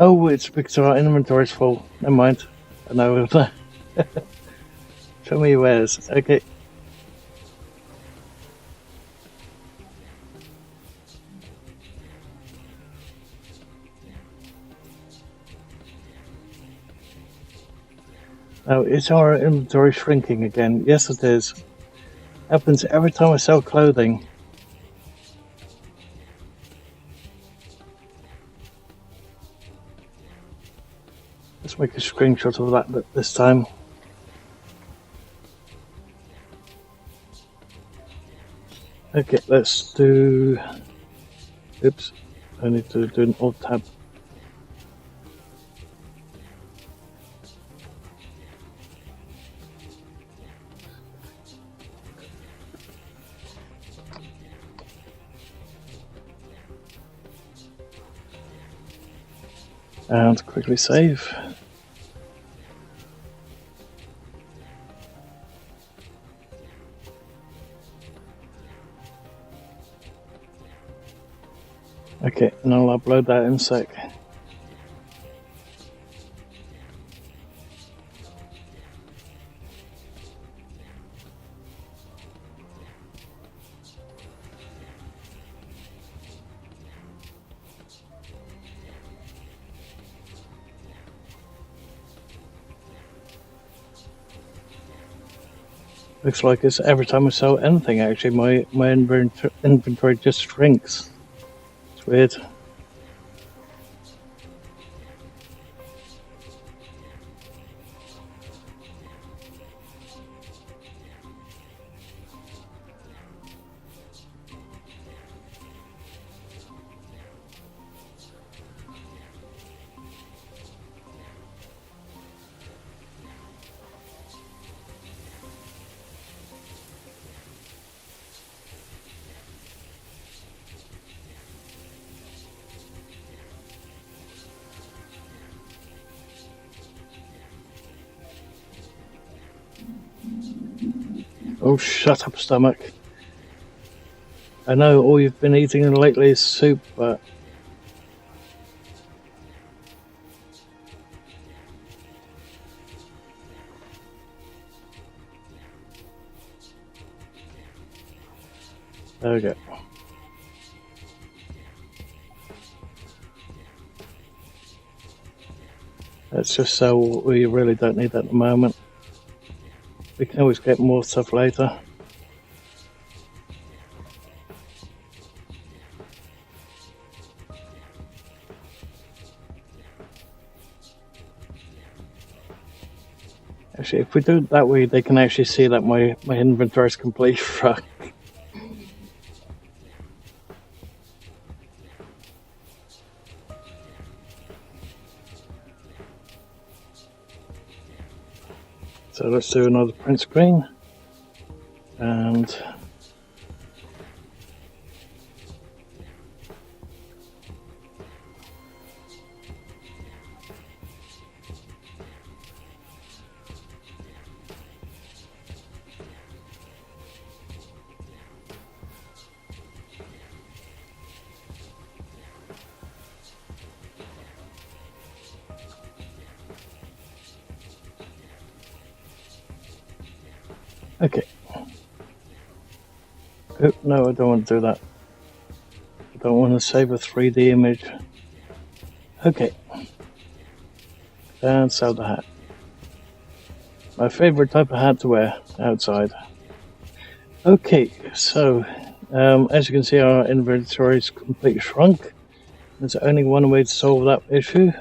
Oh, it's because our inventory's full. Never mind. I know. Show me your wares. Okay. Now, is our inventory shrinking again? Yes, it is. Happens every time I sell clothing. Let's make a screenshot of that this time. Okay, let's do... Oops, I need to do an alt tab. And quickly save. Okay, and I'll upload that in a sec. Looks like it's every time I sell anything, actually, my inventory just shrinks. It's weird. Oh, shut up, stomach. I know all you've been eating lately is soup, but... There we go. Let's just sell what we really don't need at the moment. We can always get more stuff later. Actually, if we do it that way, they can actually see that my inventory is completely fucked. So let's do another print screen. And okay. Oh, no, I don't want to do that. I don't want to save a 3D image. Okay. And sell the hat. My favorite type of hat to wear outside. Okay, so as you can see, our inventory is completely shrunk. There's only one way to solve that issue.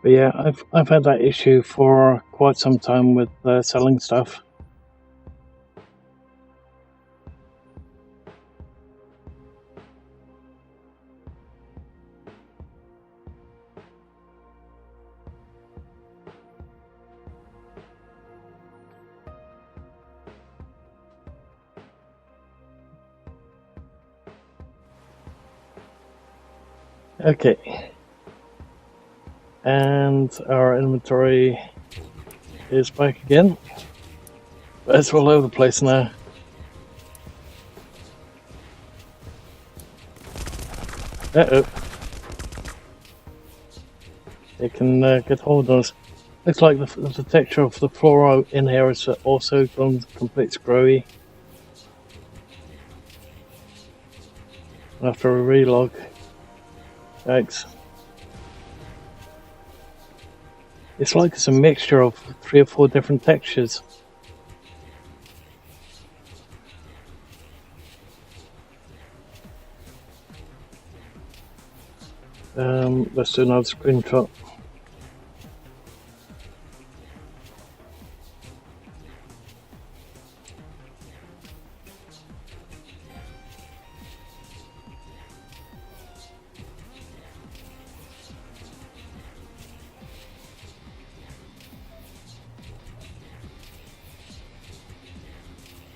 But yeah, I've had that issue for quite some time with selling stuff. Okay. And our inventory is back again. But it's all over the place now. Uh-oh. It can get hold of us. Looks like the texture of the floor in here is also gone complete screwy. After a relog. Thanks. It's like it's a mixture of 3 or 4 different textures. Let's do another screenshot.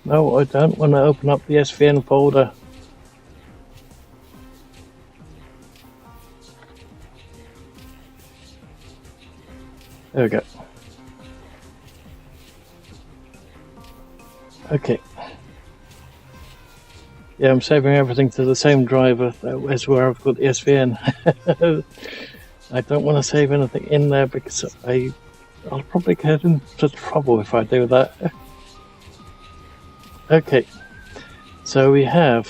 No, I don't want to open up the SVN folder. There we go. Okay. Yeah, I'm saving everything to the same driver. That is where I've got the SVN. I don't want to save anything in there because I'll probably get into trouble if I do that. Okay, so we have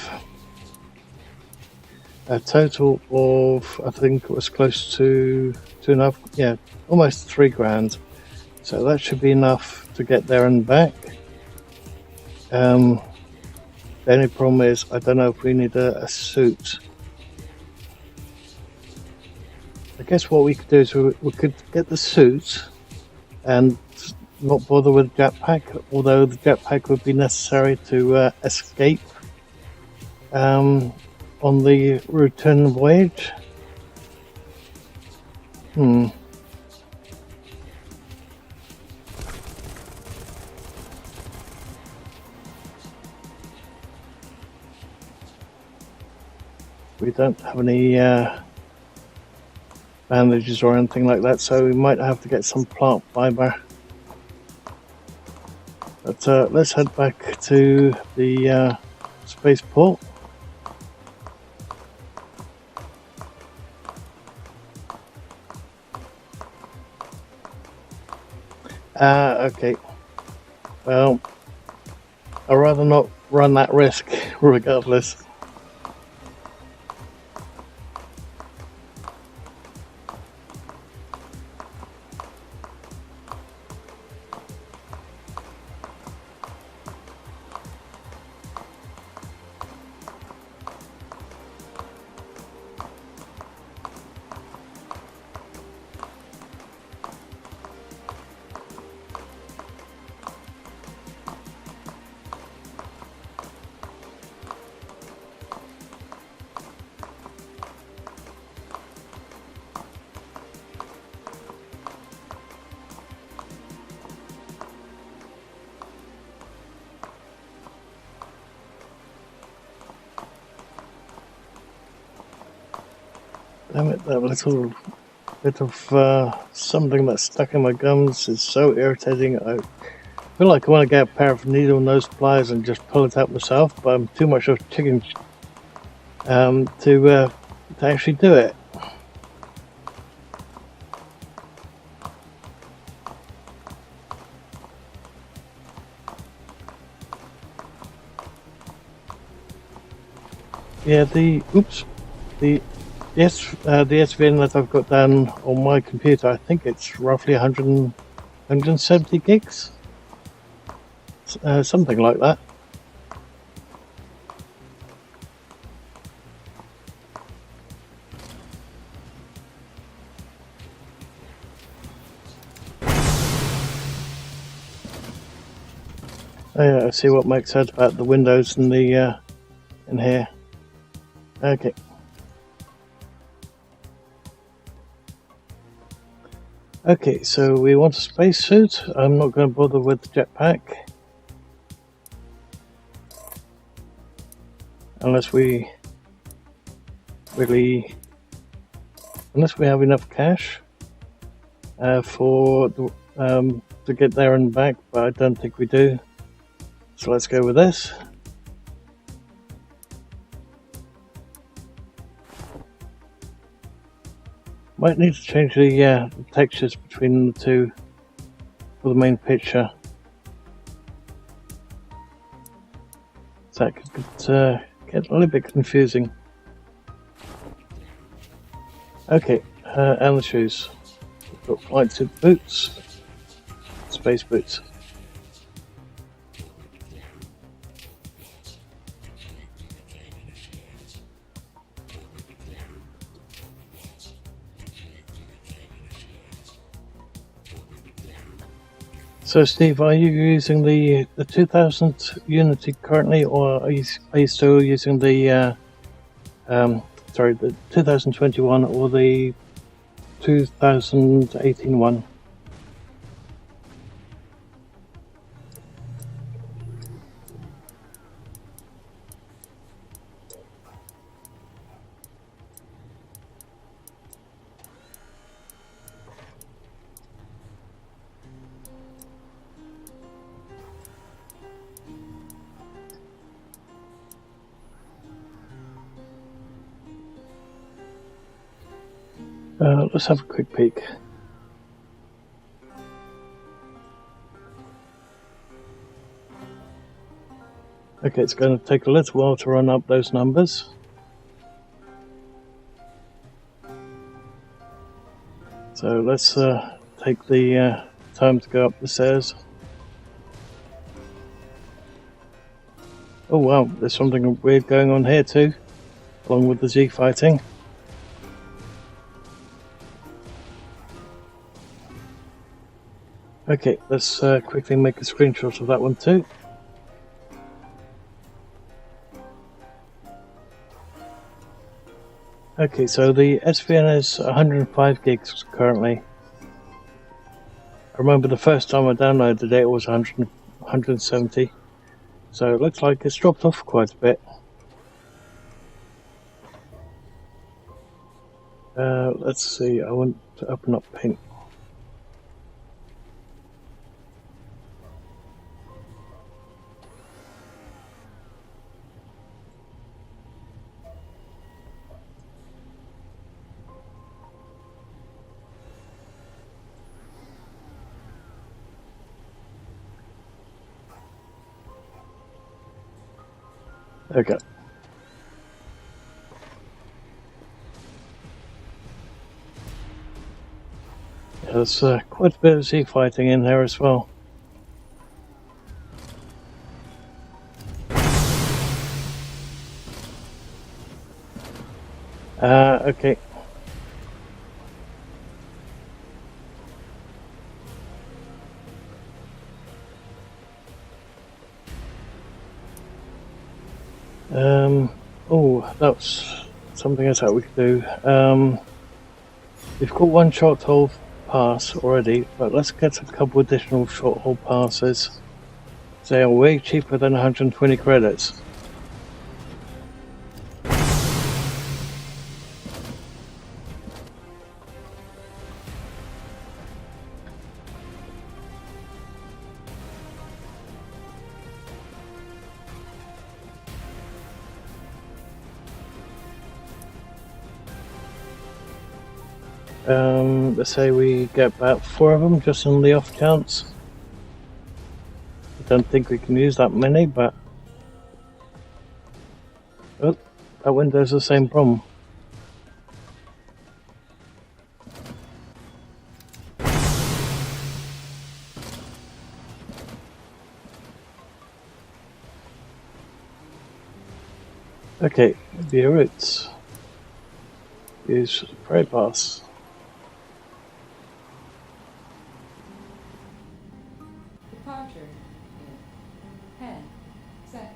a total of, I think it was close to 2.5, yeah, almost 3 grand. So that should be enough to get there and back. The only problem is, I don't know if we need a suit. I guess what we could do is we could get the suit and not bother with jetpack, although the jetpack would be necessary to escape on the return voyage. We don't have any bandages or anything like that, so we might have to get some plant fiber. But let's head back to the spaceport. Okay. Well, I'd rather not run that risk, regardless. Damn it, that little bit of something that's stuck in my gums is so irritating. I feel like I want to get a pair of needle nose pliers and just pull it out myself, but I'm too much of a chicken to actually do it. Yeah, the SVN that I've got down on my computer, I think it's roughly 170 gigs, something like that. Oh yeah, I see what Mike said about the windows in the in here. Okay. Okay, so we want a spacesuit. I'm not going to bother with the jetpack. Unless we have enough cash for the, to get there and back, but I don't think we do. So let's go with this. Might need to change the textures between the two for the main picture. So that could get a little bit confusing. Okay, and the shoes. We've got flight suit boots, space boots. So Steve, are you using the 2000 Unity currently, or are you still using the the 2021 or the 2018 one? Let's have a quick peek. Okay, it's going to take a little while to run up those numbers. So let's take the time to go up the stairs. Oh wow, there's something weird going on here too, along with the Z fighting. Okay, let's quickly make a screenshot of that one too. Okay, so the SVN is 105 gigs currently. I remember the first time I downloaded it was 170. So it looks like it's dropped off quite a bit. Let's see, I want to open up paint. Okay. Yeah, there's quite a bit of sea fighting in there as well. Okay. Oh, that's something else that we could do. We've got one short haul pass already, but let's get a couple additional short haul passes. They are way cheaper than 120 credits. Let's say we get about 4 of them just on the off chance. I don't think we can use that many, but... Oh, that window's the same problem. Okay, the routes. Use prey pass. Departure in 10 seconds.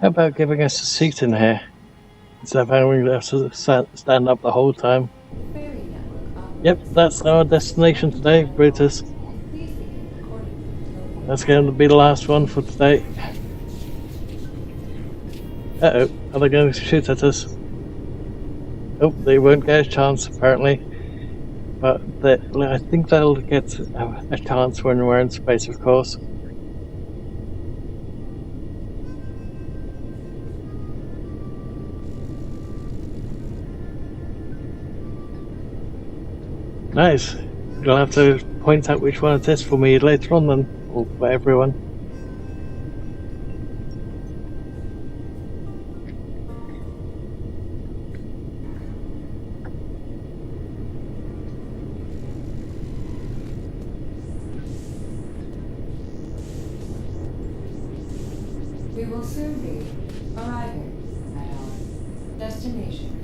How about giving us a seat in here? Instead of having to stand up the whole time. Ferry network operates. Yep, that's our destination today, Brutus. Please begin recording. That's going to be the last one for today. Uh-oh, are they going to shoot at us? Oh, they won't get a chance apparently. But I think they'll get a chance when we're in space, of course. Nice. You'll have to point out which one it is for me later on then, or for everyone. We will soon be arriving at our destination.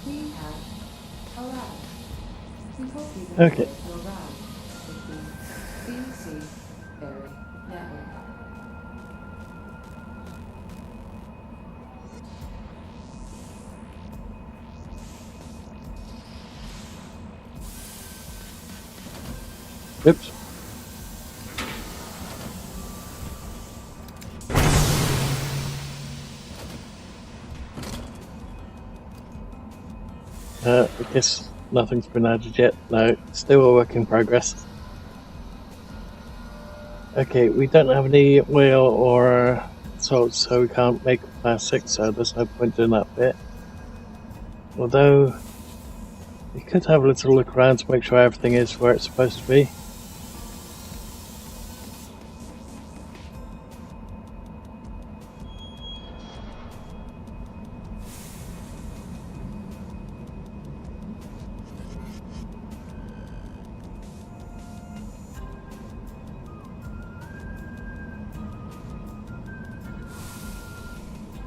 We have arrived. We hope you will Okay. enjoy your ride with the BC Ferry Network. Oops. I guess nothing's been added yet. No, still a work in progress. Okay, we don't have any oil or salt, so we can't make plastic, so there's no point doing that bit. Although, we could have a little look around to make sure everything is where it's supposed to be.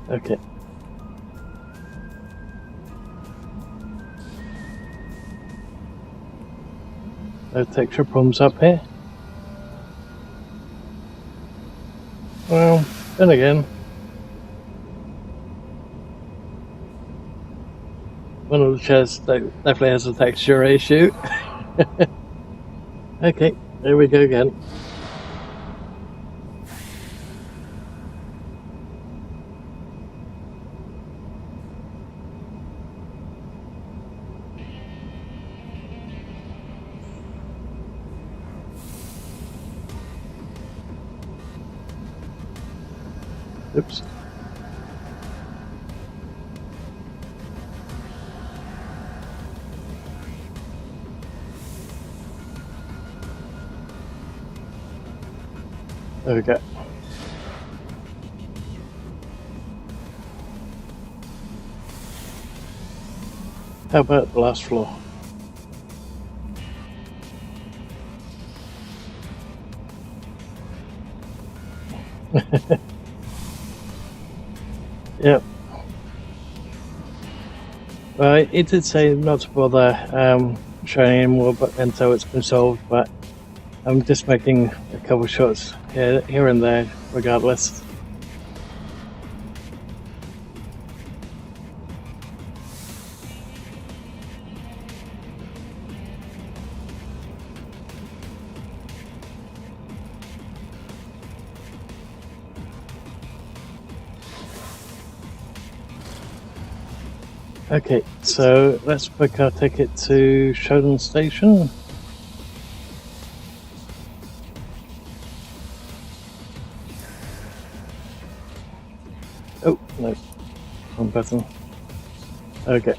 Okay. No texture problems up here. Well, then again, one of the chairs definitely has a texture issue. Okay, there we go again. Oops. There we go. How about the last floor? Yep. Well, it did say not to bother showing anymore, but until it's been solved. But I'm just making a couple shots here and there, regardless. Okay, so let's book our ticket to Shodan Station. Oh, no. Wrong button. Okay.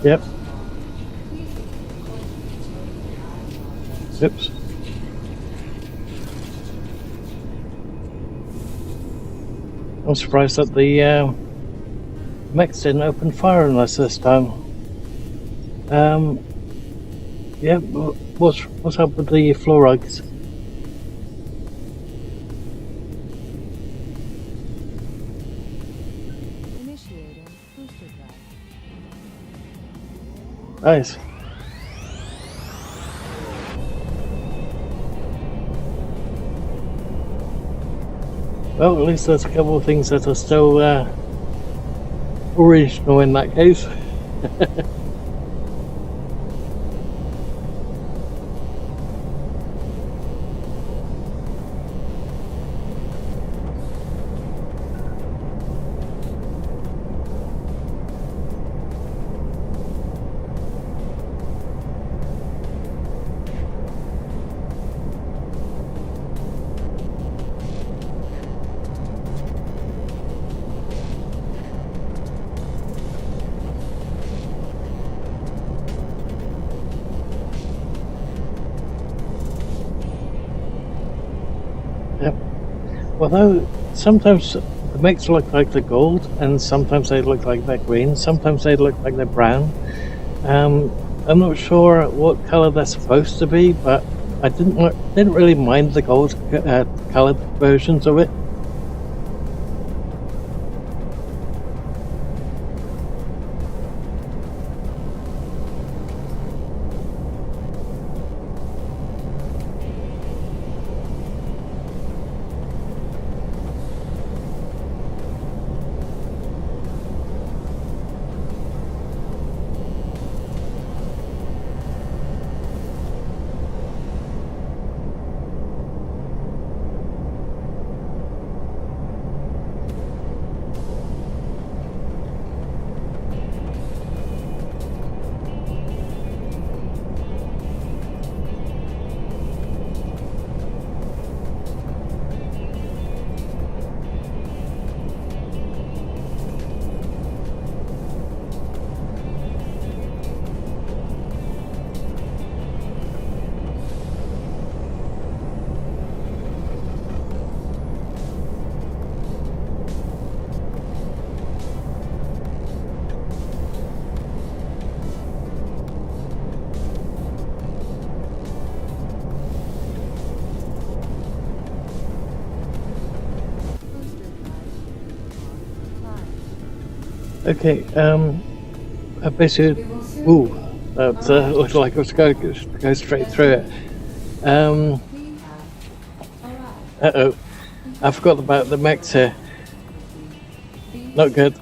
Yep. Oops. I'm surprised that the mechs didn't open fire on us this time. Yeah, what's up with the floor rugs? Initiating booster drive. Nice. Well, at least there's a couple of things that are still original in that case. Yep. Although sometimes the mechs look like they're gold, and sometimes they look like they're green, sometimes they look like they're brown. I'm not sure what colour they're supposed to be, but I didn't really mind the gold coloured versions of it. Okay, basically, We will soon ooh, be that arriving. looked like it was going to go straight through it. We have arrived. Uh-oh, I forgot about the mechs here. Beach Not good.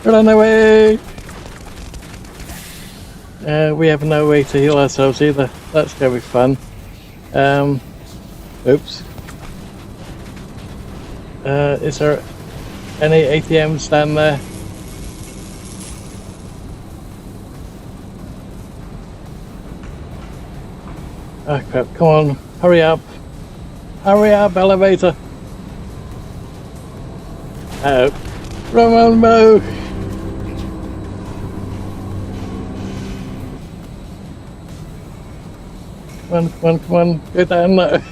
Network. Run away! We have no way to heal ourselves either. That's going to be fun. Oops. Is there any ATMs down there? Oh crap, come on, hurry up. Hurry up, elevator. Uh-oh. Run, move! Come on, go down there.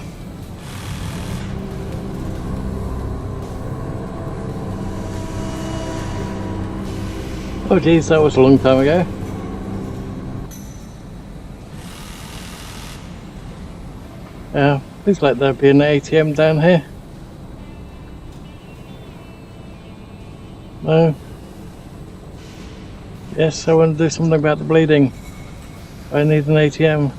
Oh geez, that was a long time ago. Please let there be an ATM down here. No. Yes, I want to do something about the bleeding. I need an ATM.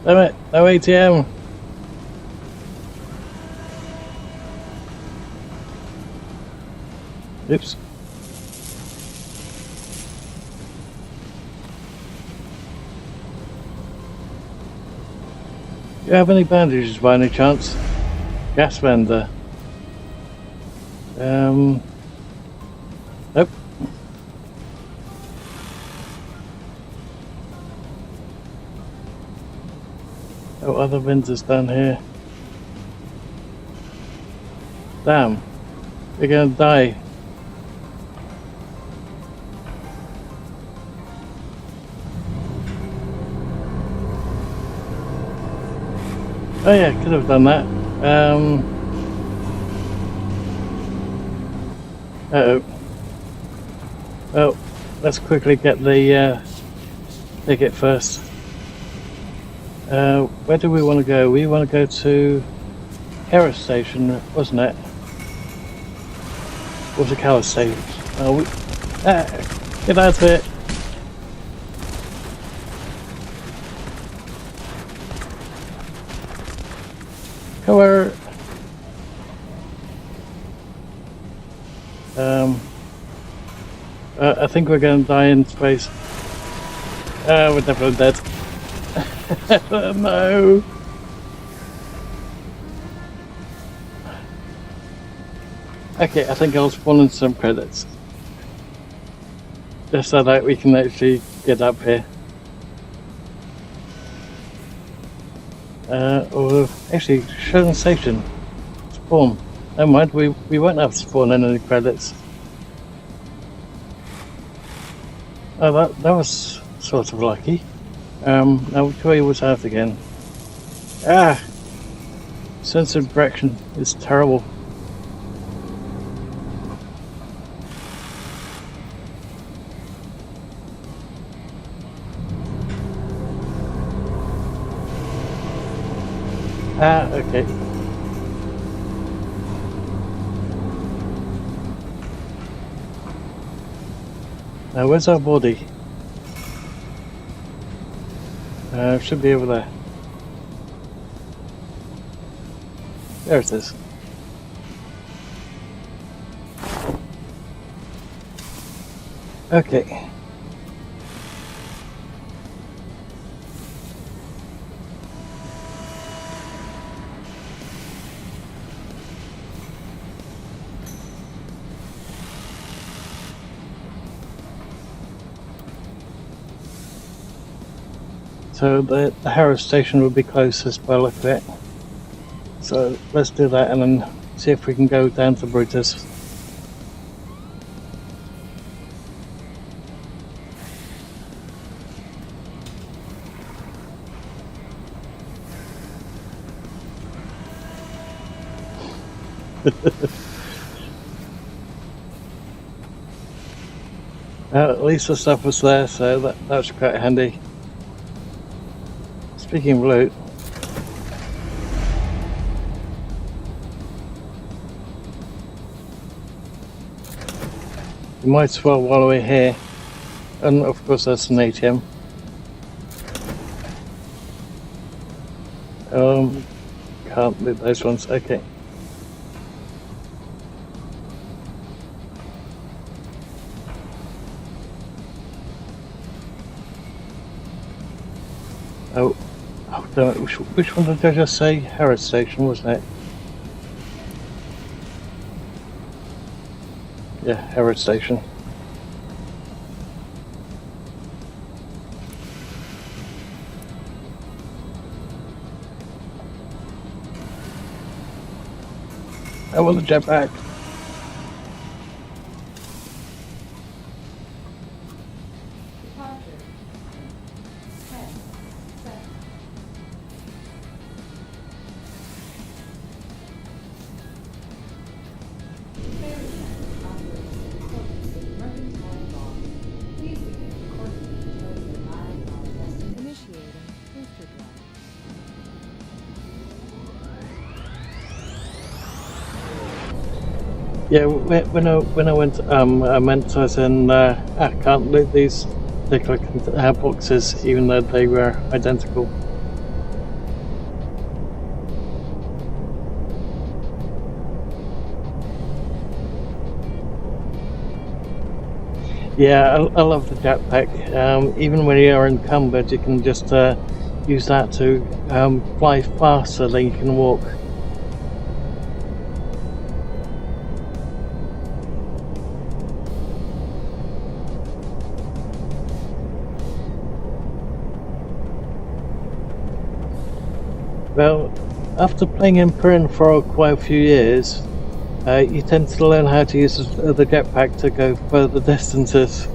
Damn it, no ATM. Oops. Do you have any bandages by any chance? Gas vendor. Nope. Oh, other vendors down here. Damn. We're gonna die. Oh yeah, could have done that. Uh-oh. Well, let's quickly get the ticket first. Where do we want to go? We want to go to Harris Station, wasn't it? Or was it Calais Station? Oh, get out of it! Cover. I think we're going to die in space. We're definitely dead. No. Okay, I think I'll spawn in some credits. Just so that we can actually get up here. Or actually, Sherman Station. Spawn. Never mind, we won't have to spawn in any credits. Oh, that was sort of lucky. Now which way was out again? Ah! Sense of direction is terrible. Ah, okay. Now where's our body? Should be over there. There it is. Okay. So the Harrow station will be closest by the look of it. So let's do that and then see if we can go down to Brutus. At least the stuff was there, so that's quite handy. Speaking of loot, you might as well while we're here. And of course, that's an ATM. Can't loot those ones. Okay. Oh, damn it. Which one did I just say? Harrods Station, wasn't it? Yeah, Harrods Station. I want the jetpack. Departure. 10 seconds. Ferry traffic operates in accordance with mercantile law. Please begin recording until you arrive at our destination. Initiating booster drive. Yeah, when I went, I meant as in I can't loot these particular boxes, even though they were identical. Yeah, I love the jetpack. Even when you're encumbered, you can just use that to fly faster than you can walk. Well, after playing Imperium for quite a few years, you tend to learn how to use the jetpack to go further distances.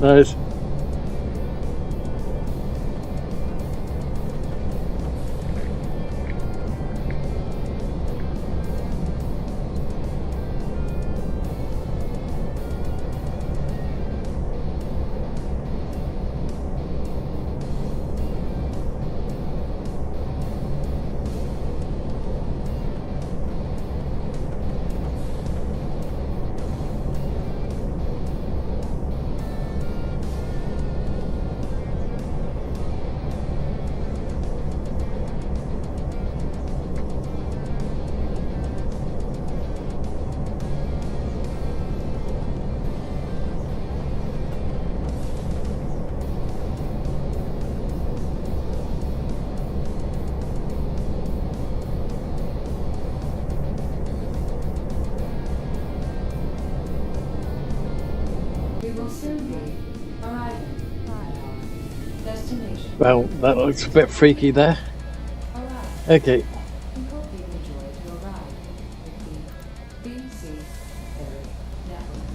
Nice. We will soon be arriving at our destination. Well, that looks a bit freaky there. Arrive. Okay. We hope you enjoyed your ride with the BC Ferry Network.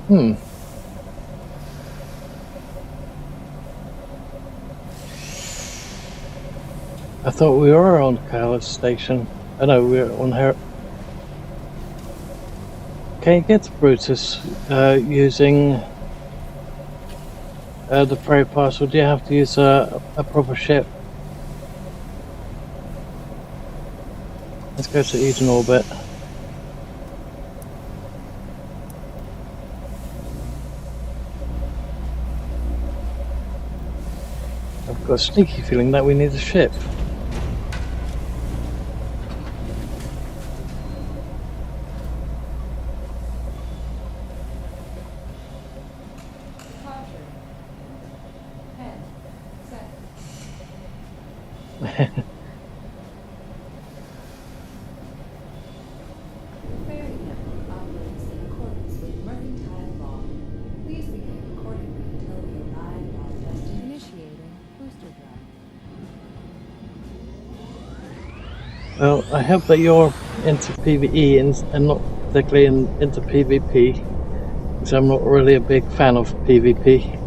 Hmm. I thought we were on Carlos Station. I know we were on her. Can you get to Brutus using the ferry pass, or do you have to use a proper ship? Let's go to Eden Orbit. I've got a sneaky feeling that we need a ship. Departure. 10 seconds. Well, I hope that you're into PvE and not particularly into PvP, because I'm not really a big fan of PvP.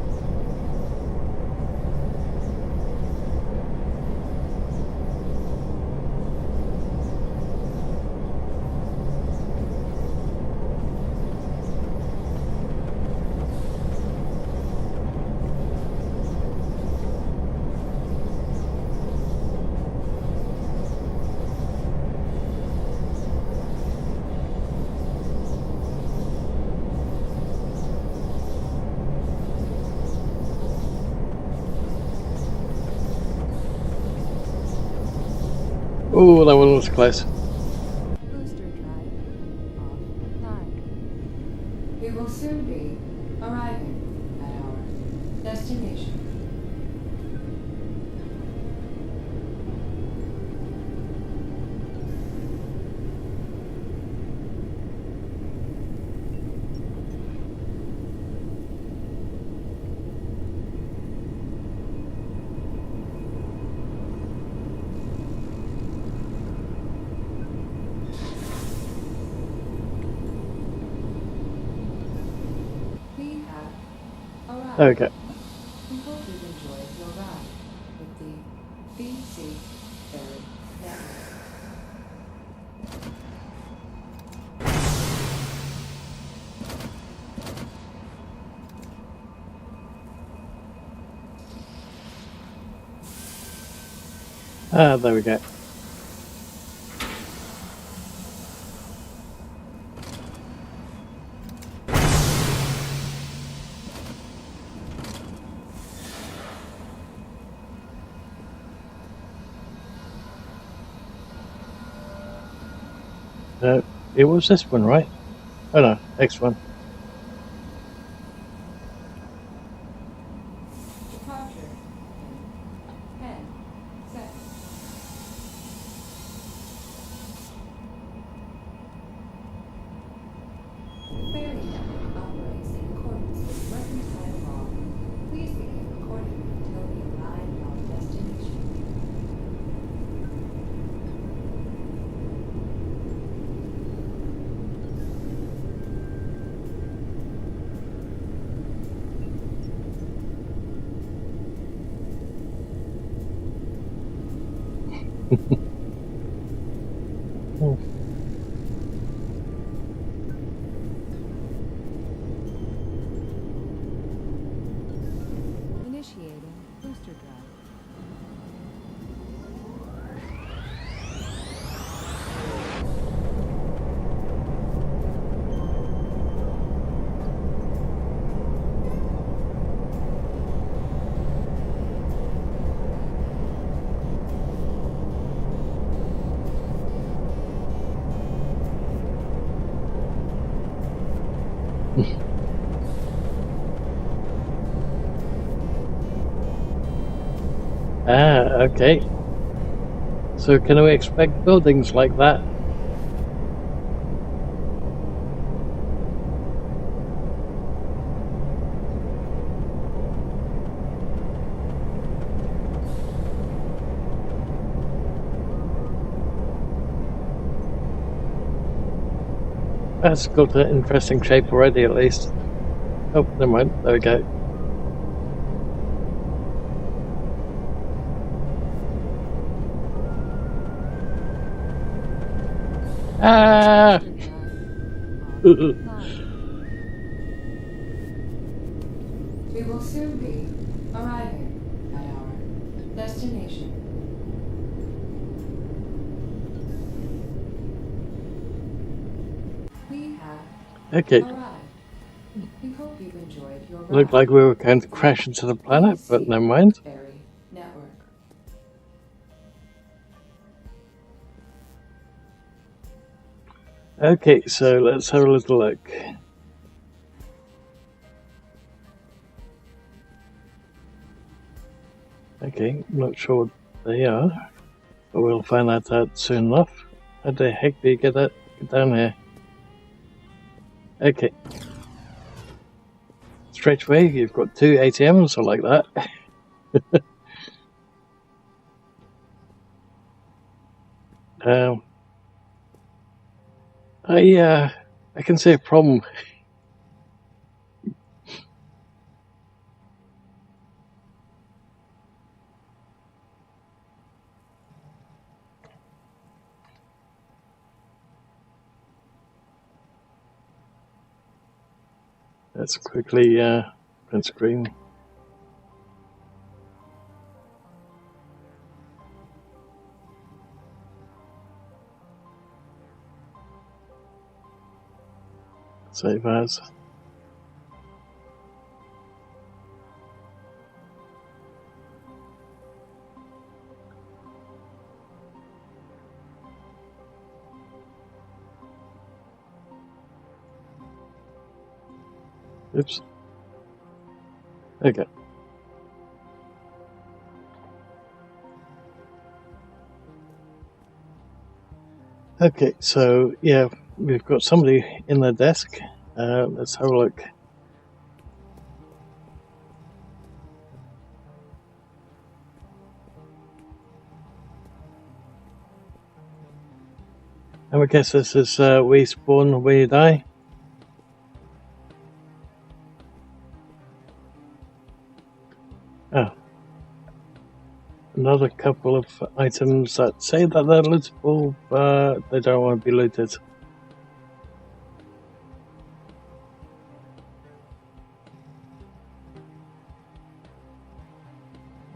Oh, that one was close. Booster drive offline. We will soon be arriving at our destination. We have arrived. Okay. We hope you've enjoyed your ride with the BC Ferry Network. Ah, there we go. It was this one, right? Oh no, next one. Departure in 10 seconds. Ferry network operates in accordance with mercantile law. Please begin recording until we arrive at our destination. Initiating booster drive. Ah, okay. So can we expect buildings like that? That's got an interesting shape already, at least. Oh, never mind. There we go. Ah! Booster drive offline. We will soon be arriving at our destination. We have Okay. arrived. We hope you've enjoyed your ride. Looked like we were going to crash into the planet, but never mind. Ferry Network. Okay, so let's have a little look. Okay, not sure what they are, but we'll find that out soon enough. How the heck do you get down here? Okay. Straight away, you've got 2 ATMs or like that. I can see a problem. Let's quickly print screen. Save as. Oops. Okay. Okay, so yeah, we've got somebody in their desk. Let's have a look. And I guess this is we spawn, we die. Oh. Another couple of items that say that they're lootable, but they don't want to be looted.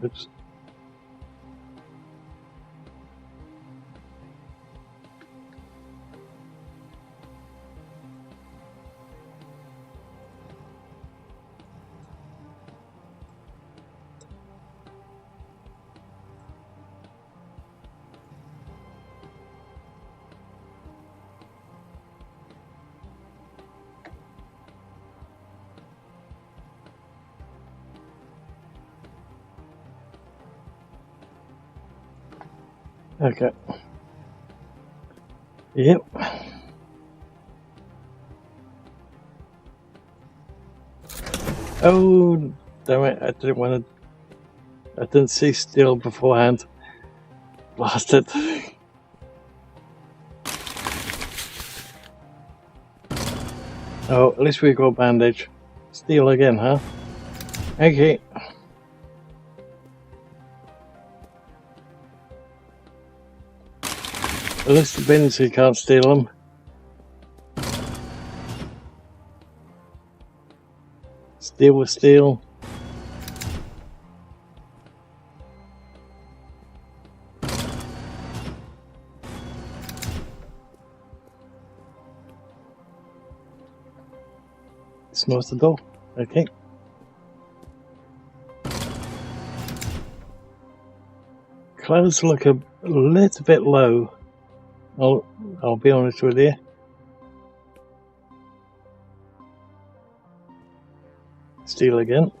Oops. Okay. Yep. Oh, damn it! I didn't want to. I didn't see steel beforehand. Blasted. Oh, at least we got a bandage. Steel again, huh? Okay. At least the bins, you can't steal them. Steel with steel. Smells the door. Okay. Clothes look a little bit low. I'll be honest with you. Steel again.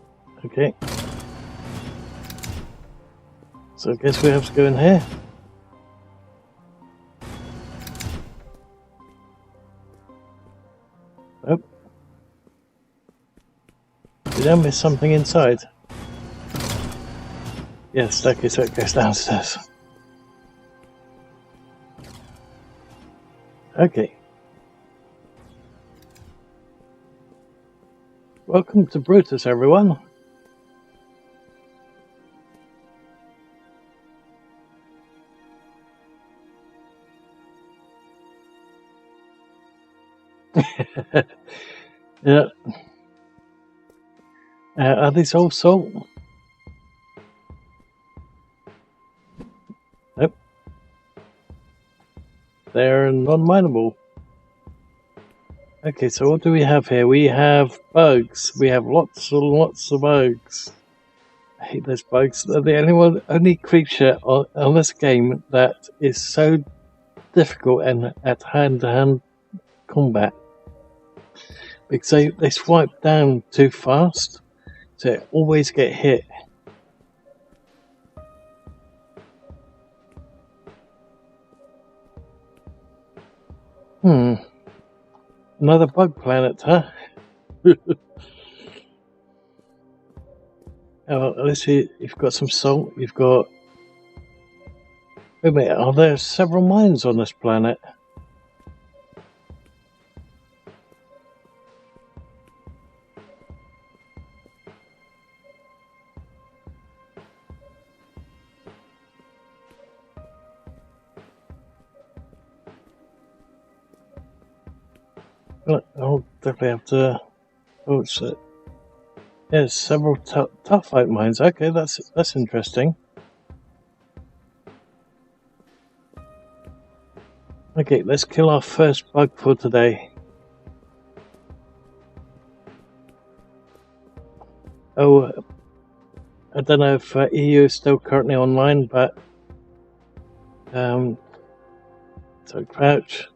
Okay. So I guess we have to go in here. Oh. Did I miss something inside? Yes, okay, so it goes downstairs. Okay. Welcome to Brutus, everyone. Yeah. Are these all salt? Nope. They're non-mineable. Okay, so what do we have here? We have bugs. We have lots and lots of bugs. I hate those bugs. They're the only creature on this game that is so difficult and at hand-to-hand combat. Because they swipe down too fast, so they always get hit. Another bug planet, huh? Oh, let's see, you've got some salt, you've got Wait a minute, are there several mines on this planet? Well, I'll definitely have to... Oh, it's... yeah, several Toughite mines. Okay, that's interesting. Okay, let's kill our first bug for today. Oh, I don't know if EU is still currently online, but so crouch.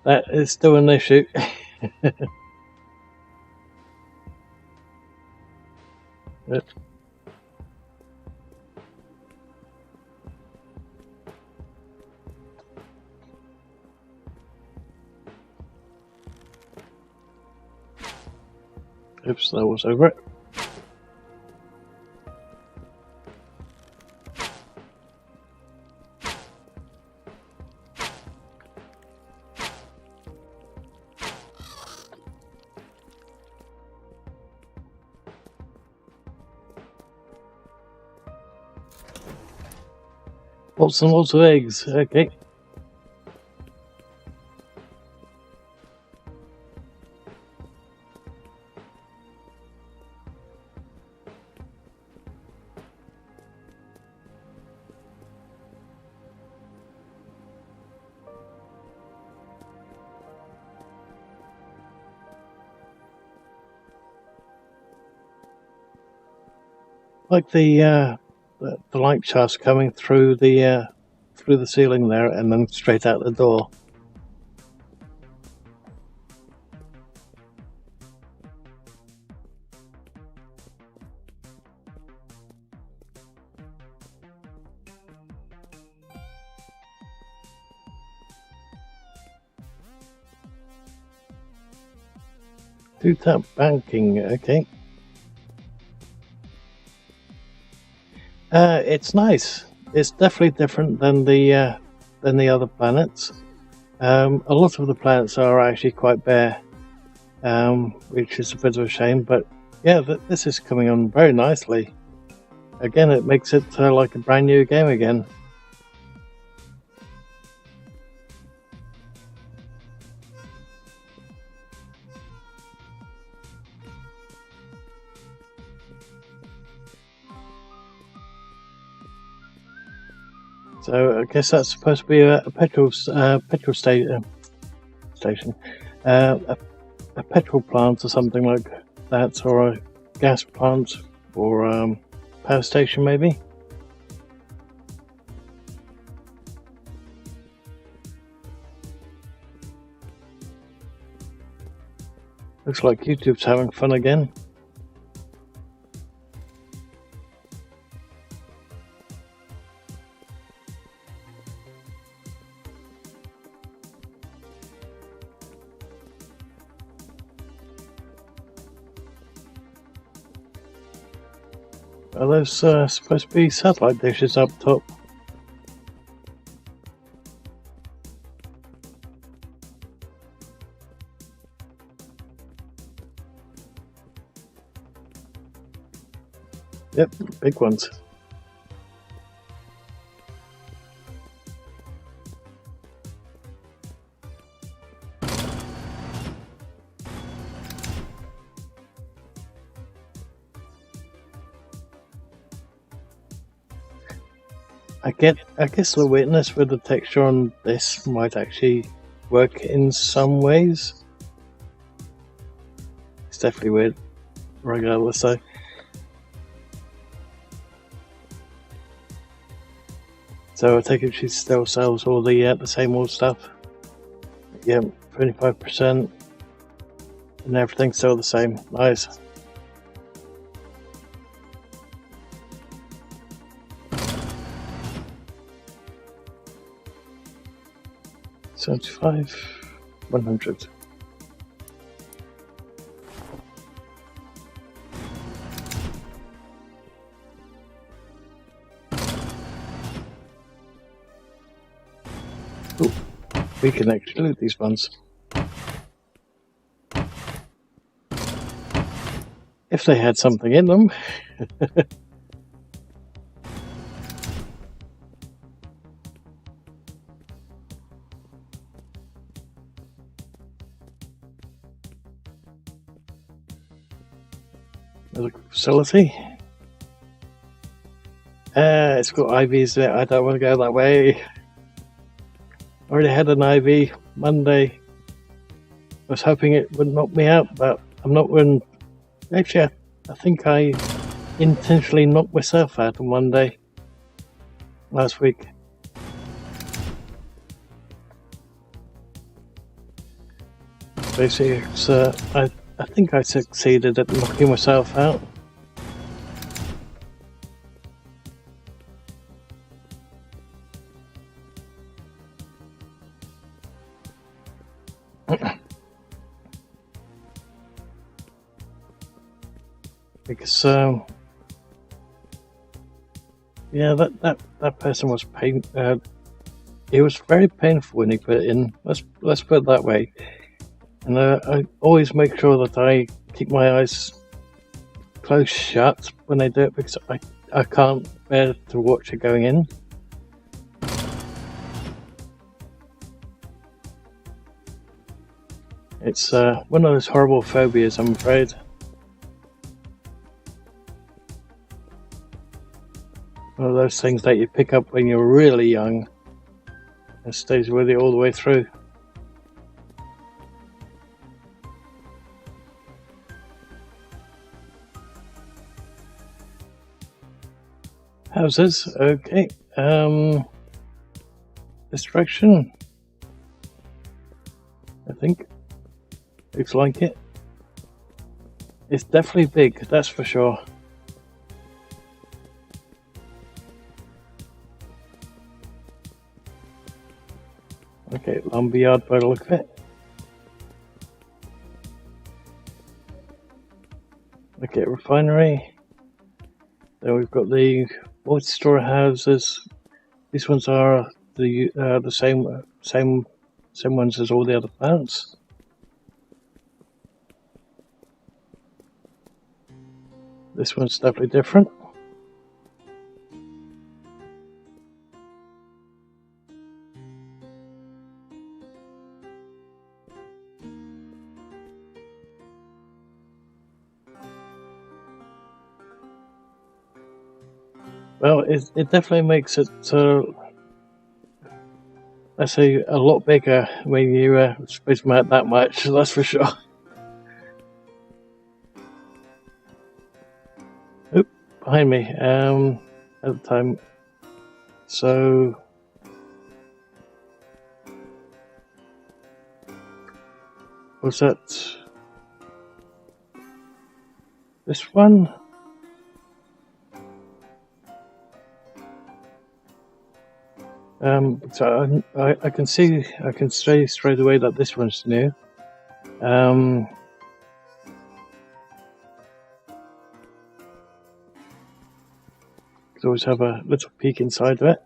That is still an issue. Yep. Oops, that was over it. Lots and lots of eggs. Okay. Like the light shafts coming through the ceiling there, and then straight out the door. Two-tap banking. Okay. It's nice. It's definitely different than the other planets. A lot of the planets are actually quite bare, which is a bit of a shame. But yeah, this is coming on very nicely. Again, it makes it like a brand new game again. So I guess that's supposed to be a petrol station, a petrol plant or something like that, or a gas plant, or power station maybe. Looks like YouTube's having fun again. Are those supposed to be satellite dishes up top? Yep, big ones. I guess the weirdness with the texture on this might actually work in some ways. It's definitely weird, regardless though. So I take it she still sells all the same old stuff. Yeah, 25%, and everything's still the same. Nice. $75, $100. We can actually loot these ones. If they had something in them. There's a facility. It's got IVs in it. I don't want to go that way. I already had an IV Monday. I was hoping it would knock me out, but I'm not going. Actually, I think I intentionally knocked myself out on Monday last week. Basically, it's, I think I succeeded at knocking myself out. Because yeah, that person was it was very painful when he put it in. Let's put it that way. And I always make sure that I keep my eyes close shut when I do it, because I can't bear to watch it going in. It's one of those horrible phobias, I'm afraid. One of those things that you pick up when you're really young and stays with you all the way through. Houses, okay. Distraction, I think. Looks like it. It's definitely big, that's for sure. Okay, lumberyard by the look of it. Okay, refinery. Then we've got the water storehouses. These ones are the same ones as all the other plants. This one's definitely different. Well, it definitely makes it, let's say, a lot bigger when you space them out that much, that's for sure. Oop, behind me, at the time. So, was that this one? So I can say straight away that this one's new. Could always have a little peek inside of it.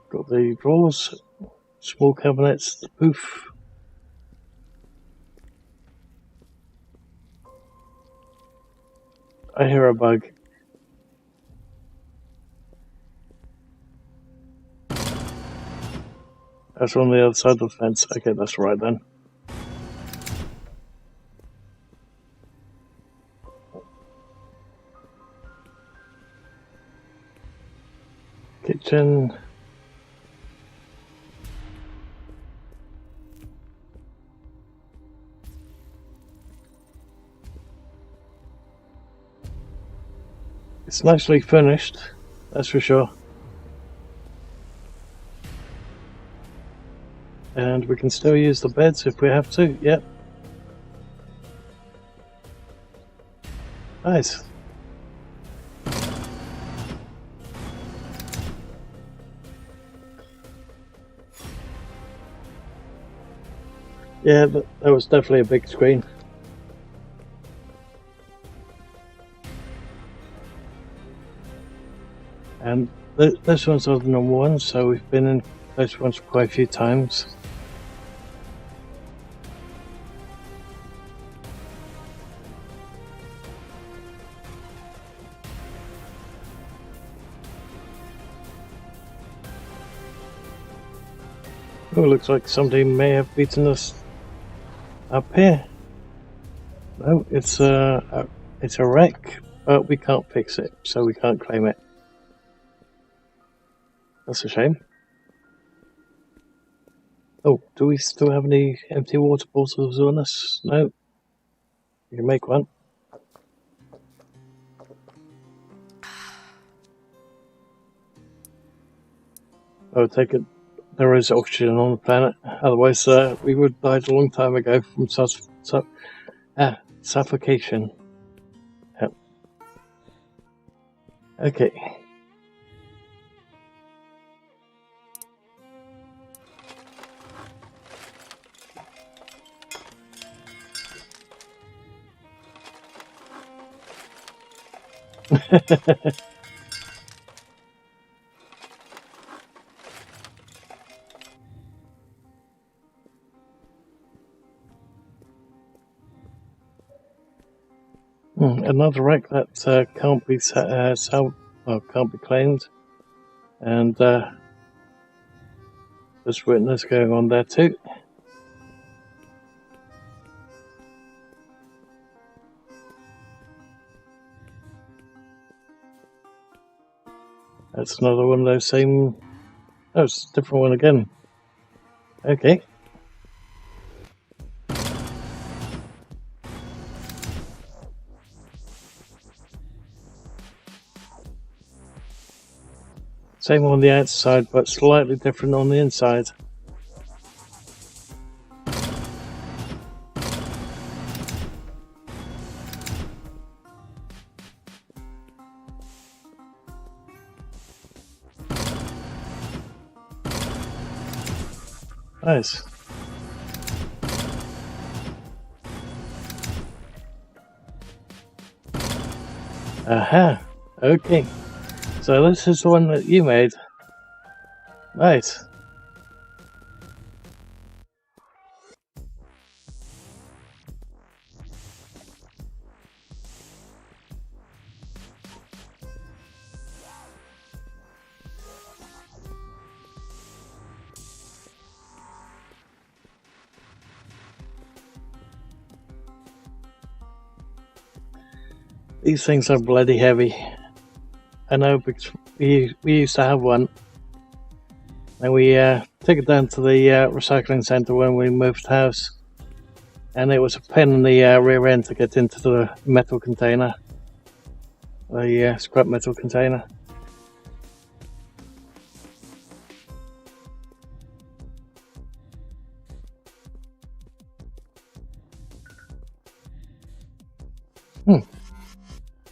Got the drawers, small cabinets, the poof. I hear a bug. That's on the other side of the fence. Okay, that's right then. Kitchen. It's nicely finished, that's for sure. And we can still use the beds if we have to, yep. Nice. Yeah, that was definitely a big screen. And Those ones are the normal ones, so we've been in those ones quite a few times. Oh, looks like somebody may have beaten us up here. No, it's a wreck, but we can't fix it, so we can't claim it. That's a shame. Oh, do we still have any empty water bottles on us? No. You can make one. Oh, take it. There is oxygen on the planet. Otherwise, we would have died a long time ago from suffocation. Yep. Okay. Another wreck that can't be can't be claimed, and there's witness going on there too. That's another one of those same. Oh, it's a different one again. Okay. Same on the outside, but slightly different on the inside. Nice. Aha. Okay. So this is the one that you made. Nice. These things are bloody heavy. I know, because we used to have one, and we took it down to the recycling centre when we moved house, and it was a pain in the rear end to get into the metal container, the scrap metal container.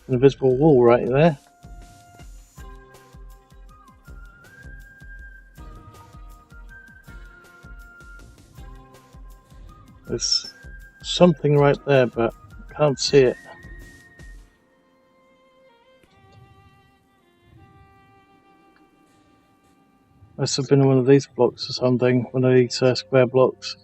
Invisible wall right there. There's something right there, but I can't see it. Must have been one of these blocks or something, one of these square blocks.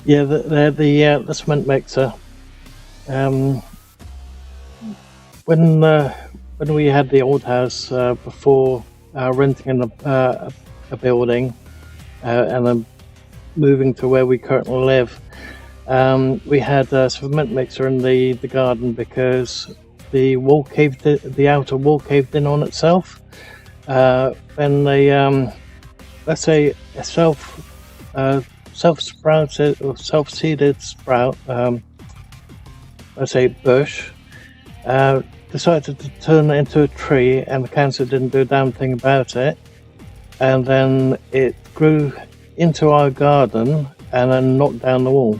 Yeah, they're the cement mixer. When we had the old house before renting a building and then moving to where we currently live, we had a cement mixer in the garden because the outer wall caved in on itself, when they let's say a self-sprouted or self-seeded sprout, let's say bush, decided to turn it into a tree, and the cancer didn't do a damn thing about it. And then it grew into our garden and then knocked down the wall.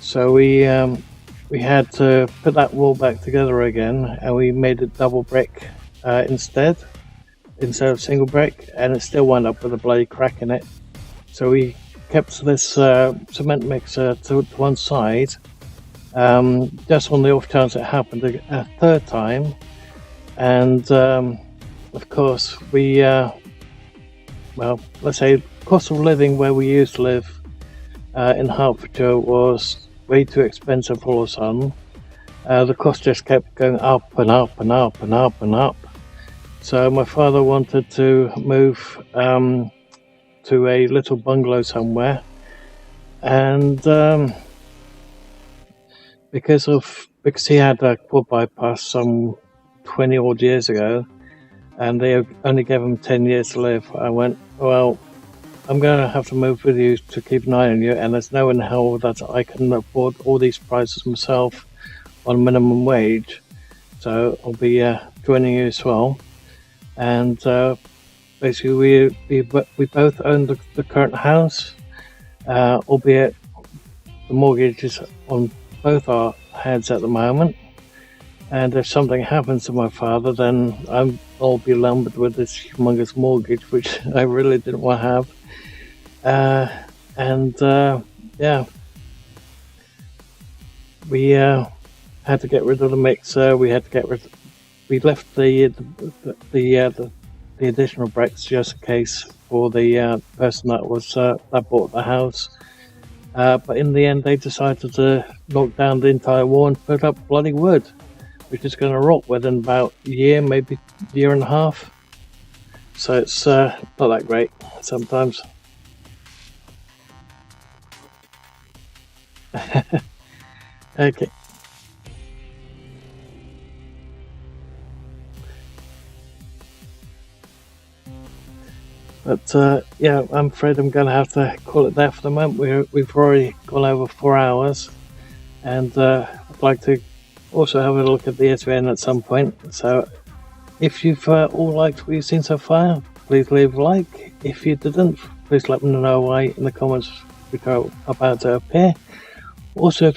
So we had to put that wall back together again, and we made it double brick instead of single brick, and it still wound up with a bloody crack in it. So we kept this cement mixer to one side, just on the off chance it happened a third time. And of course we, well, let's say cost of living where we used to live in Hertfordshire was way too expensive all of a sudden. The cost just kept going up and up and up and up and up. So my father wanted to move to a little bungalow somewhere, and because he had a quad bypass some 20 odd years ago, and they only gave him 10 years to live, I went, well, I'm going to have to move with you to keep an eye on you, and there's no in hell that I can afford all these prices myself on minimum wage, so I'll be joining you as well. And basically we both own the current house, albeit the mortgage is on both our heads at the moment. And if something happens to my father, then I'll be lumbered with this humongous mortgage, which I really didn't want to have. Yeah, we had to get rid of the mixer. We left the additional bricks just in case for the person that bought the house. But in the end, they decided to knock down the entire wall and put up bloody wood, which is going to rot within about a year, maybe a year and a half. So it's not that great sometimes. Okay. But yeah, I'm afraid I'm going to have to call it there for the moment. We've already gone over 4 hours, and I'd like to also have a look at the SVN at some point. So if you've all liked what you've seen so far, please leave a like. If you didn't, please let me know why in the comments which are about to appear. Also, if